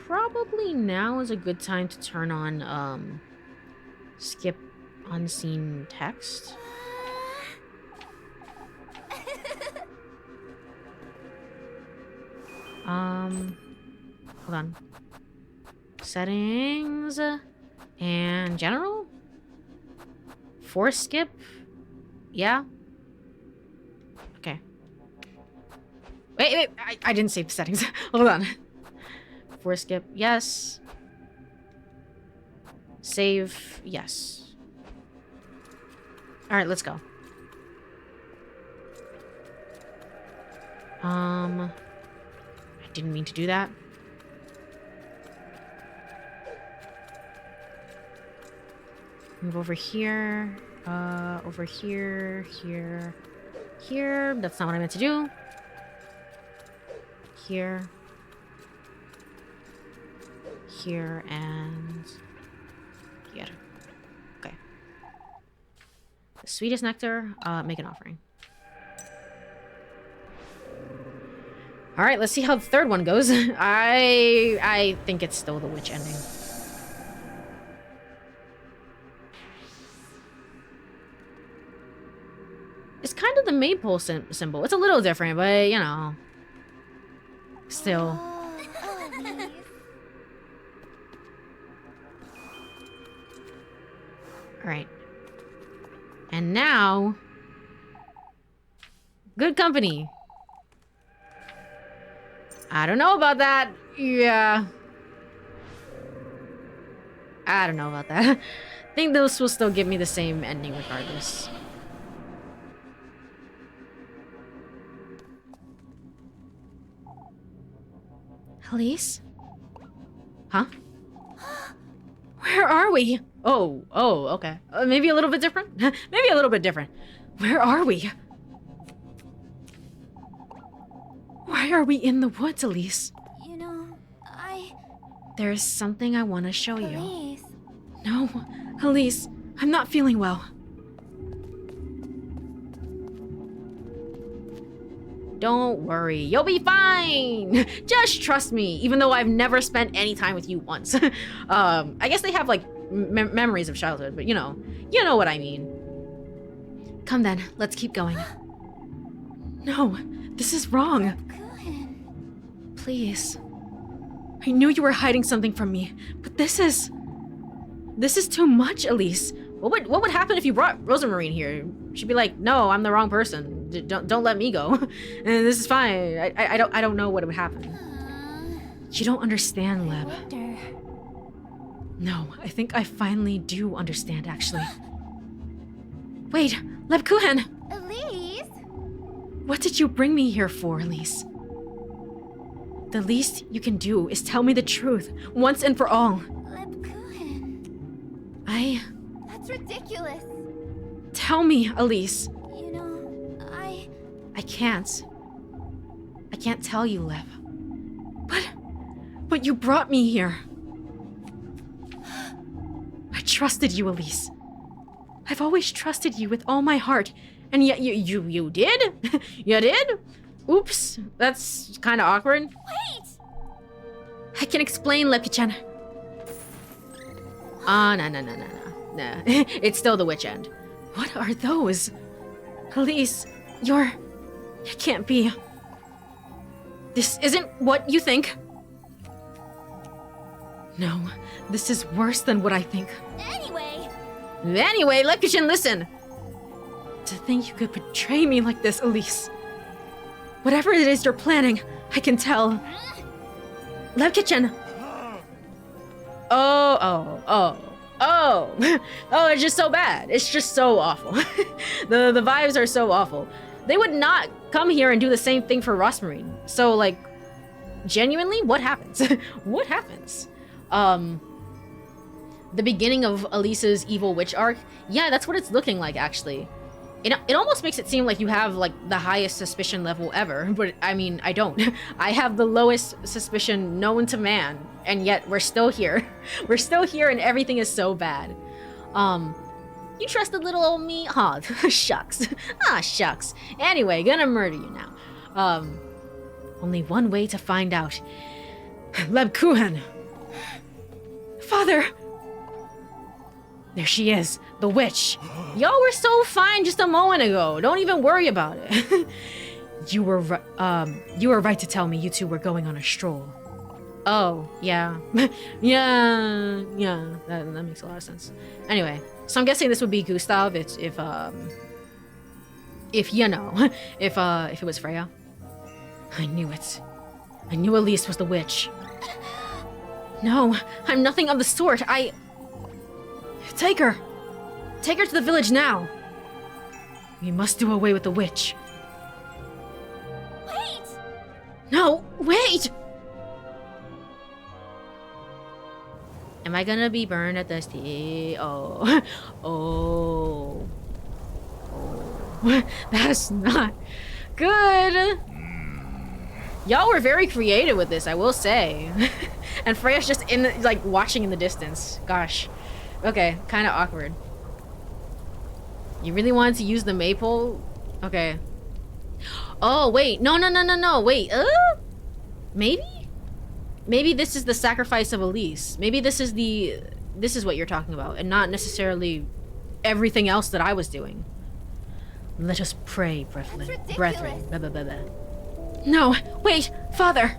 Probably now is a good time to turn on, skip unseen text. Hold on. Settings and general? Force skip? Yeah? Okay. Wait, I didn't save the settings. Hold on. Force skip, yes. Save, yes. Alright, let's go. I didn't mean to do that. Move over here. Over here, here, here. That's not what I meant to do. Here. Here and here. Okay. The sweetest nectar. Make an offering. All right, let's see how the third one goes. I think it's still the witch ending. It's kind of the maypole symbol. It's a little different, but you know, still. All right. And now, good company. I don't know about that. Yeah. I don't know about that. I think those will still give me the same ending regardless. Elise? Huh? Where are we? Oh, okay. Maybe a little bit different? Maybe a little bit different. Where are we? Why are we in the woods, Elise? You know, There's something I want to show you. Elise. No, Elise, I'm not feeling well. Don't worry, you'll be fine. Just trust me, even though I've never spent any time with you once. I guess they have like memories of childhood, but you know what I mean. Come then, let's keep going. No, this is wrong. Couldn't. Please. I knew you were hiding something from me, but this is too much, Elise. What would happen if you brought Rosamarine here? She'd be like, "No, I'm the wrong person. Don't let me go." And this is fine. I don't know what would happen. You don't understand, Leb. Wonder. No, I think I finally do understand, actually. Wait, Leb Kuhen! Elise? What did you bring me here for, Elise? The least you can do is tell me the truth, once and for all. LittleGoodyTwoShoes. That's ridiculous. Tell me, Elise. You know, I can't. I can't tell you, Leb. But you brought me here. I trusted you, Elise. I've always trusted you with all my heart, and yet you did? You did? Oops, that's kind of awkward. Wait! I can explain, Lepichan. No. It's still the witch end. What are those? Elise, it can't be. This isn't what you think. No, this is worse than what I think. Anyway, Lekishin, listen. To think you could betray me like this, Elise. Whatever it is you're planning, I can tell. Lepkitchen! Oh, it's just so bad. It's just so awful. The vibes are so awful. They would not come here and do the same thing for Rosmarine. So, like, genuinely, what happens? What happens? The beginning of Elisa's evil witch arc, yeah, that's what it's looking like, actually. It almost makes it seem like you have, like, the highest suspicion level ever, but, I mean, I don't. I have the lowest suspicion known to man, and yet we're still here. We're still here and everything is so bad. You trusted little old me? Aw, shucks. Shucks. Anyway, gonna murder you now. Only one way to find out. Leb Kuhan! Father! There she is, the witch. Y'all were so fine just a moment ago. Don't even worry about it. You were right to tell me you two were going on a stroll. Oh, yeah. yeah, that makes a lot of sense. Anyway, so I'm guessing this would be Gustav if it was Freya. I knew it. I knew Elise was the witch. No, I'm nothing of the sort. Take her! Take her to the village now! We must do away with the witch. wait! No, wait! Am I gonna be burned at the stake? Oh. That's not good. Y'all were very creative with this, I will say. And Freya's just like watching in the distance. Gosh. Okay, kind of awkward. You really wanted to use the maypole? Okay. Oh, wait. No. Wait. Maybe this is the sacrifice of Elise. Maybe this is what you're talking about, and not necessarily everything else that I was doing. Let us pray, brethren. Blah, blah, blah, blah. No, wait, Father!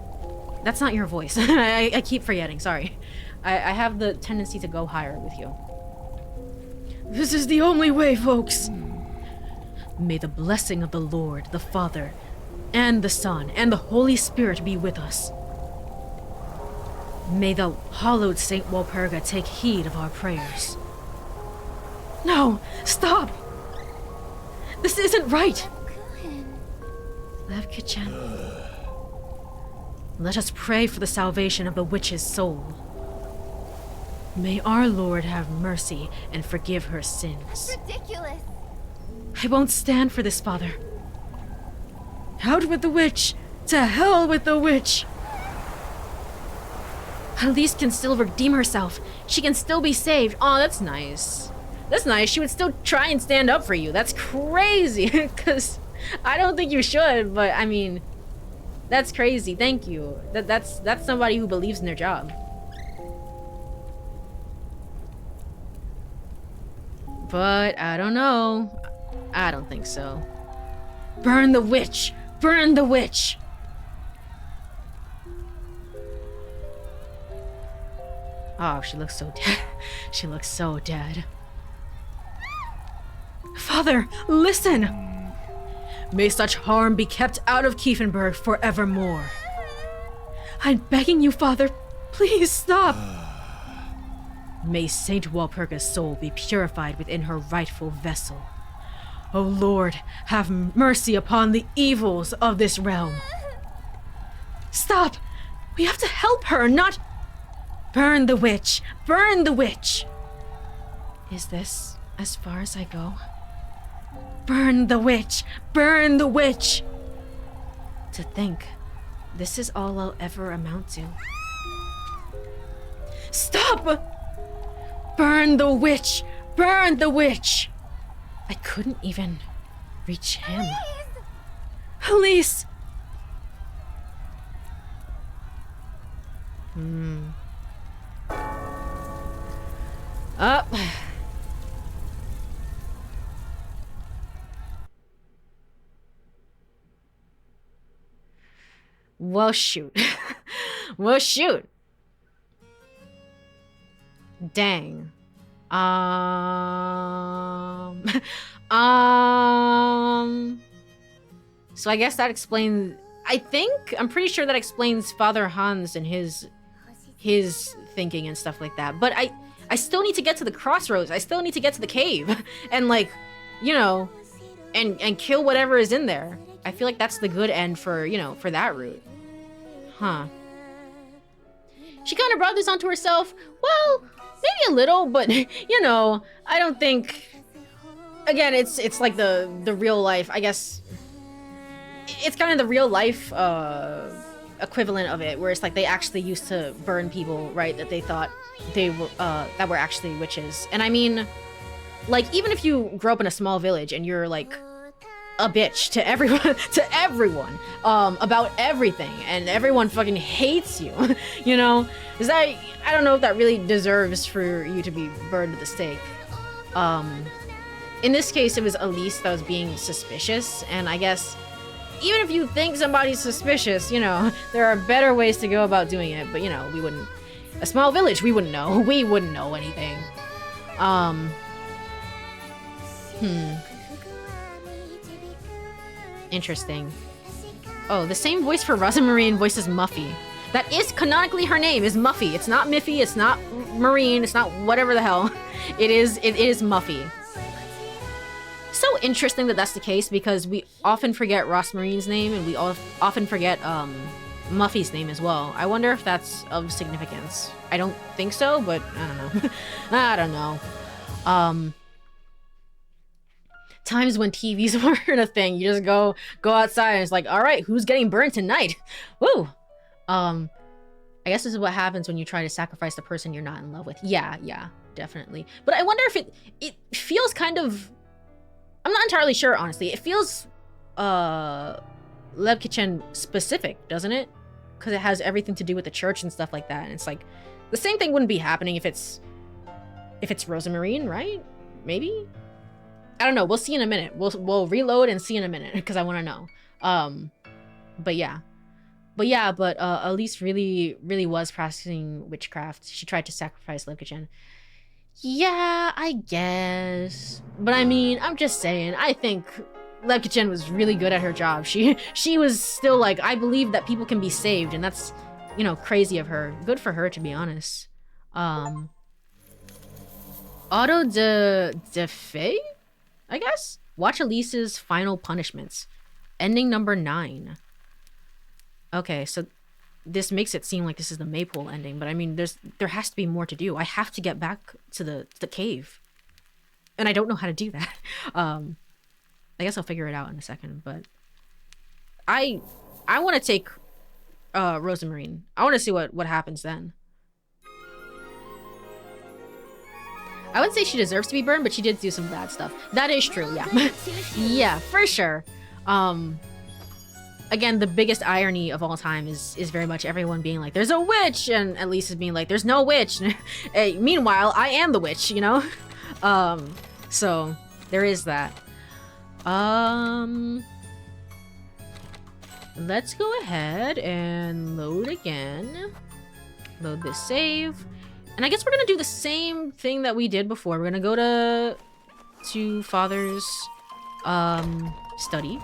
That's not your voice. I keep forgetting, sorry. I have the tendency to go higher with you. This is the only way, folks. May the blessing of the Lord, the Father, and the Son, and the Holy Spirit be with us. May the hallowed Saint Walpurga take heed of our prayers. No! Stop! This isn't right! Levkichan. Let us pray for the salvation of the witch's soul. May our Lord have mercy and forgive her sins. Ridiculous. I won't stand for this, Father. Out with the witch! To hell with the witch! Elise can still redeem herself. She can still be saved. Oh, that's nice. That's nice. She would still try and stand up for you. That's crazy. Because I don't think you should, but I mean, that's crazy. Thank you. That's somebody who believes in their job. But I don't know. I don't think so. Burn the witch! Burn the witch! Oh, she looks so dead. She looks so dead. Father, listen! May such harm be kept out of Kiefenberg forevermore. I'm begging you, Father, please stop! May Saint Walpurga's soul be purified within her rightful vessel. O Lord, have mercy upon the evils of this realm. Stop! We have to help her, not... Burn the witch! Burn the witch! Is this as far as I go? Burn the witch! Burn the witch! To think, this is all I'll ever amount to. Stop! Burn the witch! Burn the witch! I couldn't even reach him. Elise! Up. Well, shoot. Well, shoot. Dang. So I guess that explains... I'm pretty sure that explains Father Hans and his thinking and stuff like that. But I still need to get to the crossroads. I still need to get to the cave. And like, you know, and kill whatever is in there. I feel like that's the good end for, you know, for that route. Huh. She kind of brought this onto herself. Well, maybe a little, but, you know, I don't think... Again, it's like the real life, I guess... It's kind of the real life equivalent of it, where it's like they actually used to burn people, right, that they thought they were, that were actually witches. And I mean, like, even if you grow up in a small village and you're, like, a bitch to everyone, about everything, and everyone fucking hates you, you know? Is that, I don't know if that really deserves for you to be burned at the stake. In this case, it was Elise that was being suspicious, and I guess even if you think somebody's suspicious, you know, there are better ways to go about doing it, but, you know, we wouldn't... A small village, we wouldn't know. We wouldn't know anything. Interesting. Oh, the same voice for Rosamarine voices Muffy. That is canonically her name, is Muffy. It's not Miffy, it's not Marine, it's not whatever the hell. It is Muffy. So interesting that that's the case, because we often forget Rosmarine's name, and we often forget Muffy's name as well. I wonder if that's of significance. I don't think so, but I don't know. I don't know. Times when TVs weren't a thing, you just go outside and it's like, all right, who's getting burned tonight? Woo! I guess this is what happens when you try to sacrifice the person you're not in love with. Yeah, definitely. But I wonder if it feels kind of... I'm not entirely sure, honestly. It feels Levkichan specific, doesn't it? Because it has everything to do with the church and stuff like that. And it's like, the same thing wouldn't be happening if it's Rosamarine, right? Maybe? I don't know. We'll see in a minute. We'll reload and see in a minute, because I want to know. But Elise really was practicing witchcraft. She tried to sacrifice Levkichan. Yeah, I guess. But I mean, I'm just saying, I think Lepka-chan was really good at her job. She was still like, I believe that people can be saved, and that's, you know, crazy of her. Good for her, to be honest. Auto de Fe, I guess? Watch Elise's final punishments. Ending number 9. Okay, so this makes it seem like this is the Maypole ending, but I mean, there has to be more to do. I have to get back to the cave. And I don't know how to do that. I guess I'll figure it out in a second, but I want to take Rosamarine. I want to see what happens then. I wouldn't say she deserves to be burned, but she did do some bad stuff. That is true, yeah. Yeah, for sure. Again, the biggest irony of all time is very much everyone being like, there's a witch, and Elise is being like, there's no witch. Hey, meanwhile, I am the witch, you know? So there is that. Let's go ahead and load again. Load this save. And I guess we're gonna do the same thing that we did before. We're gonna go to Father's study.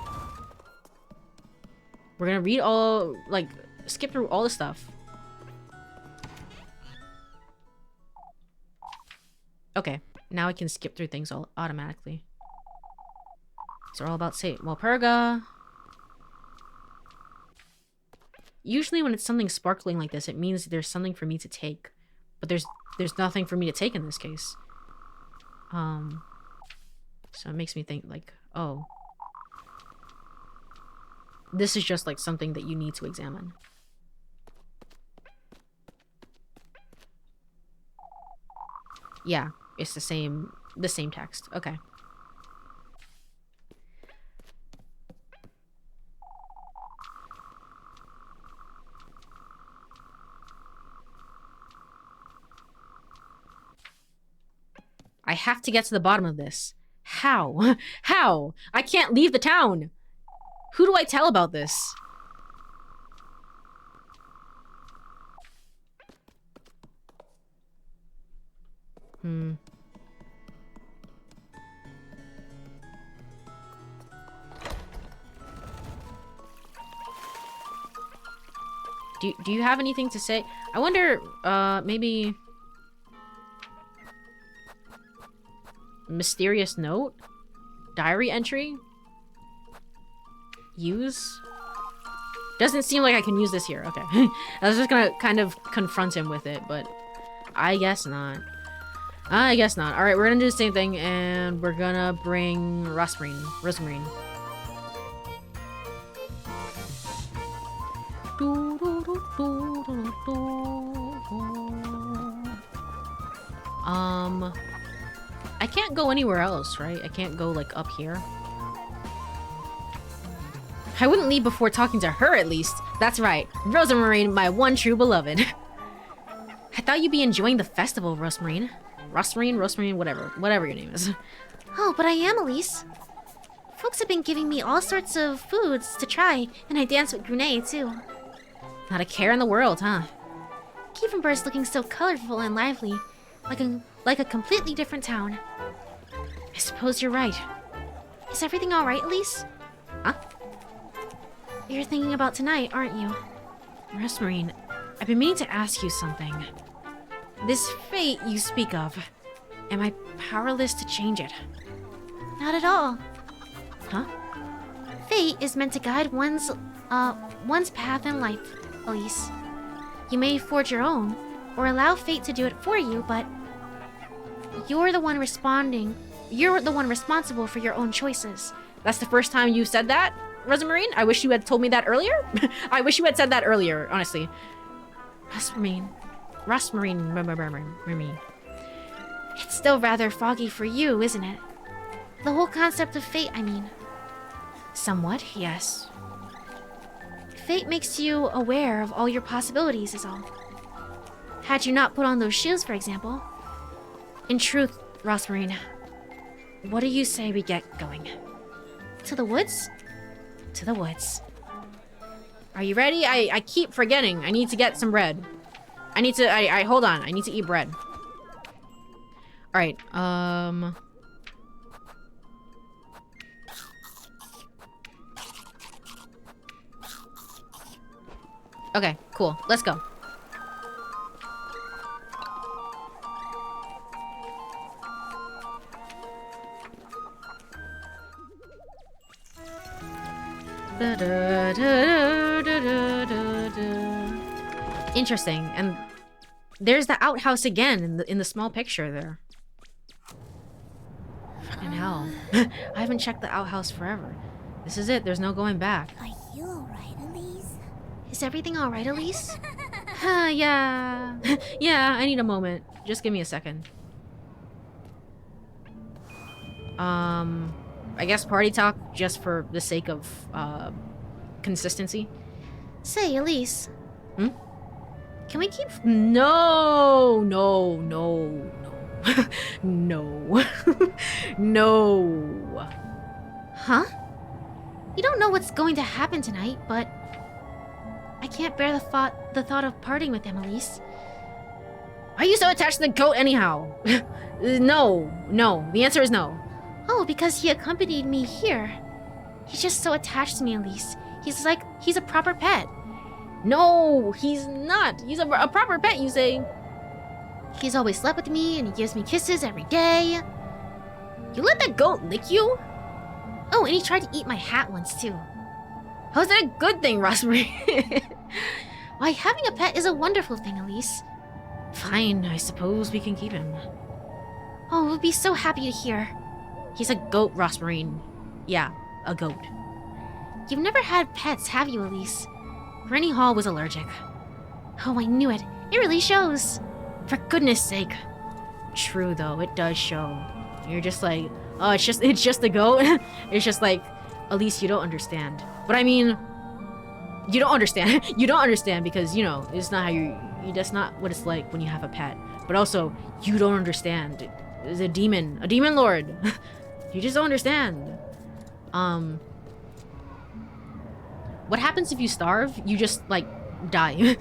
We're gonna read all, like, skip through all the stuff. Okay, now I can skip through things all automatically. So we're all about save. Walpurga. Usually when it's something sparkling like this, it means there's something for me to take. But there's nothing for me to take in this case. So it makes me think, like, oh. This is just like something that you need to examine. Yeah, it's the same text. Okay. I have to get to the bottom of this. How? How? I can't leave the town. Who do I tell about this? Do you have anything to say? I wonder, maybe... Mysterious note? Diary entry? Use? Doesn't seem like I can use this here. Okay. I was just gonna kind of confront him with it, but I guess not. I guess not. Alright, we're gonna do the same thing, and we're gonna bring Rosamarine. I can't go anywhere else, right? I can't go, like, up here. I wouldn't leave before talking to her, at least. That's right. Rosamarine, my one true beloved. I thought you'd be enjoying the festival, Rosamarine. Rosamarine, whatever your name is. Oh, but I am, Elise. Folks have been giving me all sorts of foods to try, and I dance with Goody, too. Not a care in the world, huh? Kievenberg's looking so colorful and lively, like a completely different town. I suppose you're right. Is everything all right, Elise? Huh? You're thinking about tonight, aren't you? Rosamarine, I've been meaning to ask you something. This fate you speak of, am I powerless to change it? Not at all. Huh? Fate is meant to guide one's path in life, Elise. You may forge your own, or allow fate to do it for you, but you're the one responsible for your own choices. That's the first time you said that, Rosamarine? I wish you had told me that earlier. I wish you had said that earlier, honestly. Rosamarine. It's still rather foggy for you, isn't it? The whole concept of fate, I mean. Somewhat, yes. Fate makes you aware of all your possibilities, is all. Had you not put on those shoes, for example. In truth, Rosamarine, what do you say we get going? To the woods? To the woods. Are you ready? I keep forgetting. I need to get some bread. Hold on. I need to eat bread. Alright, Okay, cool. Let's go. Interesting. And there's the outhouse again in the small picture there. Fucking hell. I haven't checked the outhouse forever. This is it. There's no going back. Are you alright, Elise? Is everything alright, Elise? Yeah. Yeah, I need a moment. Just give me a second. I guess party talk just for the sake of, consistency. Say, Elise. Hmm? Can we keep... No, no, no, no. No. No. Huh? You don't know what's going to happen tonight, but... I can't bear the thought of parting with him, Elise. Why are you so attached to the goat anyhow? No, no. The answer is no. Oh, because he accompanied me here. He's just so attached to me, Elise. He's a proper pet. No, he's not. He's a proper pet, you say. He's always slept with me, and he gives me kisses every day. You let that goat lick you? Oh, and he tried to eat my hat once, too. How's that a good thing, Rosemary? Why, having a pet is a wonderful thing, Elise. Fine, I suppose we can keep him. Oh, we'll be so happy to hear. He's a goat, Rosmarine. Yeah, a goat. You've never had pets, have you, Elise? Granny Hall was allergic. Oh, I knew it. It really shows. For goodness sake. True, though, it does show. You're just like, oh, it's just a goat? It's just like, Elise, you don't understand. But I mean, you don't understand. You don't understand because, you know, it's not how that's not what it's like when you have a pet. But also, you don't understand. There's a demon lord. You just don't understand. What happens if you starve? You just, like, die. You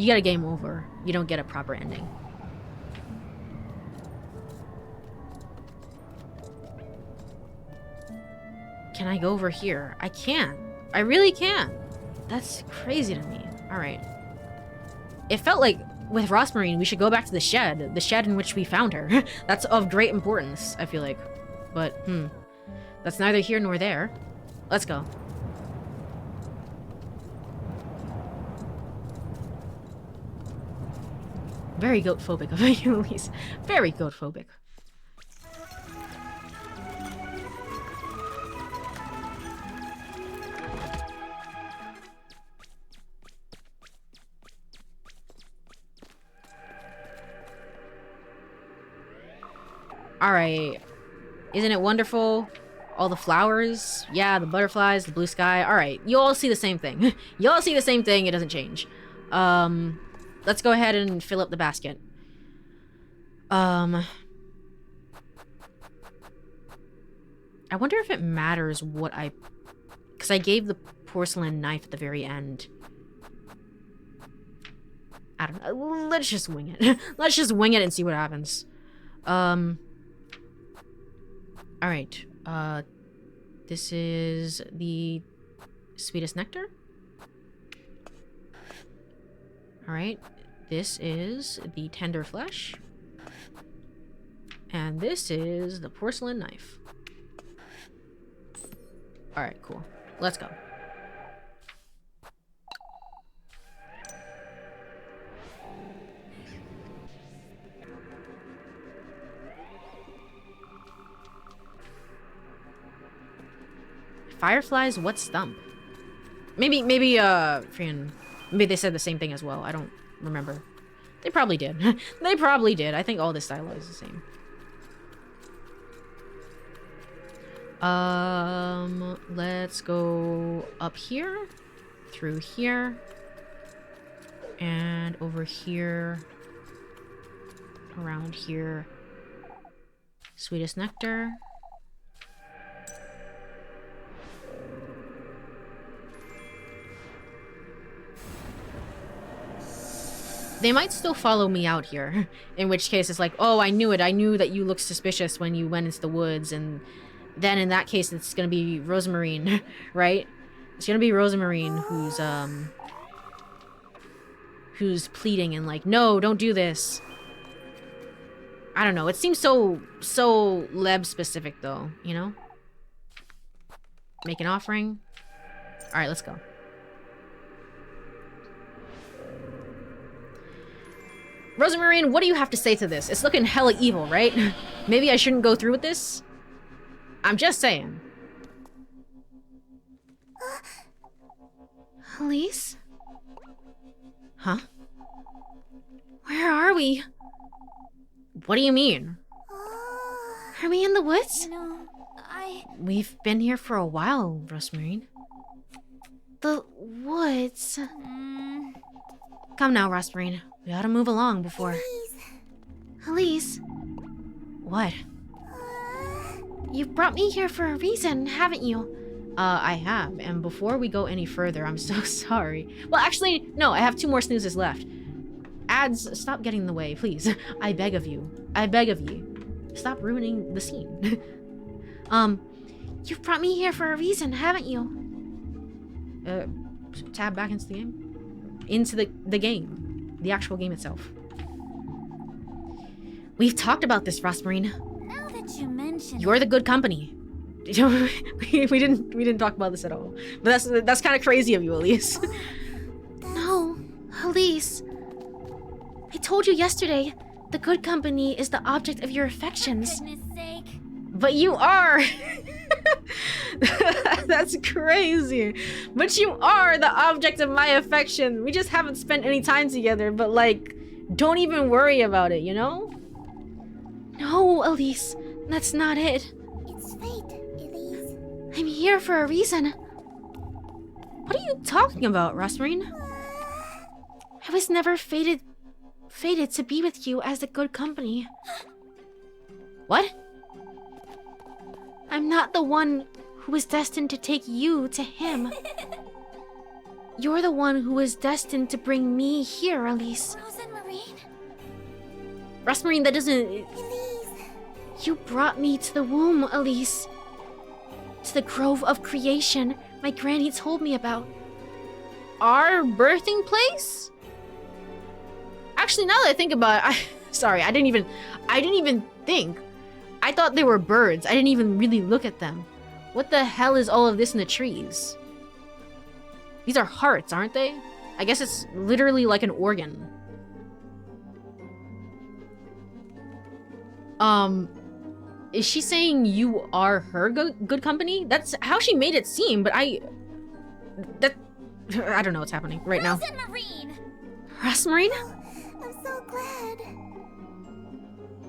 get a game over. You don't get a proper ending. Can I go over here? I can't. I really can't. That's crazy to me. Alright. It felt like with Rosmarine, we should go back to the shed in which we found her. That's of great importance, I feel like. But, that's neither here nor there. Let's go. Very goat-phobic of you, Elise. Very goat-phobic. Alright. Isn't it wonderful? All the flowers. Yeah, the butterflies, the blue sky. Alright, you all see the same thing. You all see the same thing, it doesn't change. Let's go ahead and fill up the basket. I wonder if it matters what I... Because I gave the porcelain knife at the very end. I don't know. Let's just wing it. Let's just wing it and see what happens. Alright. This is the sweetest nectar. Alright. This is the tender flesh. And this is the porcelain knife. Alright, cool. Let's go. Fireflies, what stump? Maybe they said the same thing as well. I don't remember. They probably did. They probably did. I think all this dialogue is the same. Let's go up here, through here, and over here, around here. Sweetest nectar. They might still follow me out here, in which case it's like, oh, I knew it. I knew that you looked suspicious when you went into the woods, and then in that case, it's gonna be Rosemarine, right? It's gonna be Rosemarine who's, who's pleading and like, no, don't do this. I don't know. It seems so Leb specific though, you know? Make an offering. All right, let's go. Rosemarine, what do you have to say to this? It's looking hella evil, right? Maybe I shouldn't go through with this? I'm just saying. Elise? Huh? Where are we? What do you mean? Are we in the woods? We've been here for a while, Rosemarine. The woods? Come now, Rosemarine. We gotta move along before... Elise, What? you brought me here for a reason, haven't you? I have, and before we go any further, I'm so sorry. Well, actually, no, I have 2 more snoozes left. Ads, stop getting in the way, please. I beg of you. I beg of you. Stop ruining the scene. You brought me here for a reason, haven't you? Tab back into the game? Into the game. The actual game itself. We've talked about this, Rosemarine. Now that you mention You're the good company. we didn't talk about this at all. But that's kind of crazy of you, Elise. No, Elise. I told you yesterday, the good company is the object of your affections. goodness sake. But you are. That's crazy. But you are the object of my affection. We just haven't spent any time together, but like, don't even worry about it, you know? No, Elise, that's not it. It's fate, Elise. I'm here for a reason. What are you talking about, Rosemarine? I was never fated to be with you as the good company. What? I'm not the one who was destined to take you to him. You're the one who was destined to bring me here, Elise. Rosemarine? Rosemarine, that doesn't... Elise. You brought me to the womb, Elise. To the grove of creation my granny told me about. Our birthing place? Actually, now that I think about it, sorry, I didn't even think. I thought they were birds. I didn't even really look at them. What the hell is all of this in the trees? These are hearts, aren't they? I guess it's literally like an organ. Is she saying you are her good company? That's how she made it seem, but I don't know what's happening right now. Rosemarine. Rosemarine? I'm so glad.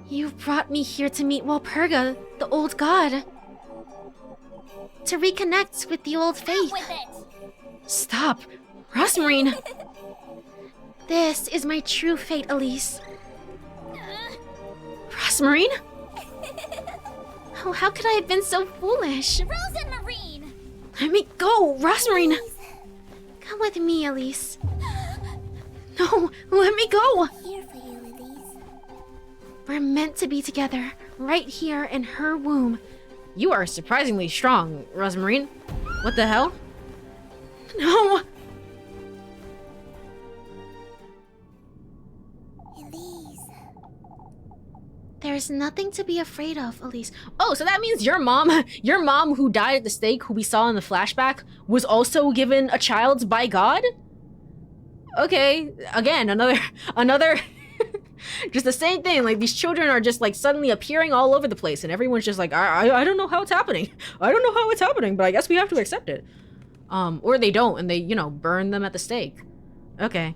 You brought me here to meet Walpurga, the old god. To reconnect with the old faith. With it. Stop! Rosemarine! This is my true fate, Elise. Rosemarine? Oh, how could I have been so foolish? Rosemarine. Let me go, Rosemarine! Come with me, Elise. No, let me go! Here for you, Elise. We're meant to be together, right here in her womb. You are surprisingly strong, Rosemarine. What the hell? No! Elise. There's nothing to be afraid of, Elise. Oh, so that means your mom who died at the stake, who we saw in the flashback, was also given a child by God? Okay, again, another, just the same thing. Like, these children are just, like, suddenly appearing all over the place, and everyone's just like, I don't know how it's happening. I don't know how it's happening, but I guess we have to accept it. Or they don't, and they, you know, burn them at the stake. Okay.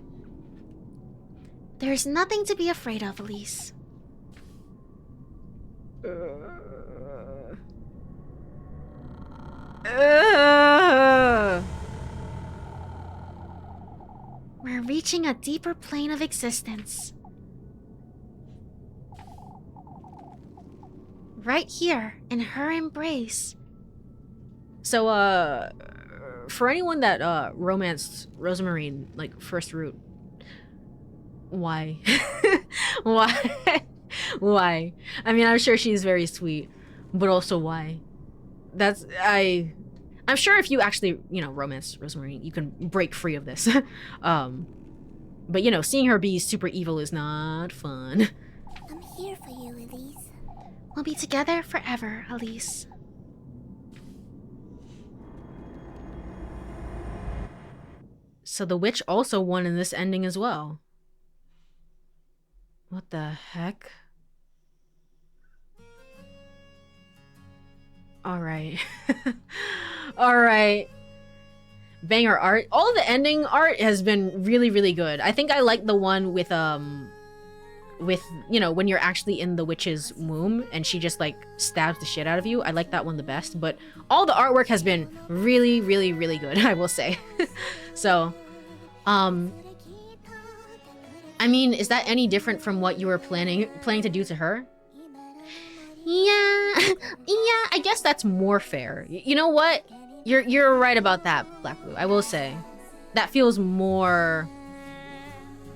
There's nothing to be afraid of, Elise. We're reaching a deeper plane of existence. Right here, in her embrace. So, for anyone that, romanced Rosemarine, like, first root, why? Why? Why? I mean, I'm sure she's very sweet, but also why? I'm sure if you actually, you know, romance Rosemarine, you can break free of this. But, you know, seeing her be super evil is not fun. I'm here for you, Elise. We'll be together forever, Elise. So the witch also won in this ending as well. What the heck? Alright. Alright. Banger art. All the ending art has been really, really good. I think I like the one with, you know, when you're actually in the witch's womb and she just, like, stabs the shit out of you. I like that one the best, but all the artwork has been really, really, really good, I will say. So, I mean, is that any different from what you were planning to do to her? Yeah, I guess that's more fair. You know what? You're right about that, Black Blue. I will say that feels more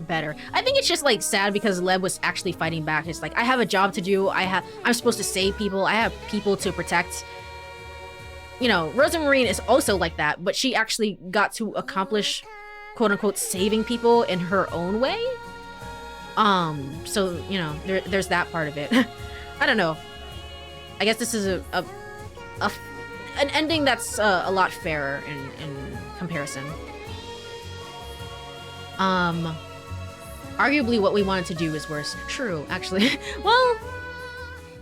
better. I think it's just like sad because Leb was actually fighting back. It's like, I have a job to do. I'm supposed to save people. I have people to protect. You know, Rosamarine is also like that, but she actually got to accomplish, quote unquote, saving people in her own way. So, you know, there's that part of it. I don't know. I guess this is an ending that's a lot fairer in comparison. Arguably what we wanted to do is worse. True, actually. Well,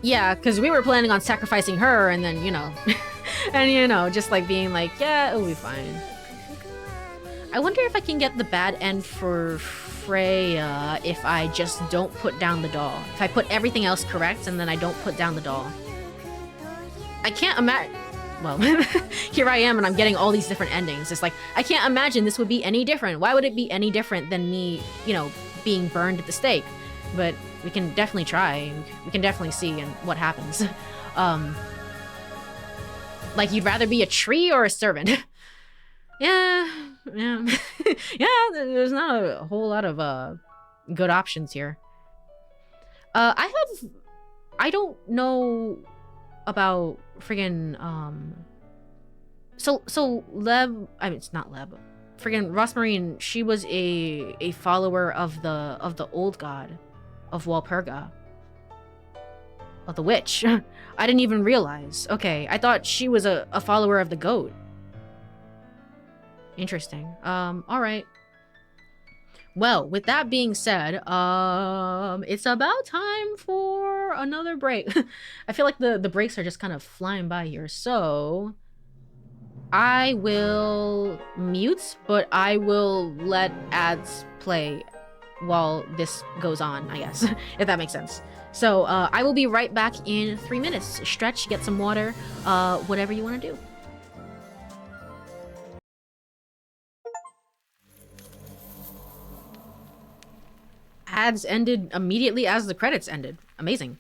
yeah, because we were planning on sacrificing her and then, you know, and, you know, just like being like, yeah, it'll be fine. I wonder if I can get the bad end for Freya if I just don't put down the doll. If I put everything else correct and then I don't put down the doll. I can't imagine. Well, here I am and I'm getting all these different endings. It's like, I can't imagine this would be any different. Why would it be any different than me, you know, being burned at the stake? But we can definitely try. We can definitely see and what happens. Like, you'd rather be a tree or a servant? Yeah. Yeah, there's not a whole lot of good options here. I don't know about friggin' so Leb, I mean, it's not Leb. Friggin' Rosmarine, she was a follower of the old god of Walpurga. Of the witch. I didn't even realize. Okay, I thought she was a follower of the goat. Interesting. Alright. Well, with that being said, it's about time for another break. I feel like the breaks are just kind of flying by here, so I will mute, but I will let ads play while this goes on, I guess, if that makes sense. So, I will be right back in 3 minutes. Stretch, get some water, whatever you want to do. Ads ended immediately as the credits ended. Amazing.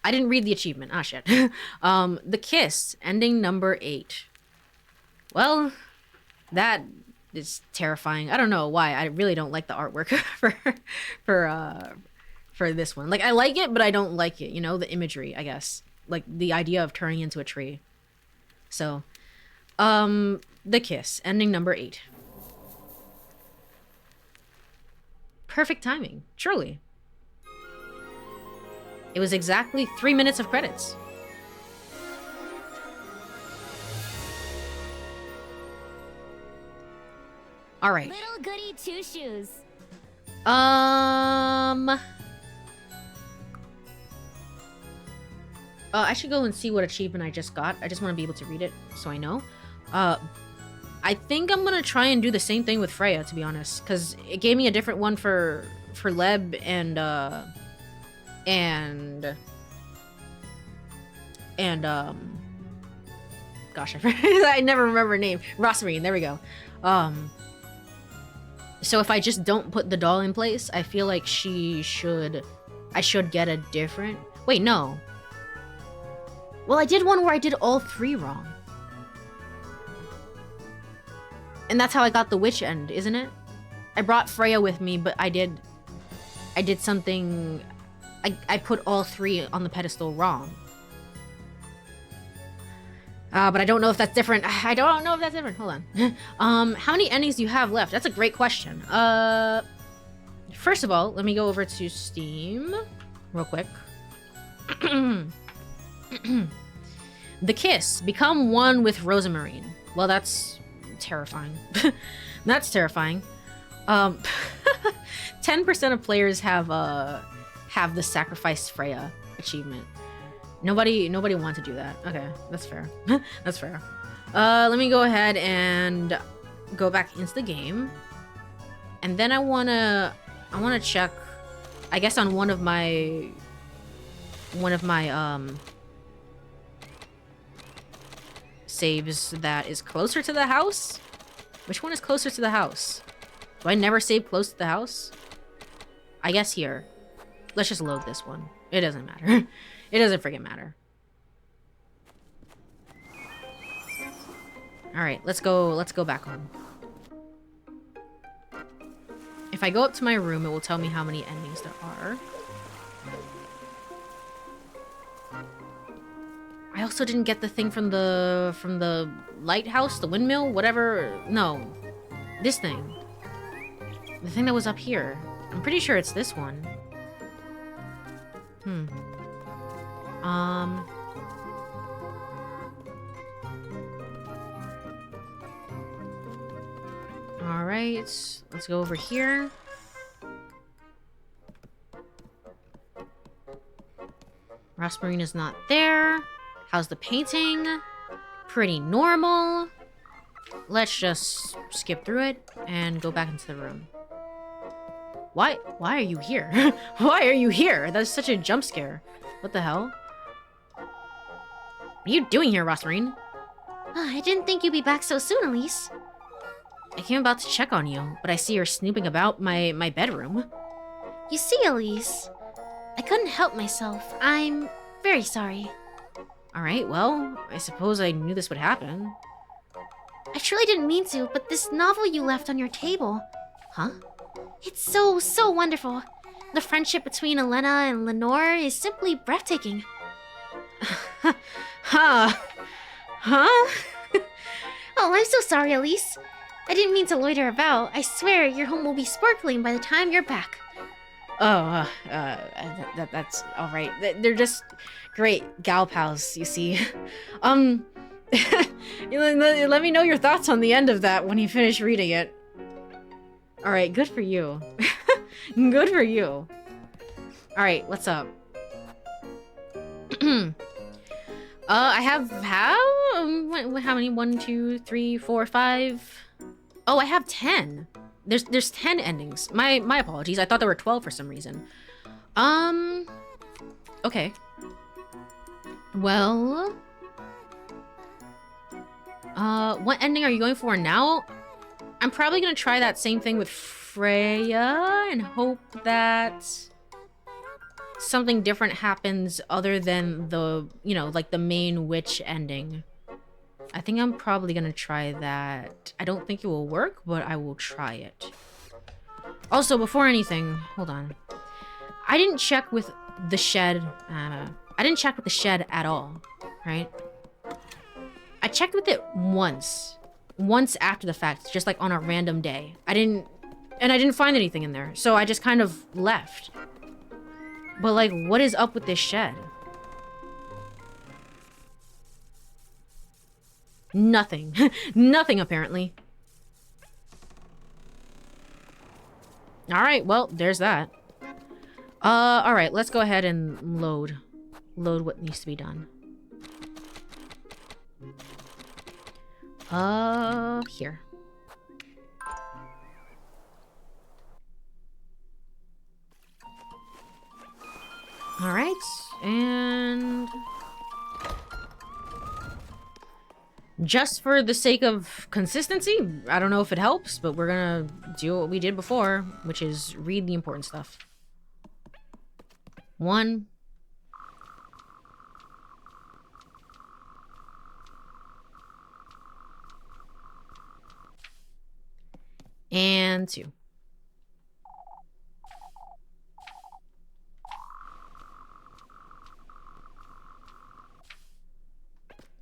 I didn't read the achievement. Ah, shit. The Kiss, ending number 8. Well, that is terrifying. I don't know why. I really don't like the artwork for this one. Like, I like it, but I don't like it. You know, the imagery, I guess. Like, the idea of turning into a tree. So, The Kiss, ending number 8. Perfect timing, truly. It was exactly 3 minutes of credits. All right. LittleGoodyTwoShoes. I should go and see what achievement I just got. I just want to be able to read it so I know. I think I'm gonna try and do the same thing with Freya, to be honest, because it gave me a different one for Leb and gosh, I never remember her name. Rosmarine, there we go. So if I just don't put the doll in place, I feel like I should get a different. Wait, no. Well, I did one where I did all 3 wrong. And that's how I got the witch end, isn't it? I brought Freya with me, but I did something. I put all 3 on the pedestal wrong. But I don't know if that's different. I don't know if that's different. Hold on. How many endings do you have left? That's a great question. First of all, let me go over to Steam real quick. The Kiss. Become one with Rosamarine. Well, that's terrifying. That's terrifying. 10% of players have the Sacrifice Freya achievement. Nobody wanted to do that. Okay, that's fair. That's fair. Let me go ahead and go back into the game. And then I wanna check, I guess, on one of my saves that is closer to the house. Which one is closer to the house? Do I never save close to the house? I guess here. Let's just load this one. It doesn't matter. It doesn't freaking matter. Alright, let's go back home. If I go up to my room, it will tell me how many endings there are. I also didn't get the thing from the lighthouse, the windmill, whatever. No. This thing. The thing that was up here. I'm pretty sure it's this one. Alright, let's go over here. Rosmarine is not there. How's the painting? Pretty normal. Let's just skip through it and go back into the room. Why are you here? Why are you here? That's such a jump scare. What the hell? What are you doing here, Rosmarine? I didn't think you'd be back so soon, Elise. I came about to check on you, but I see you're snooping about my bedroom. You see, Elise, I couldn't help myself. I'm very sorry. Alright, well, I suppose I knew this would happen. I truly didn't mean to, but this novel you left on your table... Huh? It's so wonderful. The friendship between Elena and Lenore is simply breathtaking. Huh? Huh? Oh, I'm so sorry, Elise. I didn't mean to loiter about. I swear your home will be sparkling by the time you're back. Oh, that's alright. They're just great gal pals, you see. Let me know your thoughts on the end of that when you finish reading it. Alright, good for you. Good for you. Alright, what's up? I have how many? 1, 2, 3, 4, 5. Oh, I have 10. There's 10 endings. My apologies. I thought there were 12 for some reason. Okay. Well, what ending are you going for now? I'm probably gonna try that same thing with Freya and hope that something different happens other than the, you know, like the main witch ending. I think I'm probably gonna try that. I don't think it will work, but I will try it. Also, before anything, hold on. I didn't check with the shed. I didn't check with the shed at all, right? I checked with it once after the fact, just like on a random day. I didn't find anything in there, so I just kind of left. But like, what is up with this shed? Nothing. Nothing, apparently. Alright, well, there's that. Alright, let's go ahead and load what needs to be done. Here. Alright, and... just for the sake of consistency, I don't know if it helps, but we're gonna do what we did before, which is read the important stuff. 1. And 2.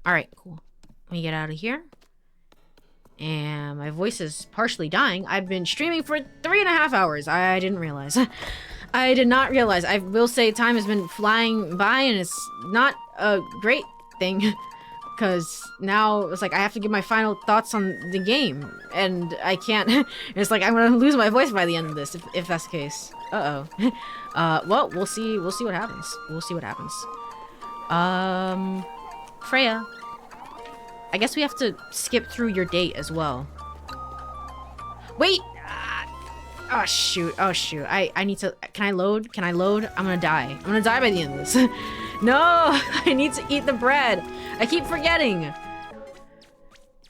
Alright, cool. Let me get out of here. And my voice is partially dying. I've been streaming for 3.5 hours. I didn't realize. I did not realize. I will say time has been flying by, and it's not a great thing. Because now it's like I have to give my final thoughts on the game. And I can't. It's like I'm going to lose my voice by the end of this, if that's the case. Uh-oh. Well, we'll see what happens. We'll see what happens. Freya. I guess we have to skip through your date as well. Wait! Oh, shoot. Oh, shoot. I need to... Can I load? Can I load? I'm gonna die. I'm gonna die by the end of this. No! I need to eat the bread. I keep forgetting.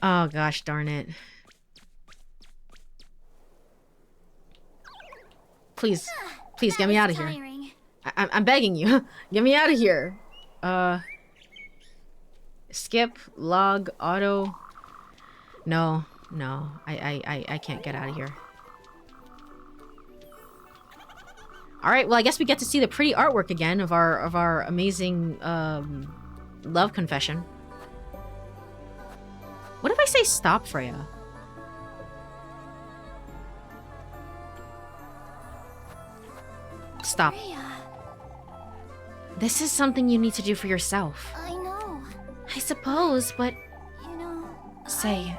Oh, gosh darn it. Please. Please, get me out of here. I'm begging you. Get me out of here. Skip, log, auto. No. I can't get out of here. Alright, well I guess we get to see the pretty artwork again of our amazing love confession. What if I say stop, Freya? Stop. Freya, This is something you need to do for yourself. I know. I suppose, but You know. Say,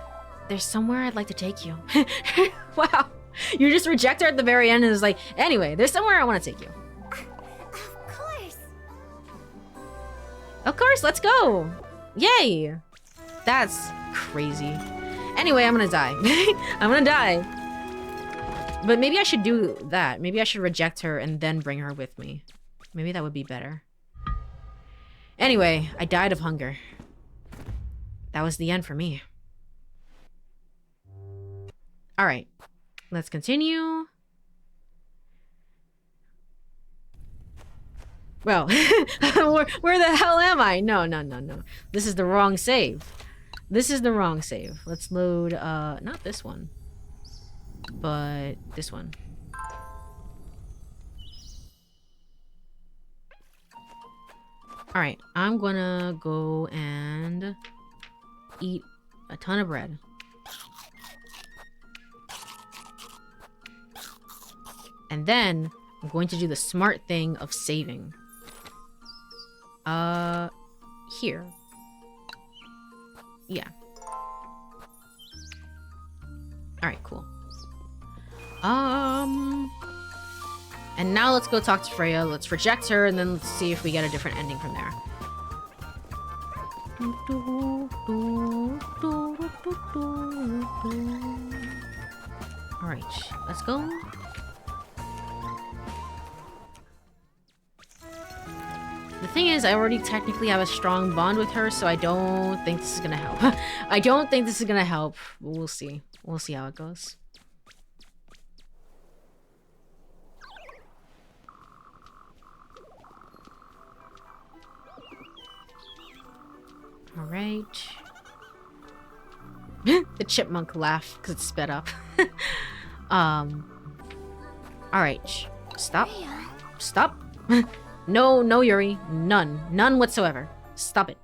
there's somewhere I'd like to take you. Wow. You just reject her at the very end and is like, anyway, there's somewhere I want to take you. Of course. Of course, let's go. Yay. That's crazy. Anyway, I'm gonna die. I'm gonna die. But maybe I should do that. Maybe I should reject her and then bring her with me. Maybe that would be better. Anyway, I died of hunger. That was the end for me. Alright. Let's continue. Well, where the hell am I? No. This is the wrong save. This is the wrong save. Let's load, not this one. But this one. Alright, I'm gonna go and eat a ton of bread. And then I'm going to do the smart thing of saving. Here. Yeah. Alright, cool. And now let's go talk to Freya. Let's reject her, and then let's see if we get a different ending from there. Alright, let's go. The thing is, I already technically have a strong bond with her, so I don't think this is gonna help. I don't think this is gonna help. But we'll see. We'll see how it goes. Alright. The chipmunk laugh because it's sped up. Alright. Stop. Freya. Stop. No, Yuri. None. None whatsoever. Stop it.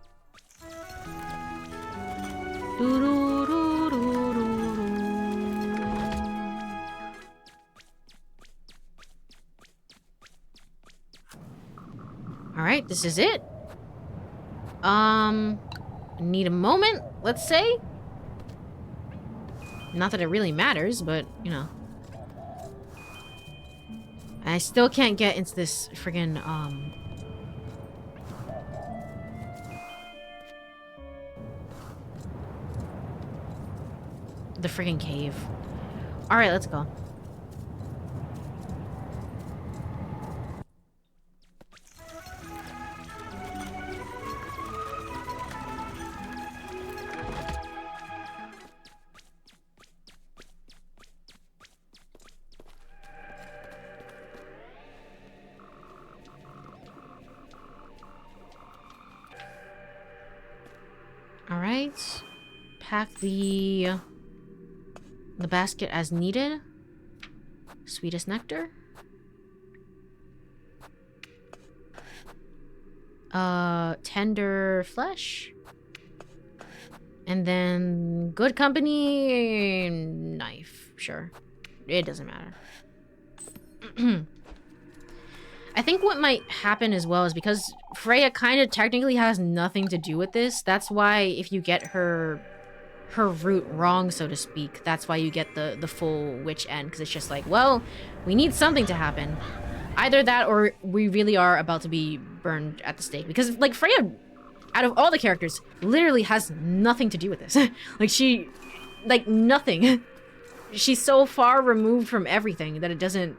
Alright, this is it. Need a moment, let's say. Not that it really matters, but, you know. I still can't get into this friggin', the friggin' cave. Alright, let's go. Alright. Pack the basket as needed. Sweetest nectar. Tender flesh. And then good company, knife. Sure. It doesn't matter. I think what might happen as well is because Freya kind of technically has nothing to do with this. That's why if you get her route wrong, so to speak, that's why you get the full witch end. Because it's just like, well, we need something to happen. Either that or we really are about to be burned at the stake. Because, like, Freya, out of all the characters, literally has nothing to do with this. Like, she... Like, nothing. She's so far removed from everything that it doesn't...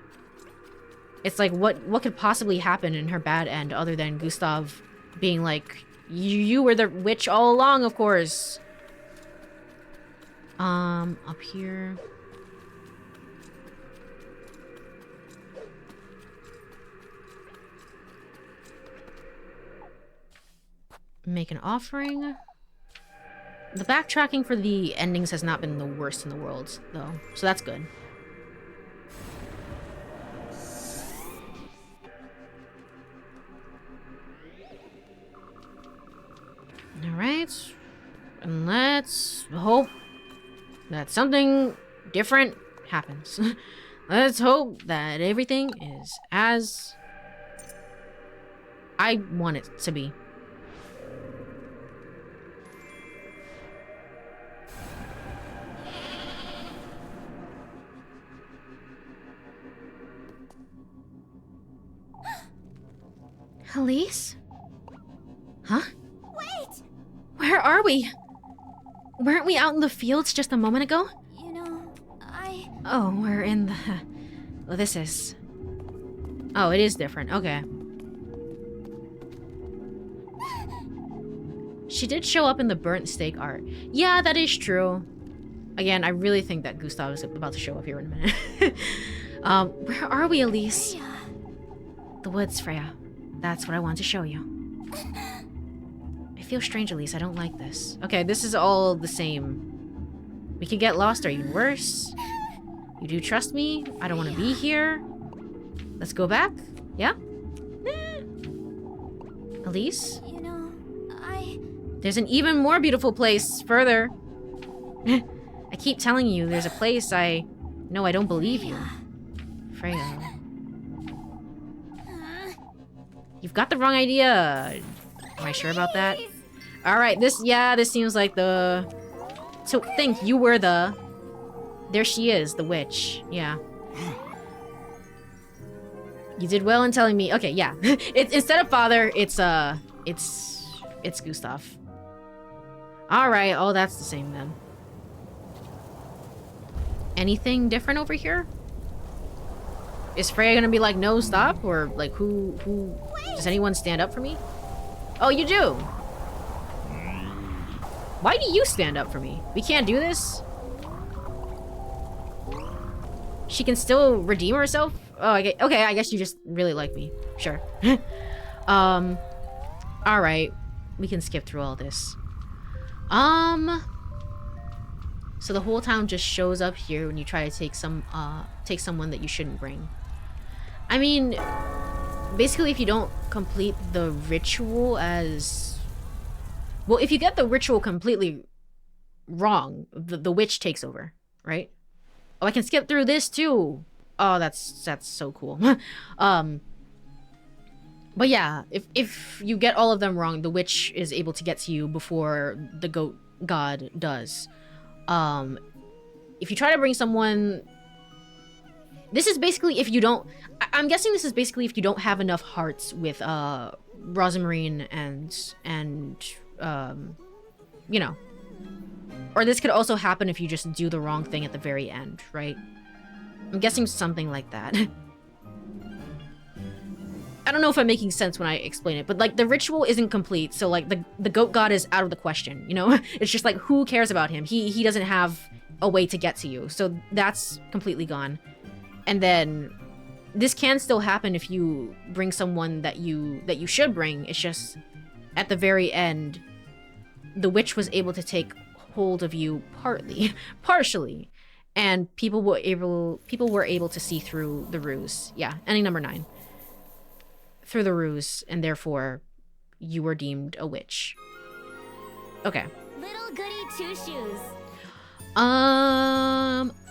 It's like, what could possibly happen in her bad end other than Gustav being like, you were the witch all along, of course. Up here... Make an offering. The backtracking for the endings has not been the worst in the world, though, so that's good. Alright. And let's hope that something different happens. Let's hope that everything is as I want it to be. Elise? Huh? Wait! Where are we? Weren't we out in the fields just a moment ago? You know, Oh, we're in the... Well, this is... Oh, it is different. Okay. She did show up in the burnt steak art. Yeah, that is true. Again, I really think that Gustav is about to show up here in a minute. Where are we, Elise? Freya. The woods, Freya. That's what I want to show you. I feel strange, Elise. I don't like this. Okay, this is all the same. We could get lost or even worse. You do trust me? I don't want to be here. Let's go back? Yeah? Elise? You know, There's an even more beautiful place further. I keep telling you there's a place No, I don't believe you. Freya. You've got the wrong idea. Am I sure about that? Alright, this seems like the... So, think, you were the... There she is, the witch. Yeah. You did well in telling me... Okay, yeah. It's instead of father, it's Gustav. Alright, oh, that's the same then. Anything different over here? Is Freya gonna be like, no, stop? Or, like, who... Does anyone stand up for me? Oh, you do! Why do you stand up for me? We can't do this? She can still redeem herself? Oh, okay, I guess you just really like me. Sure. Alright. We can skip through all this. So the whole town just shows up here when you try to take someone that you shouldn't bring. I mean, basically if you don't complete the ritual as... Well, if you get the ritual completely wrong, the witch takes over, right? Oh, I can skip through this too. Oh, that's so cool. But yeah, if you get all of them wrong, the witch is able to get to you before the goat god does. If you try to bring someone... This is basically if you don't... I'm guessing this is basically if you don't have enough hearts with, Rosamarine and you know. Or this could also happen if you just do the wrong thing at the very end, right? I'm guessing something like that. I don't know if I'm making sense when I explain it, but like the ritual isn't complete, so like the goat god is out of the question, you know? It's just like, who cares about him? He doesn't have a way to get to you, so that's completely gone. And then this can still happen if you bring someone that you should bring. It's just at the very end, the witch was able to take hold of you partially, and people were able to see through the ruse. Yeah, ending number 9. Through the ruse, and therefore you were deemed a witch. Okay. Little Goody Two-Shoes.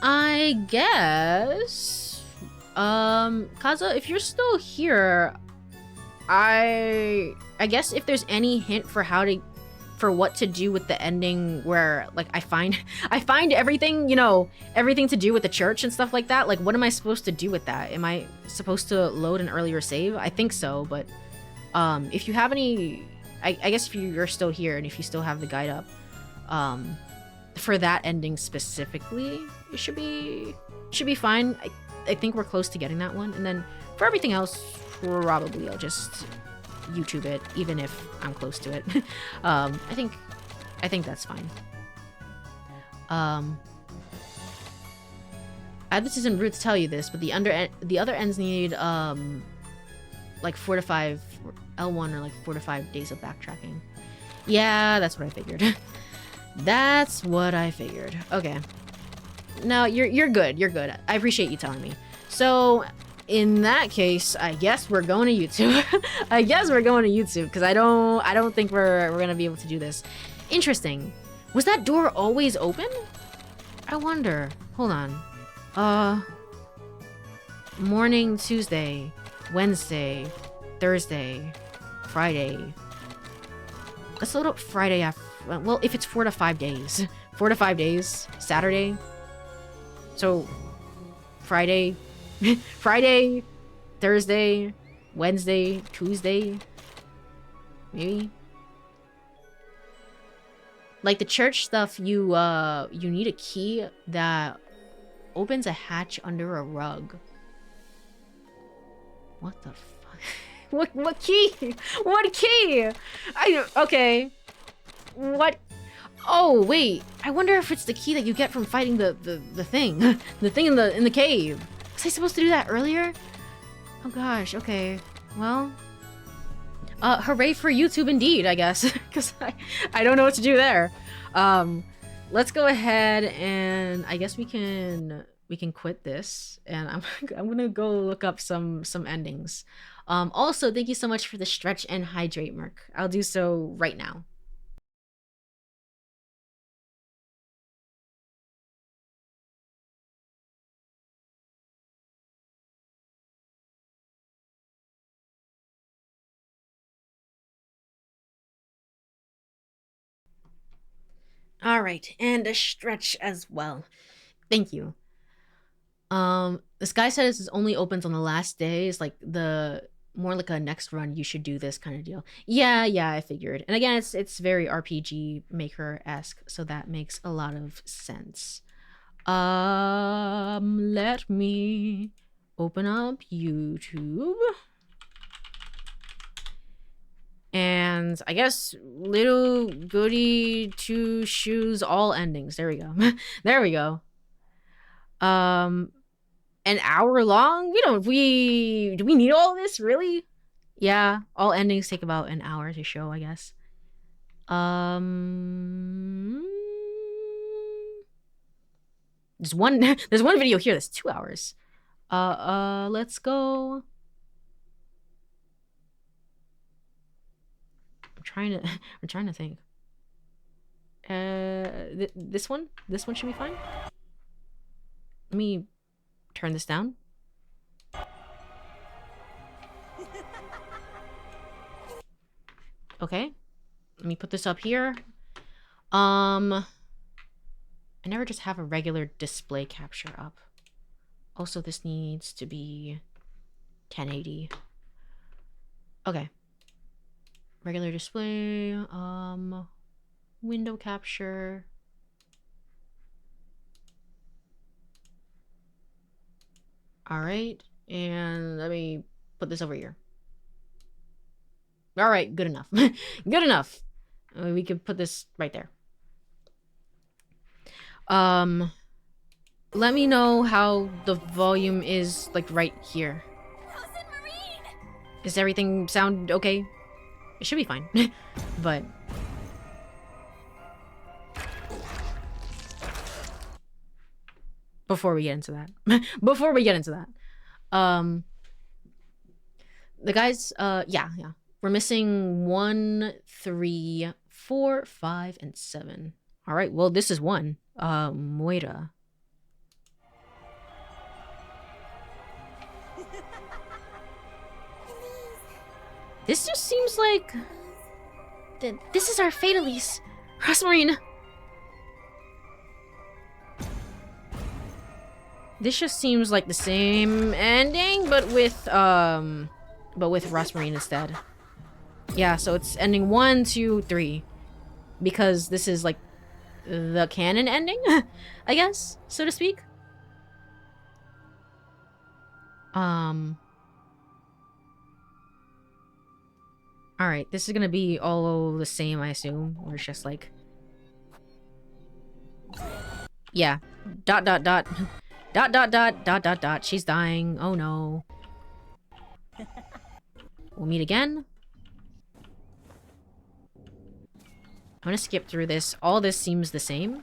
I guess. Kaza, if you're still here, I guess if there's any hint for what to do with the ending where like I find everything, you know, everything to do with the church and stuff like that, like what am I supposed to do with that? Am I supposed to load an earlier save? I think so, but if you have any, I guess if you're still here and if you still have the guide up, for that ending specifically, it should be fine. I think we're close to getting that one, and then for everything else, probably I'll just YouTube it, even if I'm close to it. I think that's fine. This isn't rude to tell you this, but the other ends need like 4 to 5 L1 or like 4 to 5 days of backtracking. Yeah, that's what I figured. That's what I figured. Okay. No, you're good. You're good. I appreciate you telling me. So, in that case, I guess we're going to YouTube. I guess we're going to YouTube because I don't think we're gonna be able to do this. Interesting. Was that door always open? I wonder. Hold on. Morning Tuesday, Wednesday, Thursday, Friday. Let's load up Friday after. Well, if it's 4 to 5 days. 4 to 5 days. Saturday. So, Friday. Friday, Thursday, Wednesday, Tuesday. Maybe. Like the church stuff, you need a key that opens a hatch under a rug. What the fuck? What key? What key? Okay. What? Oh wait, I wonder if it's the key that you get from fighting the thing, the thing in the cave. Was I supposed to do that earlier? Oh gosh. Okay. Well. Hooray for YouTube indeed, I guess, because I don't know what to do there. Let's go ahead and I guess we can quit this, and I'm gonna go look up some endings. Also, thank you so much for the stretch and hydrate, Merc. I'll do so right now. All right, and a stretch as well. Thank you. This guy says this only opens on the last day. It's like more like a next run you should do this kind of deal. Yeah, I figured. And again, it's very RPG Maker-esque, so that makes a lot of sense. Let me open up YouTube. And I guess LittleGoodyTwoShoes all endings. There we go. There we go. An hour long? Do we need all this, really? Yeah, all endings take about an hour to show, I guess. There's one video here that's 2 hours. Let's go. I'm trying to think. This one should be fine. Let me turn this down. Okay. Let me put this up here. I never just have a regular display capture up. Also, this needs to be 1080. Okay. Regular display, window capture. All right, and let me put this over here. All right, good enough. Good enough. We could put this right there. Let me know how the volume is, like, right here. Does everything sound okay? It should be fine. But before we get into that, the guys, yeah, we're missing 1, 3, 4, 5, and 7. All right, well, this is 1. Moira. This just seems like... This is our fate, Elise. Rosmarine. This just seems like the same ending, but with Rosmarine instead. Yeah, so it's ending 1, 2, 3. Because this is like the canon ending, I guess, so to speak. Alright, this is gonna be all the same, I assume. Or it's just like... Yeah. ... She's dying. Oh no. We'll meet again. I'm gonna skip through this. All this seems the same.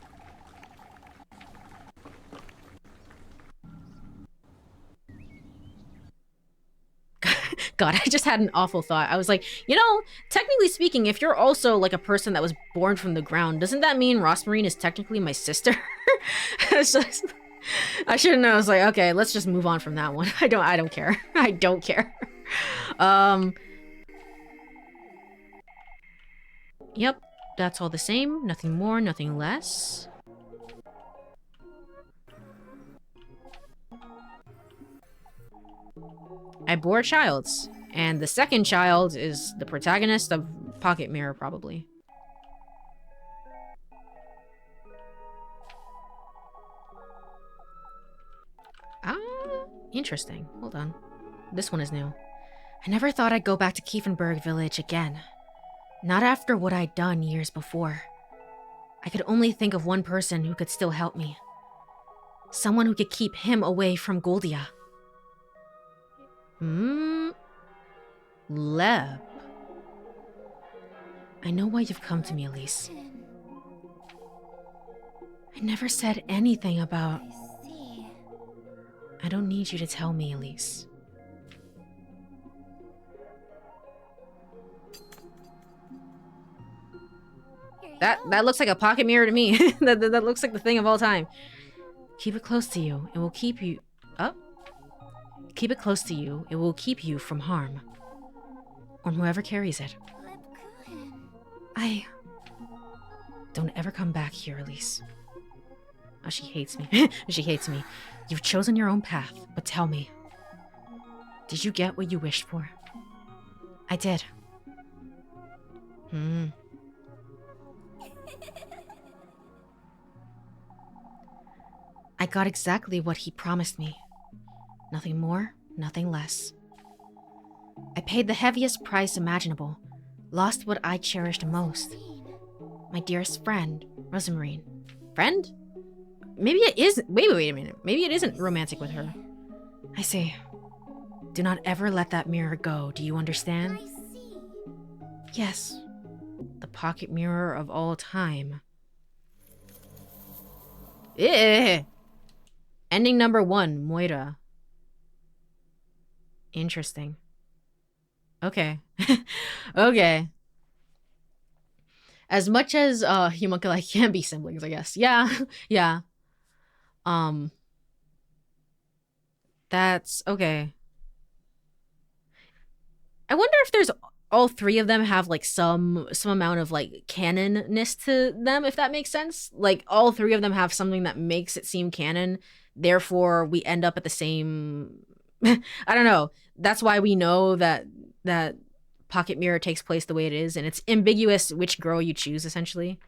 God, I just had an awful thought. I was like, you know, technically speaking, if you're also like a person that was born from the ground, doesn't that mean Rosmarine is technically my sister? Just, I shouldn't know. I was like, okay, let's just move on from that one. I don't care. I don't care. Yep, that's all the same. Nothing more, nothing less. I bore a child, and the second child is the protagonist of PocketMirror, probably. Ah, interesting. Hold on. This one is new. I never thought I'd go back to Kiefenberg Village again. Not after what I'd done years before. I could only think of one person who could still help me. Someone who could keep him away from Goldia. Leb. I know why you've come to me, Elise. I never said anything about... I don't need you to tell me, Elise. That looks like a pocket mirror to me. that looks like the thing of all time. Keep it close to you. It will keep you... Up? Keep it close to you. It will keep you from harm. Or whoever carries it. Don't ever come back here, Elise. Oh, she hates me. She hates me. You've chosen your own path, but tell me. Did you get what you wished for? I did. I got exactly what he promised me. Nothing more, nothing less. I paid the heaviest price imaginable. Lost what I cherished most. My dearest friend, Rosmarine. Friend? Maybe it is... Wait a minute. Maybe it isn't romantic with her. I see. Do not ever let that mirror go, do you understand? I see. Yes. The pocket mirror of all time. Ending number 1, Moira. Interesting. Okay. Okay. As much as homunculi can be siblings, I guess. Yeah. Yeah. That's okay. I wonder if there's all 3 of them have like some amount of like canonness to them, if that makes sense. Like all 3 of them have something that makes it seem canon. Therefore, we end up at the same I don't know. That's why we know that Pocket Mirror takes place the way it is, and it's ambiguous which girl you choose, essentially.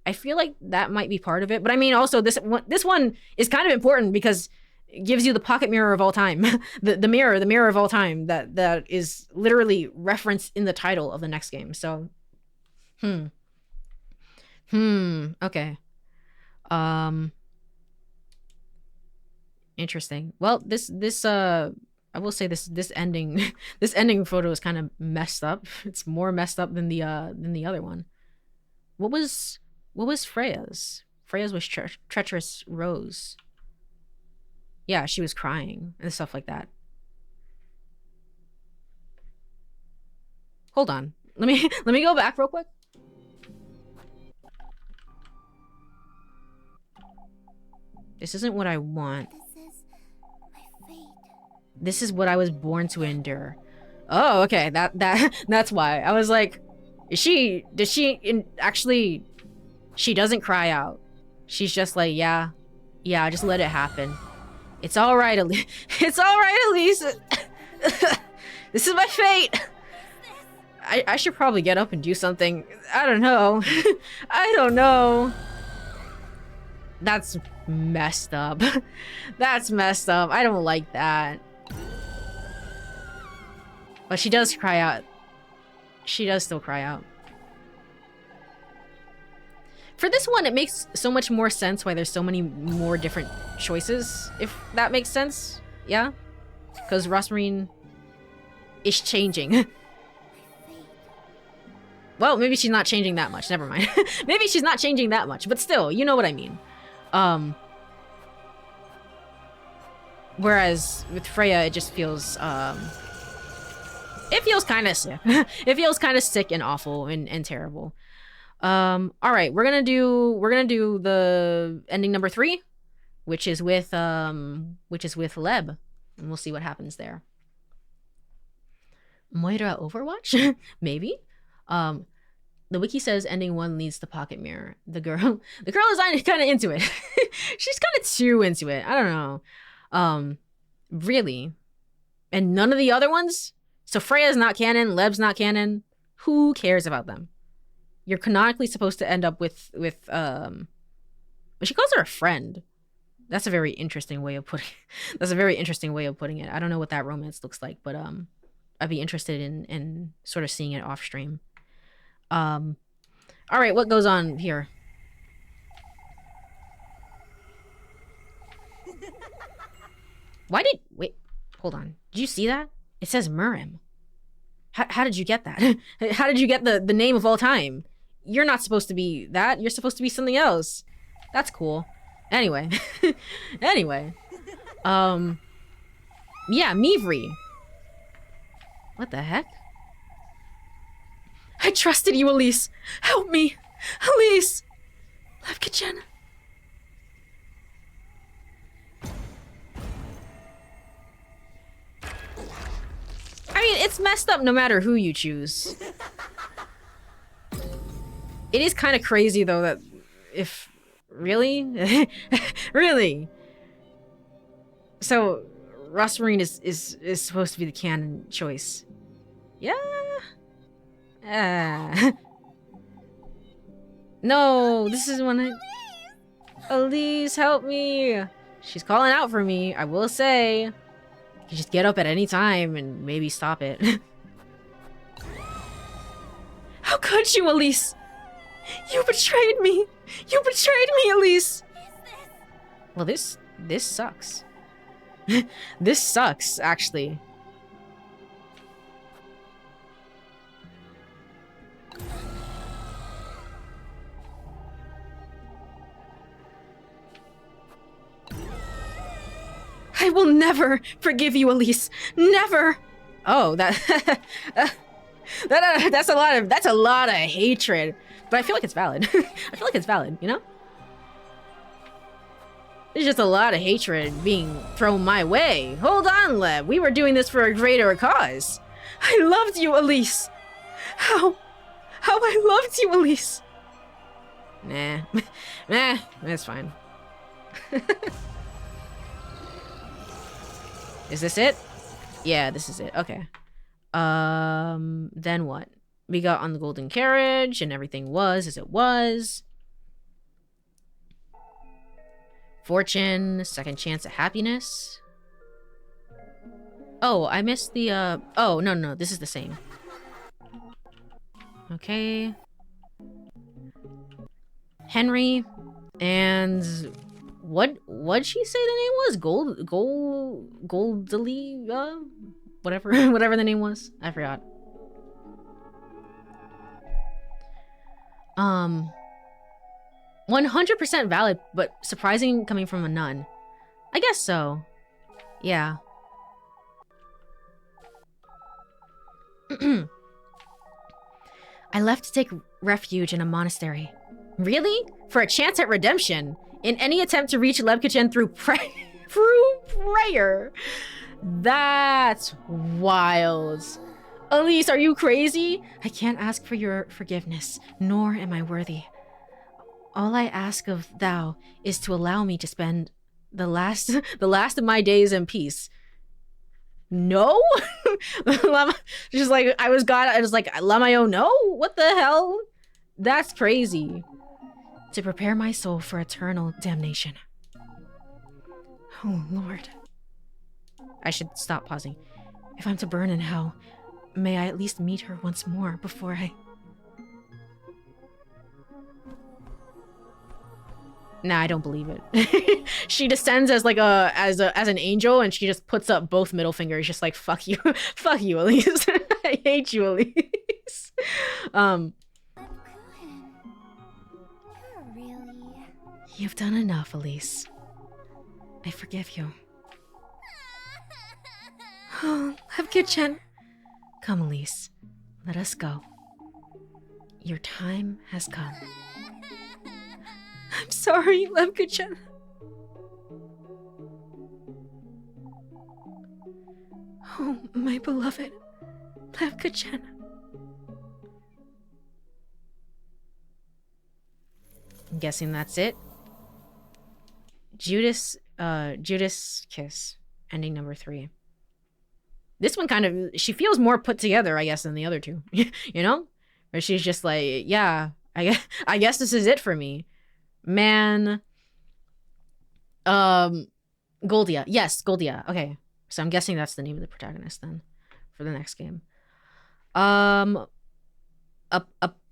I feel like that might be part of it. But I mean, also, this one is kind of important because it gives you the pocket mirror of all time. the mirror of all time that is literally referenced in the title of the next game. So, okay. Interesting. Well, this I will say this ending this ending photo is kind of messed up. It's more messed up than the other one. What was Freya's? Freya's was treacherous rose. Yeah, she was crying and stuff like that. Hold on. Let me go back real quick. This isn't what I want. This is my fate. This is what I was born to endure. Oh, okay. That's why. I was like, she doesn't cry out. She's just like, yeah, just let it happen. It's all right, Elise. It's all right, Elise. This is my fate. I should probably get up and do something. I don't know. I don't know. That's messed up. That's messed up. I don't like that. But she does cry out. She does still cry out. For this one, it makes so much more sense why there's so many more different choices, if that makes sense. Yeah? Because Rosmarine is changing. Well, maybe she's not changing that much. Never mind. Maybe she's not changing that much, but still, you know what I mean. Whereas with Freya, it just feels, it feels kind of sick. It feels kind of sick and awful and terrible. All right, we're gonna do the ending number 3, which is with Leb, and we'll see what happens there. Moira Overwatch? Maybe. The wiki says ending 1 leads to PocketMirror. The girl is kind of into it. She's kind of too into it. I don't know. Really. And none of the other ones? So Freya's not canon, Leb's not canon. Who cares about them? You're canonically supposed to end up with but she calls her a friend. That's a very interesting way of putting it. I don't know what that romance looks like, but I'd be interested in sort of seeing it off stream. All right, what goes on here? Wait, hold on. Did you see that? It says Murim. How did you get that? How did you get the name of all time? You're not supposed to be that. You're supposed to be something else. That's cool. Anyway. Anyway. Yeah, Mivri. What the heck? I trusted you, Elise. Help me. Elise. Levkachen. I mean, it's messed up no matter who you choose. It is kind of crazy, though, that if... Really? Really? So, Rosmarine is supposed to be the canon choice. Yeah? No, this is when Elise, help me! She's calling out for me, I will say. You can just get up at any time and maybe stop it. How could you, Elise? You betrayed me! You betrayed me, Elise! Well, this sucks. This sucks, actually. I will never forgive you, Elise. Never. Oh, that's a lot of hatred. But I feel like it's valid. I feel like it's valid, you know? There's just a lot of hatred being thrown my way. Hold on, Leb. We were doing this for a greater cause. I loved you, Elise. How I loved you, Elise. Nah, that's fine. Is this it? Yeah, this is it. Okay. Then what? We got on the golden carriage and everything was as it was. Fortune, second chance at happiness. Oh, I missed the, oh, no, this is the same. Okay. Henry, and what'd she say the name was? Goldily, whatever the name was. I forgot. 100% valid, but surprising coming from a nun. I guess so. Yeah. I left to take refuge in a monastery. Really? For a chance at redemption? In any attempt to reach Lebkachin through prayer. That's wild. Elise, are you crazy? I can't ask for your forgiveness, nor am I worthy. All I ask of thou is to allow me to spend the last of my days in peace. No? Just like, I was like, Lamayo, no? What the hell? That's crazy. To prepare my soul for eternal damnation. Oh, Lord. I should stop pausing. If I'm to burn in hell, may I at least meet her once more before I... Nah, I don't believe it. She descends as like as an angel, and she just puts up both middle fingers, just like, fuck you. Fuck you, Elise. I hate you, Elise. You've done enough, Elise. I forgive you. Oh, Lebkachin. Come, Elise. Let us go. Your time has come. I'm sorry, Lebkachin. Oh, my beloved Lebkachin. I'm guessing that's it. Judas kiss. Ending number 3. This one kind of, she feels more put together, I guess, than the other two. You know? Where she's just like, yeah, I guess this is it for me. Man. Goldia. Yes, Goldia. Okay. So I'm guessing that's the name of the protagonist then for the next game.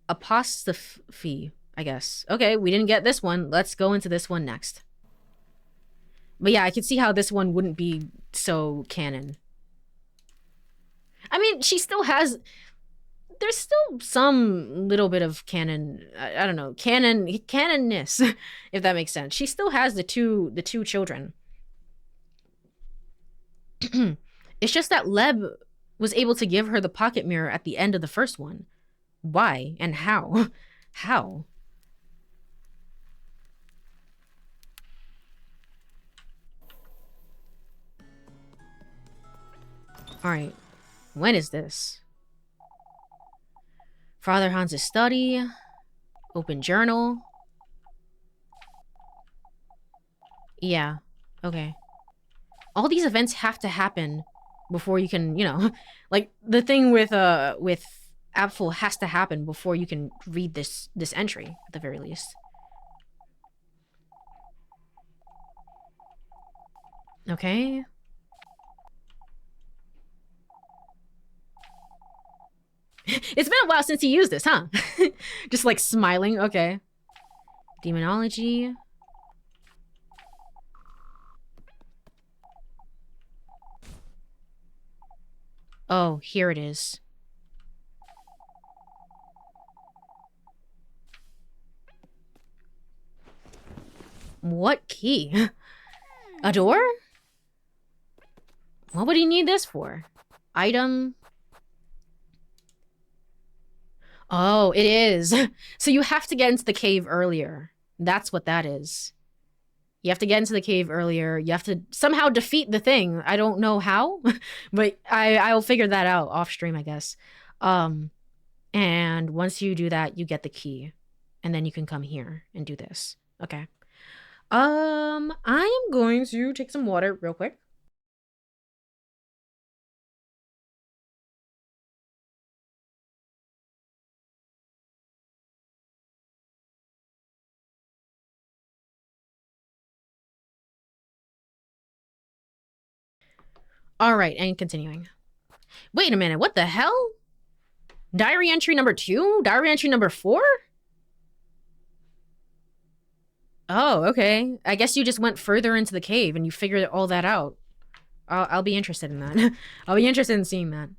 Apostrophe, I guess. Okay, we didn't get this one. Let's go into this one next. But yeah, I can see how this one wouldn't be so canon. I mean, she still has... There's still some little bit of canon... I don't know. Canonness, if that makes sense. She still has the two children. It's just that Leb was able to give her the pocket mirror at the end of the first one. Why? And how? How? Alright. When is this? Father Hans' study. Open journal. Yeah. Okay. All these events have to happen before you can, you know, like the thing with Apfel has to happen before you can read this entry at the very least. Okay. It's been a while since he used this, huh? Just like smiling. Okay. Demonology. Oh, here it is. What key? A door? What would he need this for? Item. Oh, it is. So you have to get into the cave earlier. That's what that is. You have to get into the cave earlier. You have to somehow defeat the thing. I don't know how, but I'll figure that out off stream, I guess. And once you do that, you get the key. And then you can come here and do this. Okay. I am going to take some water real quick. All right, and continuing. Wait a minute, what the hell? Diary entry number 2? Diary entry number 4? Oh, okay. I guess you just went further into the cave and you figured all that out. I'll be interested in that. I'll be interested in seeing that.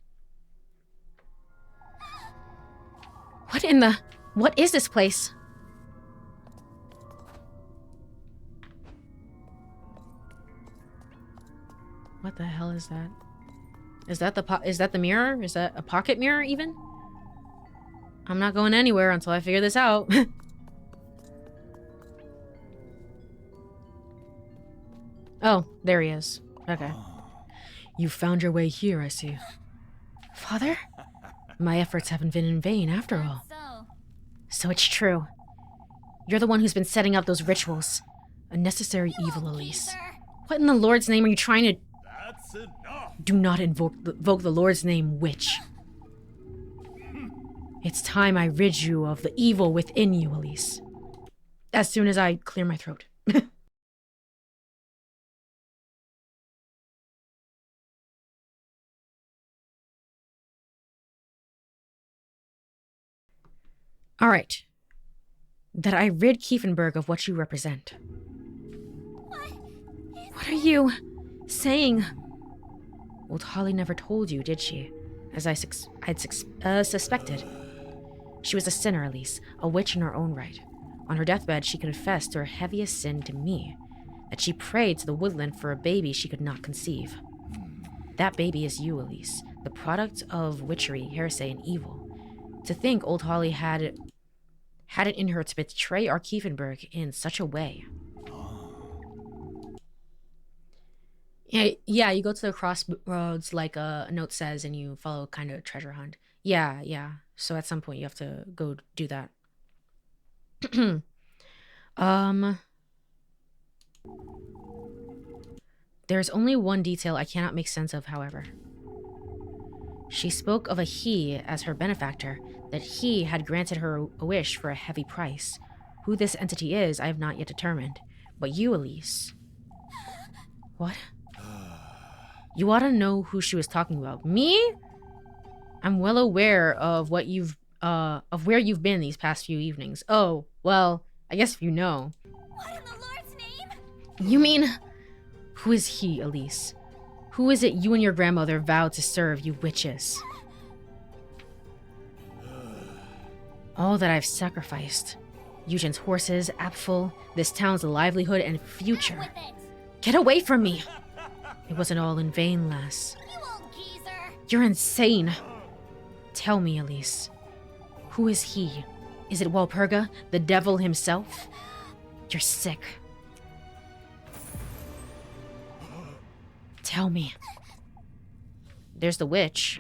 What is this place? What the hell is that? Is that the mirror? Is that a pocket mirror even? I'm not going anywhere until I figure this out. Oh, there he is. Okay. You found your way here, I see. Father? My efforts haven't been in vain, after all. So it's true. You're the one who's been setting up those rituals. A necessary evil, Elise. Geezer. What in the Lord's name are you trying to... That's enough. Do not invoke the Lord's name, witch. It's time I rid you of the evil within you, Elise. As soon as I clear my throat. All right. That I rid Kiefenberg of what you represent. What are you saying? Old Holly never told you, did she? As I'd suspected. She was a sinner, Elise, a witch in her own right. On her deathbed, she confessed her heaviest sin to me, that she prayed to the woodland for a baby she could not conceive. That baby is you, Elise, the product of witchery, heresy, and evil. To think old Holly had it in her to betray our Kiefenberg in such a way. Yeah, you go to the crossroads like a note says, and you follow kind of a treasure hunt. Yeah. So at some point you have to go do that. There's only one detail I cannot make sense of, however. She spoke of a he as her benefactor, that he had granted her a wish for a heavy price. Who this entity is, I have not yet determined. But you, Elise... What? You ought to know who she was talking about. Me? I'm well aware of where you've been these past few evenings. Oh, well, I guess if you know. What in the Lord's name? You mean... Who is he, Elise? Who is it you and your grandmother vowed to serve, you witches? All that I've sacrificed. Eugen's horses, Apfel, this town's livelihood and future. With it. Get away from me! It wasn't all in vain, lass. You old geezer. You're insane. Tell me, Elise. Who is he? Is it Walpurga, the devil himself? You're sick. Tell me. There's the witch.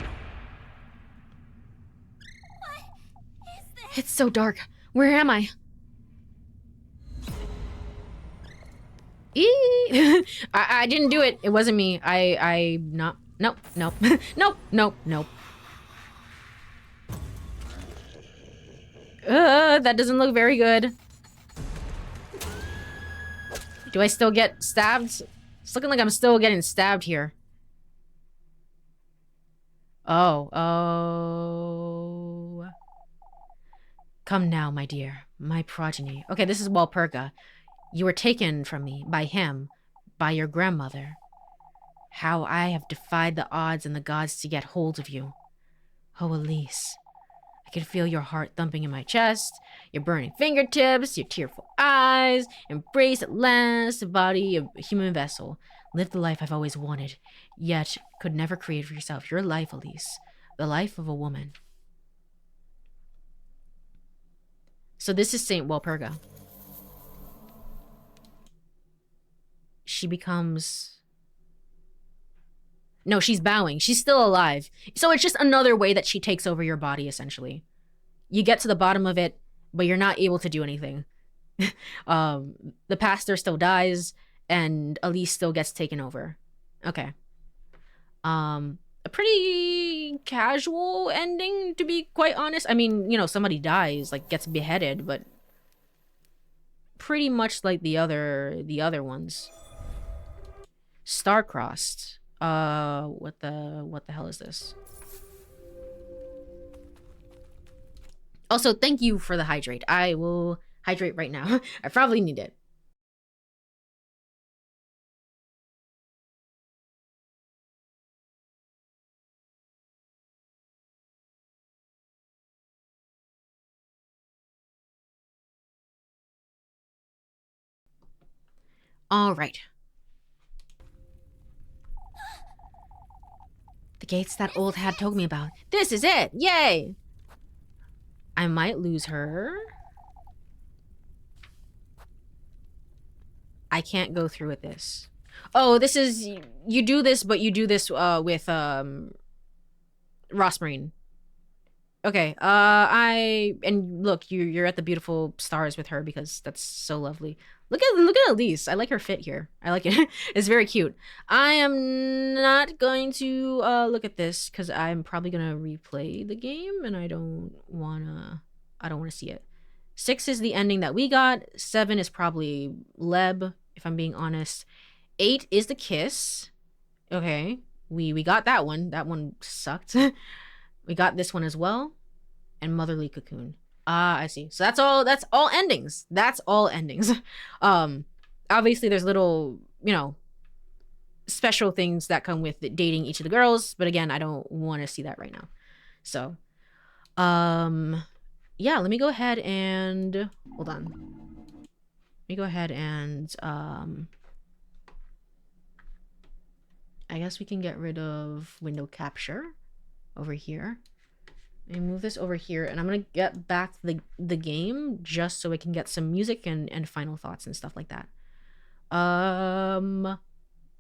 It's so dark. Where am I? I didn't do it. It wasn't me. Nope. That doesn't look very good. Do I still get stabbed? It's looking like I'm still getting stabbed here. Oh. Come now, my dear, my progeny. Okay, this is Walpurga. You were taken from me, by him, by your grandmother. How I have defied the odds and the gods to get hold of you. Oh, Elise. I can feel your heart thumping in my chest, your burning fingertips, your tearful eyes. Embrace at last the body of a human vessel. Live the life I've always wanted, yet could never create for yourself. Your life, Elise. The life of a woman. So this is Saint Walpurga. She becomes... No, she's bowing. She's still alive. So it's just another way that she takes over your body, essentially. You get to the bottom of it, but you're not able to do anything. The pastor still dies, and Elise still gets taken over. Okay. A pretty casual ending, to be quite honest. I mean, you know, somebody dies, like, gets beheaded, but pretty much like the other ones. Star-crossed. What the hell is this? Also, thank you for the hydrate. I will hydrate right now. I probably need it. All right. The gates that old hag told me about. This is it! Yay! I might lose her. I can't go through with this. Oh, this is, you do this, but you do this with Rosmarine. Okay. And look, you're at the beautiful stars with her because that's so lovely. Look at Elise. I like her fit here. I like it. It's very cute. I am not going to look at this because I'm probably gonna replay the game and I don't wanna see it. 6 is the ending that we got. 7 is probably Leb, if I'm being honest. 8 is the kiss. Okay. We got that one. That one sucked. We got this one as well. And Motherly Cocoon. Ah, I see. So that's all endings. That's all endings. Obviously there's little, you know, special things that come with dating each of the girls, but again, I don't want to see that right now. So, yeah, let me go ahead and hold on. Let me go ahead and I guess we can get rid of window capture over here. Let me move this over here, and I'm gonna get back the game just so we can get some music and final thoughts and stuff like that. Let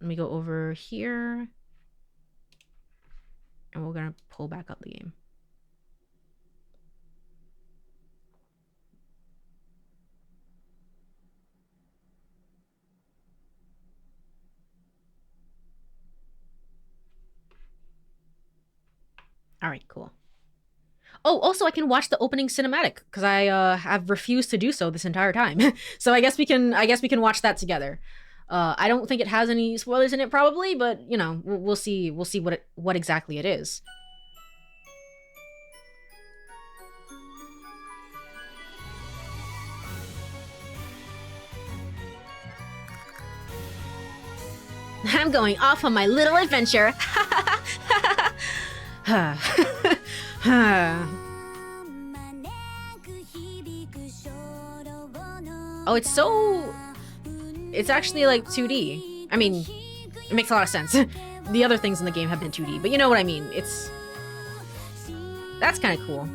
me go over here, and we're gonna pull back up the game. All right, cool. Oh, also I can watch the opening cinematic because I have refused to do so this entire time. So I guess we can watch that together. I don't think it has any spoilers in it probably, but you know, we'll see what exactly it is. I'm going off on my little adventure. Oh, it's actually like 2D. I mean, it makes a lot of sense. The other things in the game have been 2D, but you know what I mean. That's kind of cool.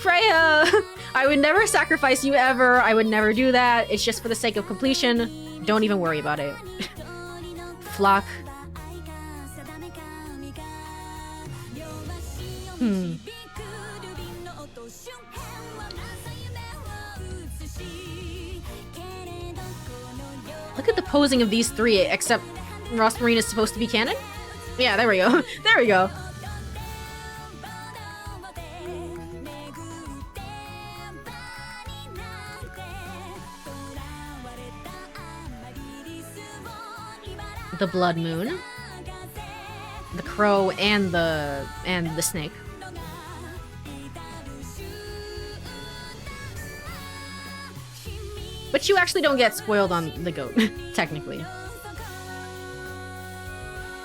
Freya! I would never sacrifice you ever. I would never do that. It's just for the sake of completion. Don't even worry about it. Flock. Look at the posing of these three, except Rosmarine is supposed to be canon? Yeah, there we go. There we go. The blood moon, the crow, and the snake. But you actually don't get spoiled on the goat, technically.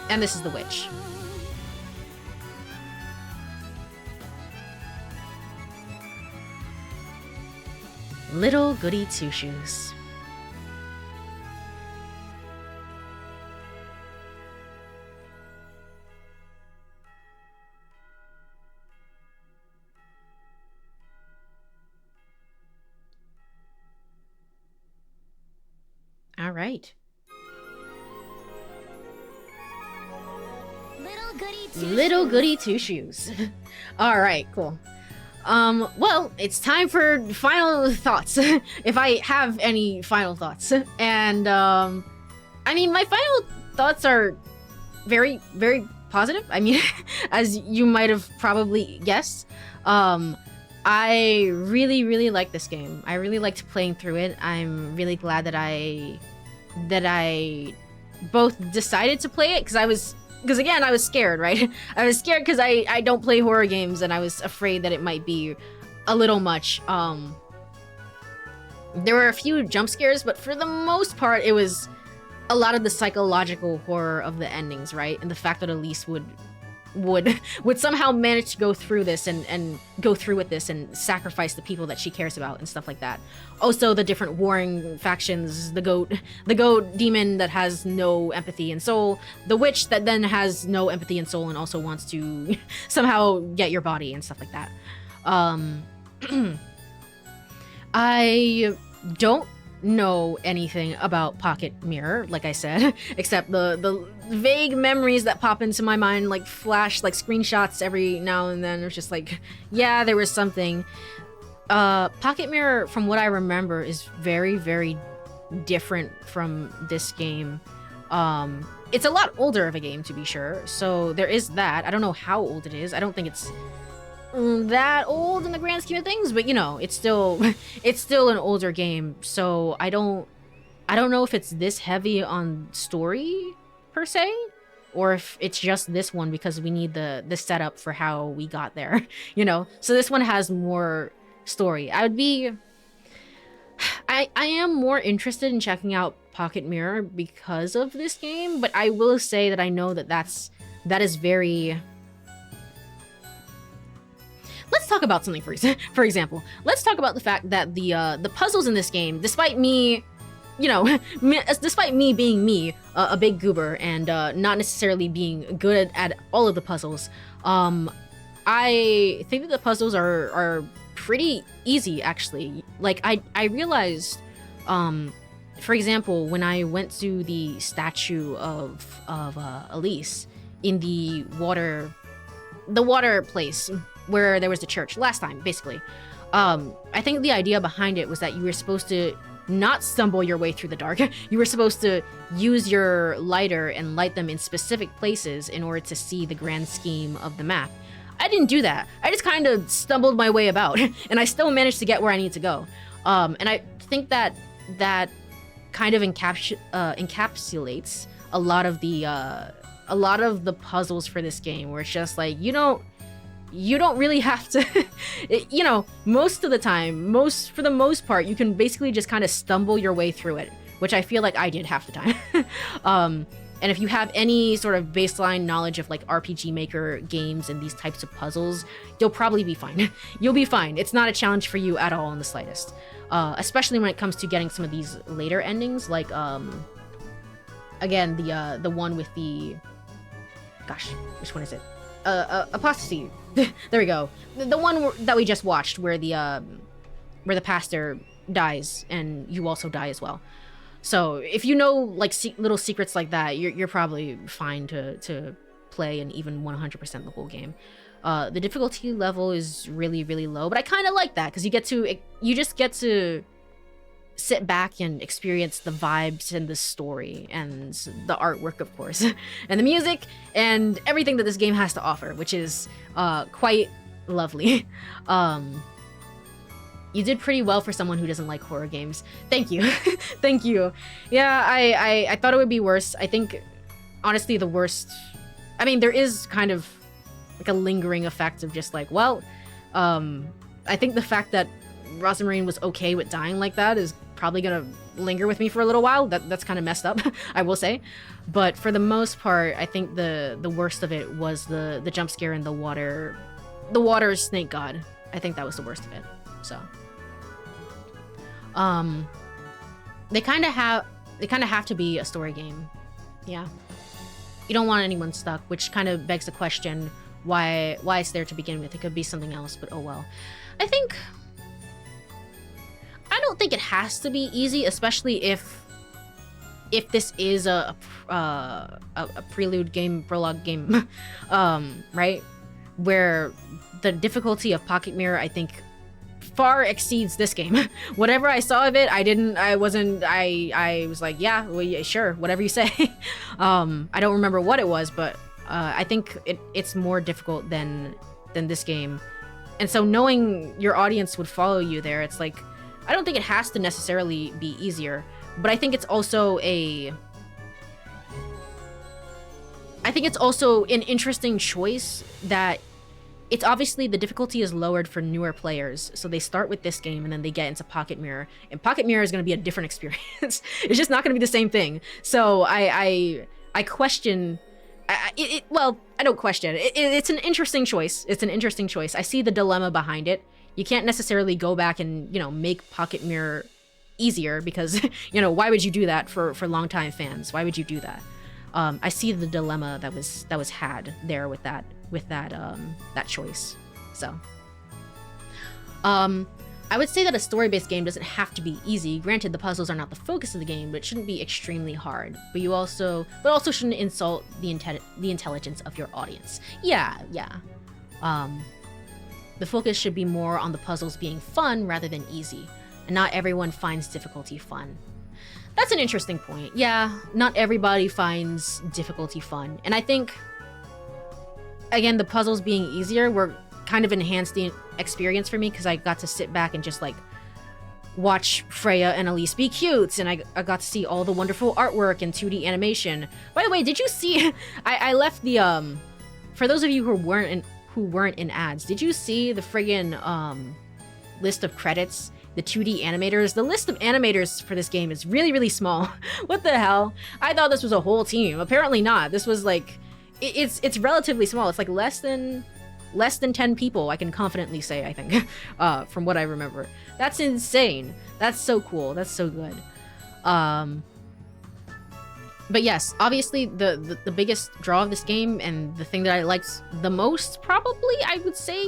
And this is the witch. LittleGoodyTwoShoes. All right. LittleGoodyTwoShoes. All right, cool. Well, it's time for final thoughts. If I have any final thoughts. And, I mean, my final thoughts are very, very positive. I mean, as you might have probably guessed, I really, really like this game. I really liked playing through it. I'm really glad that I both decided to play it because again, I was scared, right? I was scared because I don't play horror games and I was afraid that it might be a little much. There were a few jump scares, but for the most part, it was a lot of the psychological horror of the endings, right? And the fact that Elise would somehow manage to go through this and go through with this and sacrifice the people that she cares about and stuff like that. Also, the different warring factions, the goat demon that has no empathy and soul, the witch that then has no empathy and soul and also wants to somehow get your body and stuff like that. I don't know anything about PocketMirror, like I said, except the vague memories that pop into my mind, like flash, like screenshots every now and then. It's just like, yeah, there was something. PocketMirror, from what I remember, is very, very different from this game. It's a lot older of a game, to be sure, so there is that. I don't know how old it is. I don't think it's that old in the grand scheme of things, but you know, it's still it's still an older game, so I don't know if it's this heavy on story per se, or if it's just this one because we need the setup for how we got there, you know. So this one has more story. I am more interested in checking out PocketMirror because of this game, but I will say that I know that is very... Let's talk about something for example. Let's talk about the fact that the puzzles in this game, despite me, you know, despite me being me, a big goober, and not necessarily being good at all of the puzzles, I think that the puzzles are pretty easy, actually. Like, I realized, for example, when I went to the statue of Elise in the water place where there was the church last time, basically, I think the idea behind it was that you were supposed to not stumble your way through the dark. You were supposed to use your lighter and light them in specific places in order to see the grand scheme of the map. I didn't do that. I just kind of stumbled my way about, and I still managed to get where I need to go. And I think that kind of encapsulates a lot of the puzzles for this game, where it's just like, you don't really have to, you know, most of the time, for the most part, you can basically just kind of stumble your way through it, which I feel like I did half the time. And if you have any sort of baseline knowledge of like RPG Maker games and these types of puzzles, you'll probably be fine. You'll be fine. It's not a challenge for you at all in the slightest. Especially when it comes to getting some of these later endings, like, again, the one with the... Gosh, which one is it? Apostasy. There we go. The one that we just watched, where the pastor dies, and you also die as well. So if you know like little secrets like that, you're probably fine to play and even 100% the whole game. The difficulty level is really, really low, but I kind of like that because you just get to sit back and experience the vibes and the story and the artwork, of course, and the music and everything that this game has to offer, which is quite lovely. You did pretty well for someone who doesn't like horror games. Thank you. Thank you. Yeah, I thought it would be worse. I think, honestly, the worst... I mean, there is kind of like a lingering effect of just like, well, I think the fact that Rosamarine was okay with dying like that is probably gonna linger with me for a little while. That's kind of messed up, I will say. But for the most part, I think the worst of it was the jump scare in the water snake god. I think that was the worst of it. So, they kind of have to be a story game. Yeah, you don't want anyone stuck, which kind of begs the question, why it's there to begin with. It could be something else, but oh well. I don't think it has to be easy, especially if this is a prelude game, prologue game, right? Where the difficulty of PocketMirror, I think, far exceeds this game. Whatever I saw of it, I was like, yeah, well, yeah, sure, whatever you say. I don't remember what it was, but I think it's more difficult than this game. And so knowing your audience would follow you there, it's like, I don't think it has to necessarily be easier, but I think it's also an interesting choice that it's obviously the difficulty is lowered for newer players. So they start with this game and then they get into PocketMirror, and PocketMirror is going to be a different experience. It's just not going to be the same thing. So I question well, I don't question it. It's an interesting choice. It's an interesting choice. I see the dilemma behind it. You can't necessarily go back and, you know, make PocketMirror easier because, you know, why would you do that for longtime fans? Why would you do that? I see the dilemma that was had there with that choice. So, I I would say that a story-based game doesn't have to be easy. Granted, the puzzles are not the focus of the game, but it shouldn't be extremely hard. But also shouldn't insult the intelligence of your audience. Yeah. The focus should be more on the puzzles being fun rather than easy, and not everyone finds difficulty fun. That's an interesting point. Yeah, not everybody finds difficulty fun, and I think, again, the puzzles being easier were kind of enhanced the experience for me because I got to sit back and just like watch Freya and Elise be cute, and I got to see all the wonderful artwork and 2D animation. By the way, did you see? I left the for those of you who weren't in ads, did you see the friggin' list of credits? The 2D animators. The list of animators for this game is really, really small. What the hell? I thought this was a whole team. Apparently not. This was like, it's relatively small. It's like less than 10 people, I can confidently say, I think, from what I remember. That's insane. That's so cool. That's so good. But yes, obviously the biggest draw of this game, and the thing that I liked the most, probably, I would say,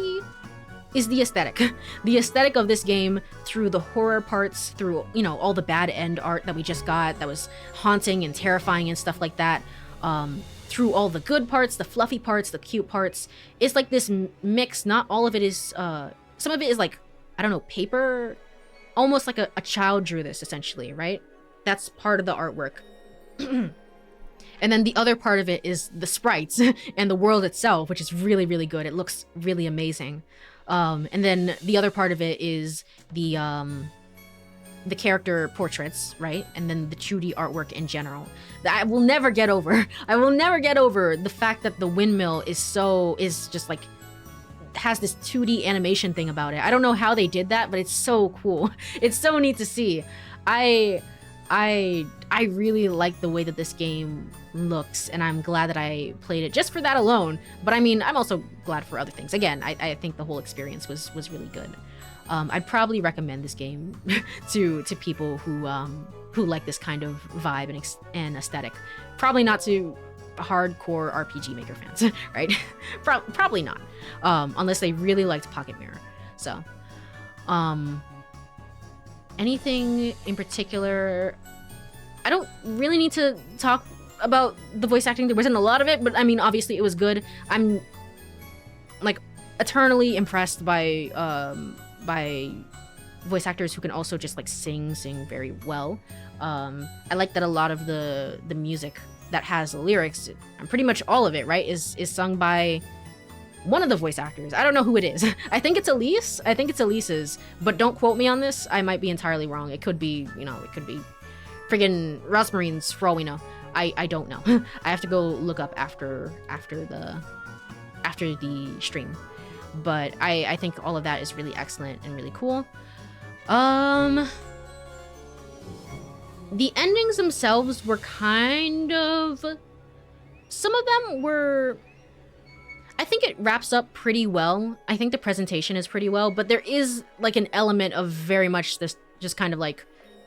is the aesthetic. The aesthetic of this game, through the horror parts, through, you know, all the bad end art that we just got that was haunting and terrifying and stuff like that, through all the good parts, the fluffy parts, the cute parts. It's like this mix. Not all of it is, some of it is like, I don't know, paper, almost like a child drew this, essentially, right? That's part of the artwork. And then the other part of it is the sprites and the world itself, which is really, really good. It looks really amazing. And then the other part of it is the character portraits, right? And then the 2D artwork in general. That I will never get over. I will never get over the fact that the windmill is just like, has this 2D animation thing about it. I don't know how they did that, but it's so cool. It's so neat to see. I really like the way that this game looks, and I'm glad that I played it just for that alone. But I mean, I'm also glad for other things. Again, I think the whole experience was really good. I'd probably recommend this game to people who like this kind of vibe and aesthetic. Probably not to hardcore RPG Maker fans, right? Probably not, unless they really liked PocketMirror. So, anything in particular? I don't really need to talk about the voice acting. There wasn't a lot of it, but I mean, obviously it was good. I'm like eternally impressed by voice actors who can also just like sing very well. I like that a lot of the music that has the lyrics, and pretty much all of it, right, is sung by one of the voice actors. I don't know who it is. I think it's Elise. I think it's Elise's, but don't quote me on this. I might be entirely wrong. It could be, it could be friggin' Rosmarin's for all we know. I don't know. I have to go look up after the stream. But I think all of that is really excellent and really cool. The endings themselves were kind of, some of them were, I think it wraps up pretty well. I think the presentation is pretty well, but there is like an element of very much this just kind of like,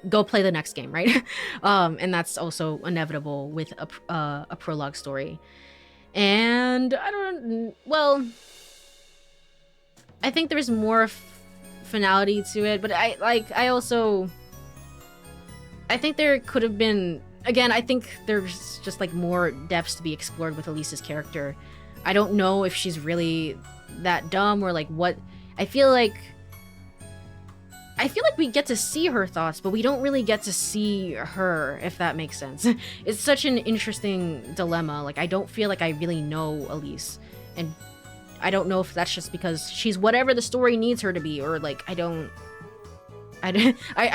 go play the next game, right? And that's also inevitable with a prologue story. And I think there's more finality to it, but I think there could have been, again, I think there's just like more depths to be explored with Elise's character. I don't know if she's really that dumb or like what. I feel like we get to see her thoughts, but we don't really get to see her, if that makes sense. It's such an interesting dilemma. Like, I don't feel like I really know Elise, and I don't know if that's just because she's whatever the story needs her to be, or like I'm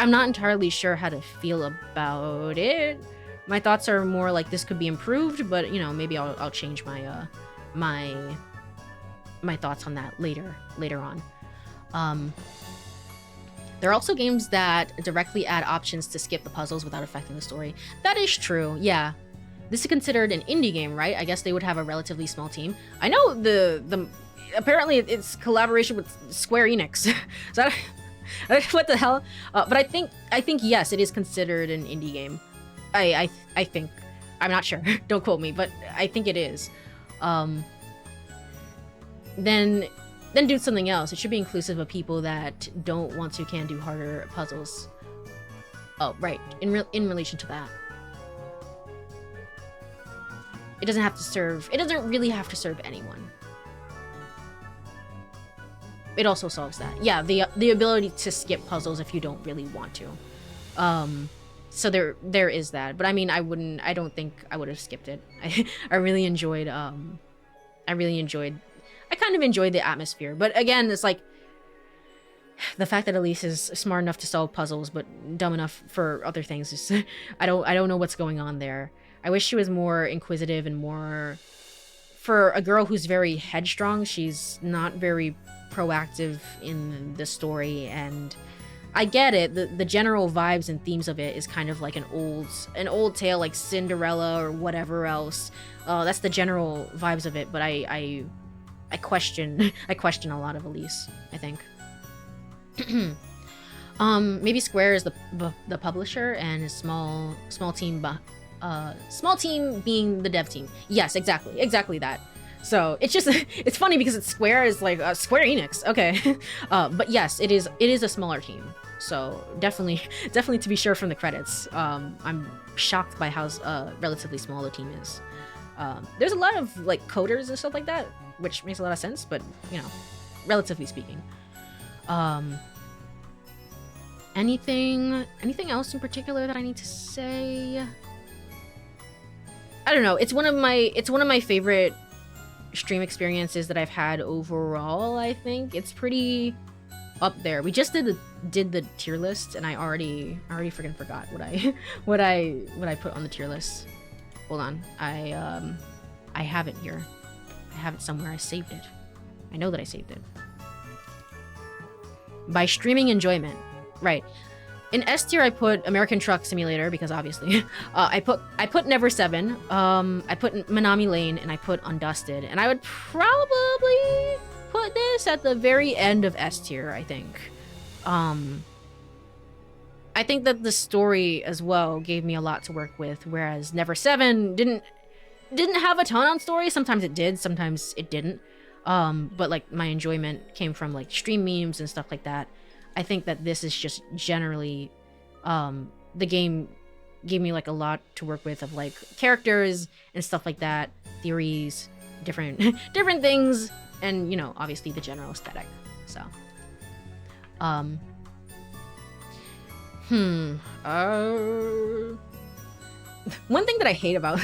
not entirely sure how to feel about it. My thoughts are more like this could be improved, but maybe I'll change my my thoughts on that later on. There are also games that directly add options to skip the puzzles without affecting the story. That is true, yeah. This is considered an indie game, right? I guess they would have a relatively small team. I know the apparently it's collaboration with Square Enix. So what the hell? But I think yes, it is considered an indie game. I think. I'm not sure. Don't quote me, but I think it is. Then then do something else. It should be inclusive of people that don't want to, can do harder puzzles. Oh, right. In relation to that. It doesn't have to serve, it doesn't really have to serve anyone. It also solves that. Yeah, the ability to skip puzzles if you don't really want to. So there is that. But I mean, I don't think I would have skipped it. I really enjoyed, I kind of enjoyed the atmosphere. But again, it's like, the fact that Elise is smart enough to solve puzzles, but dumb enough for other things is, I don't know what's going on there. I wish she was more inquisitive and more, for a girl who's very headstrong, she's not very proactive in the story, and I get it. The general vibes and themes of it is kind of like an old tale like Cinderella or whatever else. That's the general vibes of it, but I question a lot of Elise, I think. Maybe Square is the publisher and a small team being the dev team. Yes, exactly that. So it's just it's funny because it's Square is like Square Enix, okay. But yes, it is a smaller team. So definitely to be sure from the credits. I'm shocked by how relatively small the team is. There's a lot of like coders and stuff like that, which makes a lot of sense, but you know, relatively speaking. Anything else in particular that I need to say? I don't know. It's one of my favorite stream experiences that I've had overall. I think it's pretty up there. We just did the tier list, and I already freaking forgot what I put on the tier list. Hold on, I have it here. I have it somewhere. I saved it. I know that I saved it. By streaming enjoyment, right? In S tier, I put American Truck Simulator because obviously, I put Never 7, I put Minami Lane, and I put Undusted, and I would probably put this at the very end of S tier. I think that the story as well gave me a lot to work with, whereas Never 7 didn't have a ton on story. Sometimes it did, sometimes it didn't. But like my enjoyment came from like stream memes and stuff like that. I think that this is just generally, the game gave me like a lot to work with of like characters and stuff like that, theories, different things, and you know, obviously the general aesthetic. So, one thing that I hate about,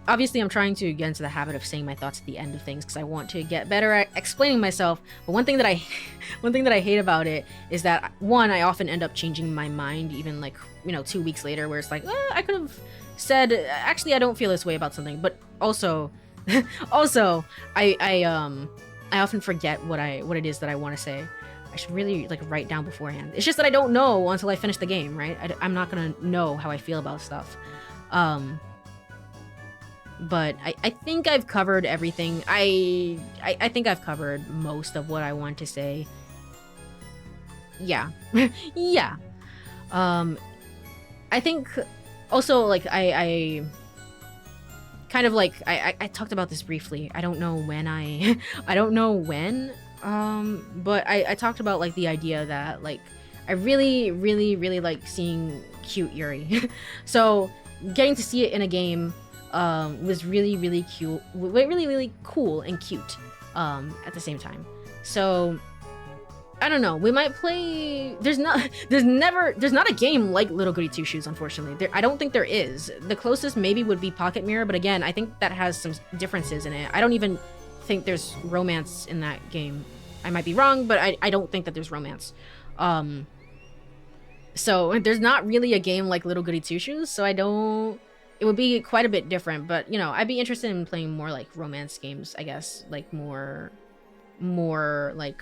obviously I'm trying to get into the habit of saying my thoughts at the end of things because I want to get better at explaining myself, but one thing that I hate about it is that, one, I often end up changing my mind even like, you know, 2 weeks later, where it's like, I could have said, actually I don't feel this way about something, but also I often forget what it is that I want to say. I should really like write down beforehand. It's just that I don't know until I finish the game, right? I'm not gonna know how I feel about stuff. But I think I've covered everything. I think I've covered most of what I want to say. Yeah. Yeah. I think also like I kind of like I talked about this briefly. I don't know when but I talked about like the idea that like I really like seeing cute Yuri. So getting to see it in a game was really cute, really cool and cute at the same time. So I don't know, we might play. There's not a game like LittleGoodyTwoShoes, unfortunately. I don't think there is. The closest maybe would be PocketMirror, but again, I think that has some differences in it. I don't even think there's romance in that game. I might be wrong, but I don't think that there's romance. So there's not really a game like LittleGoodyTwoShoes, so it would be quite a bit different, but you know, I'd be interested in playing more like romance games, I guess, like more like,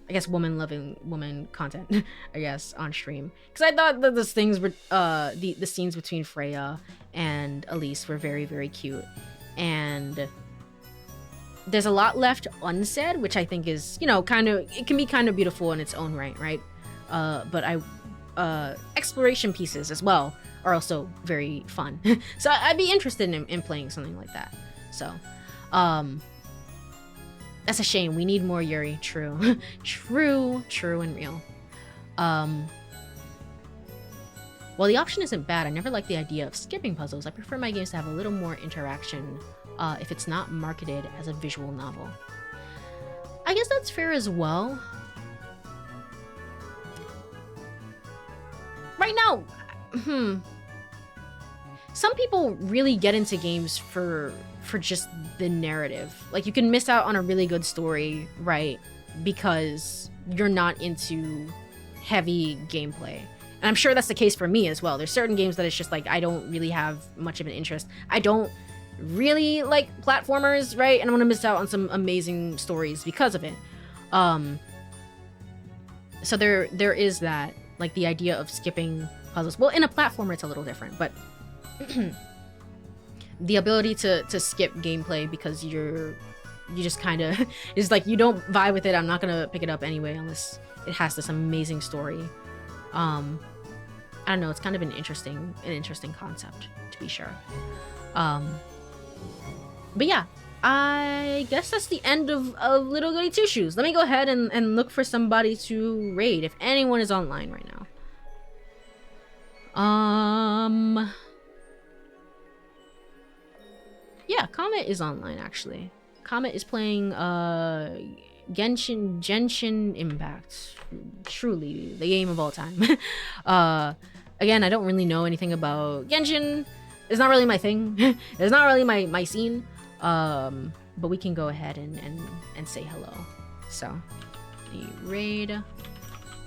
I guess, woman-loving woman content, I guess, on stream. Because I thought that those things were, the scenes between Freya and Elise were very cute. And there's a lot left unsaid, which I think is, you know, it can be kind of beautiful in its own right? But exploration pieces as well are also very fun. So I'd be interested in playing something like that. So, That's a shame. We need more Yuri. True. True and real. Well, the option isn't bad. I never liked the idea of skipping puzzles. I prefer my games to have a little more interaction if it's not marketed as a visual novel. I guess that's fair as well. Right now, some people really get into games for just the narrative. Like, you can miss out on a really good story, right, because you're not into heavy gameplay. And I'm sure that's the case for me as well. There's certain games that it's just like, I don't really have much of an interest. I don't really like platformers, right? And I'm gonna miss out on some amazing stories because of it. So there is that, like, the idea of skipping puzzles. Well, in a platformer, it's a little different, but the ability to skip gameplay because you just kind of is like, you don't vibe with it. I'm not gonna pick it up anyway unless it has this amazing story. I don't know. It's kind of an interesting concept, to be sure. But yeah, I guess that's the end of LittleGoodyTwoShoes. Let me go ahead and look for somebody to raid if anyone is online right now. Yeah, Comet is online actually. Comet is playing Genshin Impact. Truly the game of all time. Again, I don't really know anything about Genshin. It's not really my thing. It's not really my scene. But we can go ahead and say hello. So, the raid,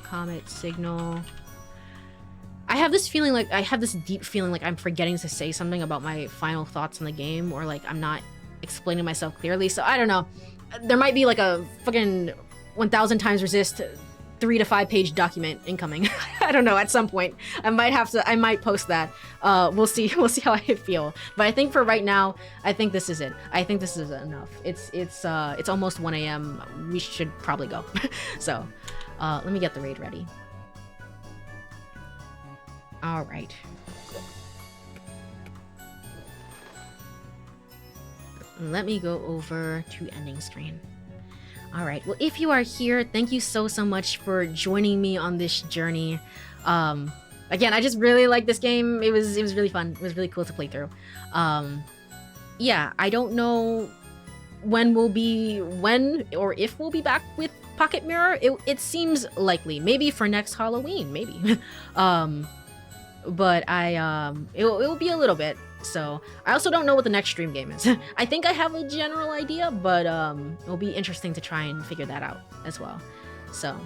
Comet, Signal. I have this deep feeling like I'm forgetting to say something about my final thoughts on the game, or like I'm not explaining myself clearly. So I don't know. There might be like a fucking 1000 times resist 3 to 5 page document incoming. I don't know, at some point. I might post that. We'll see how I feel. But I think for right now, I think this is it. I think this is enough. It's almost 1 a.m. We should probably go. So, let me get the raid ready. All right. Let me go over to ending screen. All right. Well, if you are here, thank you so much for joining me on this journey. Again, I just really like this game. It was really fun. It was really cool to play through. Yeah, I don't know when or if we'll be back with PocketMirror. It seems likely. Maybe for next Halloween, maybe. But it will be a little bit. So I also don't know what the next stream game is. I think I have a general idea, but it'll be interesting to try and figure that out as well. So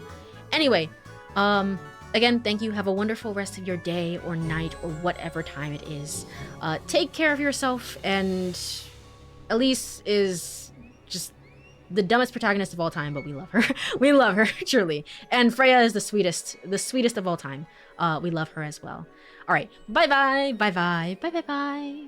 anyway, again, thank you. Have a wonderful rest of your day or night or whatever time it is. Take care of yourself. And Elise is just the dumbest protagonist of all time, but we love her. We love her, truly. And Freya is the sweetest of all time. We love her as well. All right. Bye-bye. Bye-bye. Bye-bye-bye.